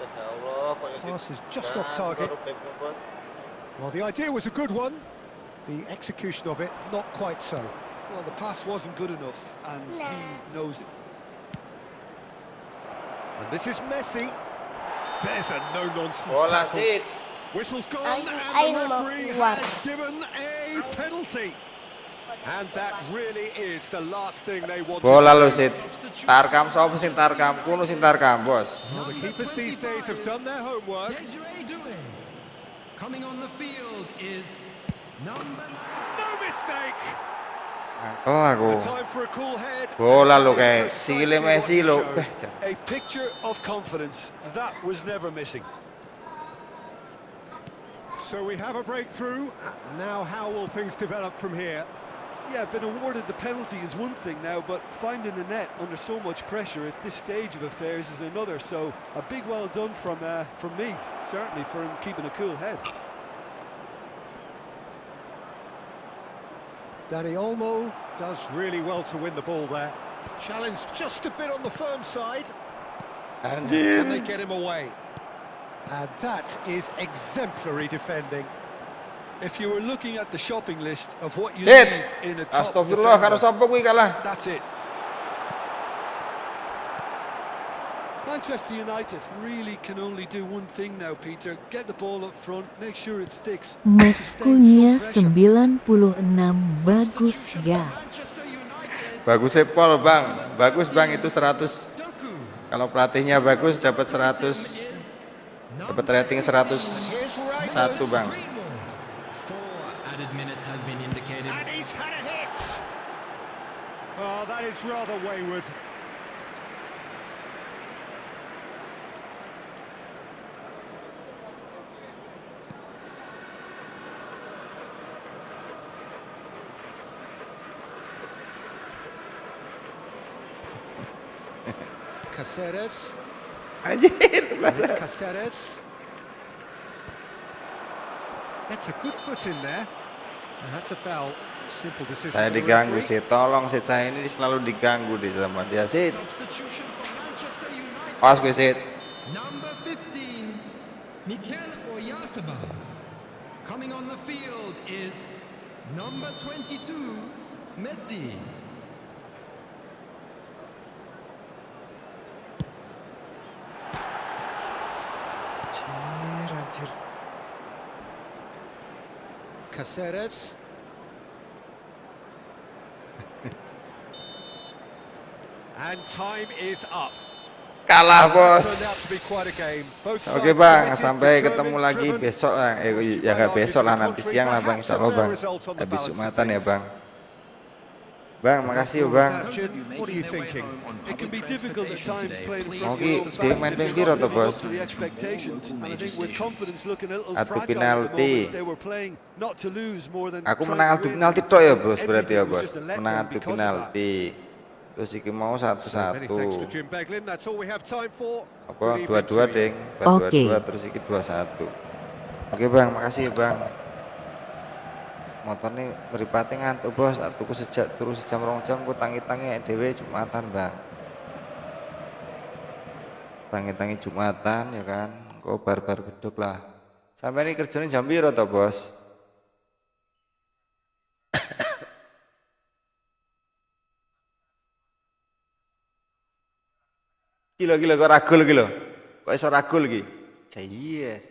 Ya Allah, kok ya Pass is gitu. just Nah, off target. baru back ngebot. Well, the idea was a good one. The execution of it, not quite so. Well, the pass wasn't good enough, and he knows it. And this is Messi. There's a no-nonsense Bola tackle. sit. Whistle's gone, I'm and the referee not- has given a penalty. And that really is the last thing they wanted Bola to lo do. sit. Tarkam sapa sing tarkam? Kuno sing tarkam, Bos. Well, the keepers these days have done their homework. Desiree Doué. Coming on the field is number 9. No mistake. Akel aku. The time for a cool head. Bola And lo that is kayak sikile precisely Messi what lo. he showed. A picture of confidence that was never missing. So we have a breakthrough. Now how will things develop from here? Yeah, been awarded the penalty is one thing now, but finding the net under so much pressure at this stage of affairs is another. So a big well done from me, certainly, for him keeping a cool head. Danny Olmo does really well to win the ball there. Challenge just a bit on the firm side. And they Anjir. get him away. And that is exemplary defending. If you were looking at the shopping list of what you Sit. need in a top Astagfirullah, karo defender, sapa kuwi kalah? that's it. Manchester United really can only do one thing now, Peter. Get the ball up front, make sure it sticks. Meskunya 96 bagus gak? Manchester United. Bagus Paul, Bang. Bagus, Bang, itu 100. Kalau pelatihnya bagus dapat 100. Dapat rating 101, Bang. 4 added minutes has been indicated. And he's had a hit. Oh, that is rather wayward. Caceres. Anjir, It's masa. Caceres. That's a good foot in there. And that's a foul. Simple decision. Saya for the diganggu referee. sih, tolong sih, saya ini selalu diganggu di sama dia sih. Substitution for Manchester United. Pas gue sih. Number 15, Mikel Oyarzabal. Coming on the field is number 22, Messi. Anjir, anjir. Caceres. And time is up. Kalah, Bos. Turned out to be quite a game. Both Oke, sides Bang, committed, sampai determined, ketemu lagi driven. besok lah. Ya nggak besok lah, nanti siang lah, Bang. Insya Allah, Bang. Habis Jumatan ya, Bang. Bang, makasih ya, Bang. What are you thinking? It can be difficult at times playing in front of Oke, your own dia fans main if you're pembiro not toh, living up Bos. to the expectations. And I think with confidence looking a little Adu fragile at the penalti. moment, they were playing not to lose more than Aku trying menang to adu win. penalti tok ya, Bos, berarti ya, Everything was Bos. just a letdown Menang adu because of that. penalti. Terus iki mau So many thanks to 1-1. Jim Beglin. That's all we have time for. Apa Good evening 2-2, to you. Deng. Oke. 2-2 terus iki 2-1. Oke, Bang, makasih ya, Bang. Motornya meripati ngantuk, Bos. Atuku sejak terus sejam 2 jam ku tangi-tangi dhewe Jumatan, Bang. Tangi-tangi Jumatan ya kan. Kok bar-bar geduk lah. Sampai ini kerjanya jam piro toh, Bos? Gila kok ragul iki lho. Kok iso ragul iki? Yes.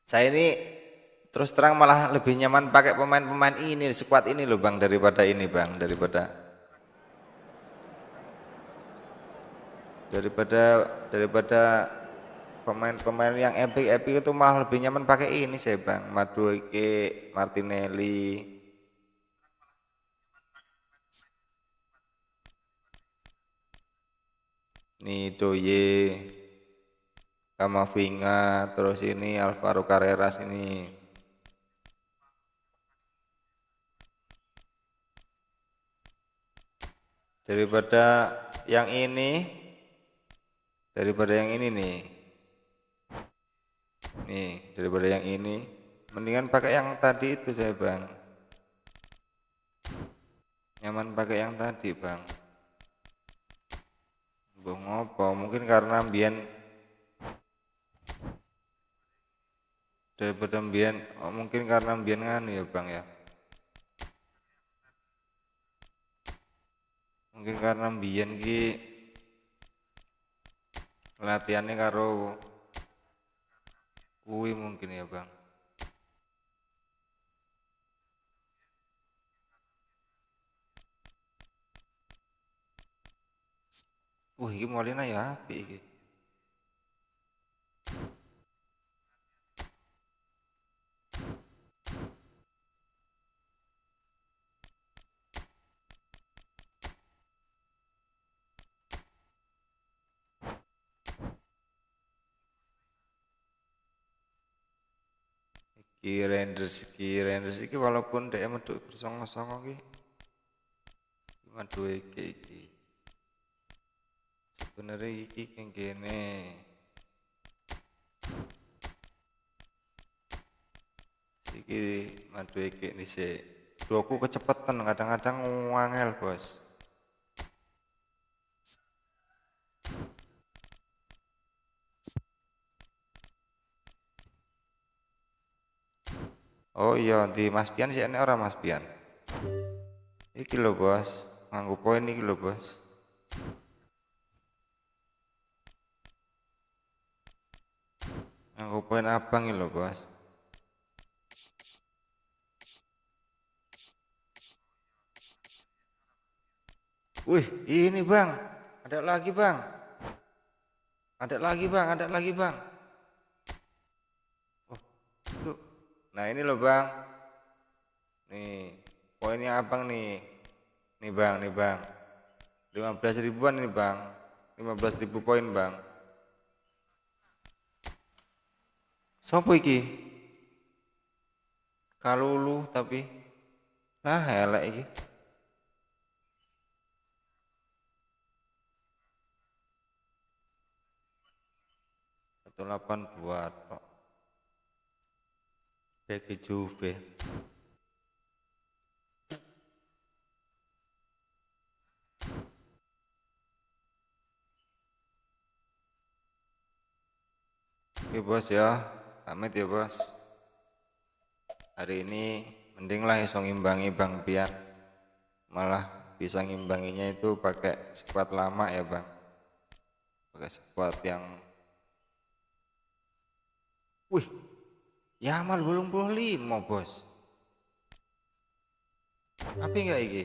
Saya ini terus terang malah lebih nyaman pakai pemain-pemain ini, skuad ini loh, Bang, daripada ini, Bang, daripada pemain-pemain yang epic itu malah lebih nyaman pakai ini saya, Bang. Madueke, Martinelli. Nih Doye, Kamavinga, terus ini Alvaro Carreras ini. Daripada yang ini nih. Nih, daripada yang ini, mendingan pakai yang tadi itu saya, Bang. Nyaman pakai yang tadi, Bang. Mbok ngopo? Mungkin karena mbiyen daripada mbiyen, oh, mungkin karena mbiyen nganu ya Bang ya. Mungkin karena mbiyen ki latihannya karo kuwi mungkin ya Bang. Iki Molina ya apik iki. Ki Renders iki walaupun dhek medhuk bersongo-songo ki cuma duwe iki. Sebenarnya iki yang kene. Iki madu iki dhisik. Doku kecepetan kadang-kadang wangel, Bos. Oh iya, di Mas Pian sih enek ora Mas Pian? Iki lho, Bos. Nganggo poin iki lho, Bos. Nganggo poin abang iki lho, Bos. Wih, ini Bang. Ada lagi, Bang. Ada lagi, Bang. Ada lagi, Bang. Oh, itu. Nah, ini loh, Bang. Nih, poinnya abang nih. Nih, Bang, nih, Bang. 15 ribuan ini, Bang. 15.000 poin, Bang. Sopo iki? Kalulu tapi nah elek iki. Satu 82 tok. Bagi Juve. Oke Bos ya, pamit ya Bos. Hari ini mending lah iso ngimbangi Bang Pian. Malah bisa ngimbanginya itu pakai squad lama ya Bang. Pakai squad yang wih, Yamal 85 Bos. Apa enggak iki?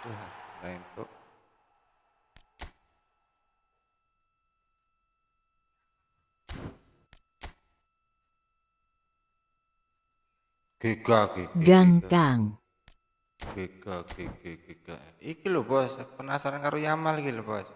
Wah, lain tuh. Giga. Gangkang. Giga. Iki lho Bos, penasaran karo Yamal iki lho Bos.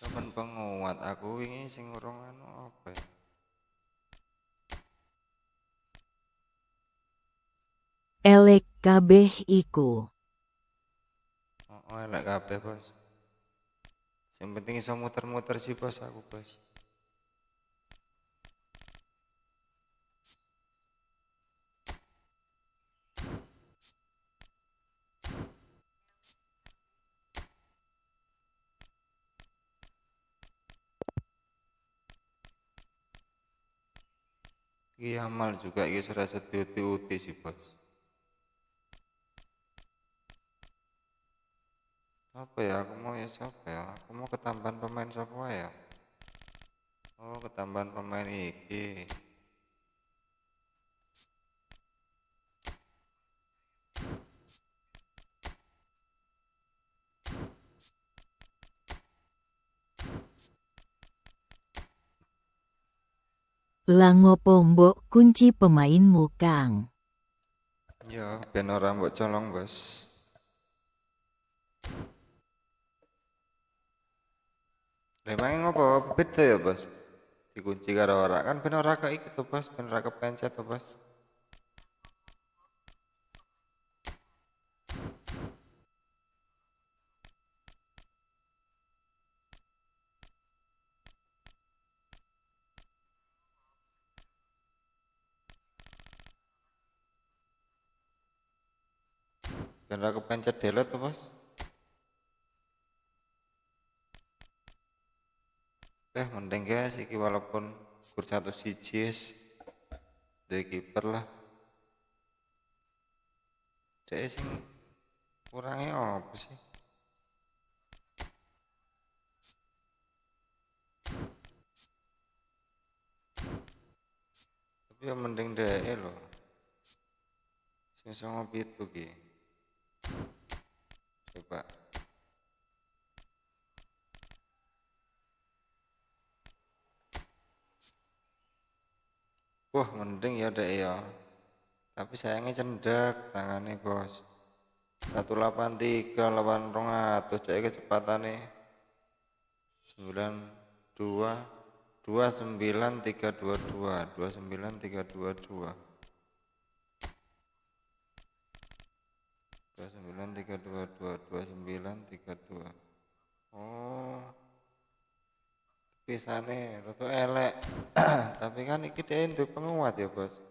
Kapan penguat aku wingi sing urung anu apa ya? Elek kabeh iku. Oh, elek kabeh Bos. Yang penting iso muter-muter sih Bos aku Bos. Iki Yamal juga iki serasa diuti-uti sih Bos. Apa ya aku mau ya siapa ya? Aku mau ketambahan pemain siapa ya? Oh, ketambahan pemain iki. Lah ngopo mbok kunci pemainmu Kang? Ya, ben ora mbok colong Bos. Memang ngopo beda ya Bos? dikunci karo ora kan ben ora iki to bos, ben ora kepencet to bos. Ben ora kepencet delete to bos. Mending guys iki walaupun skor 1-1 dari kiper lah. Dek sing kurangnya apa sih? Tapi ya mending dek loh. Sing sama pitu ki. Coba. Wah mending ya dek ya. Tapi sayangnya cendak tangannya bos. 183 lawan 200 cek kecepatannya 92 29322 29322 29322 oh pisane rada elek tapi kan iki dhewe duwe penguat ya bos.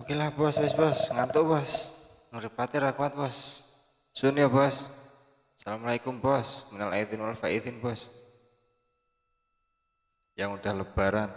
Oke lah bos, wis bos, ngantuk bos. Nuripati ra kuat bos. Sun ya bos. Assalamualaikum bos. Minal aidin wal faizin bos. Yang udah lebaran.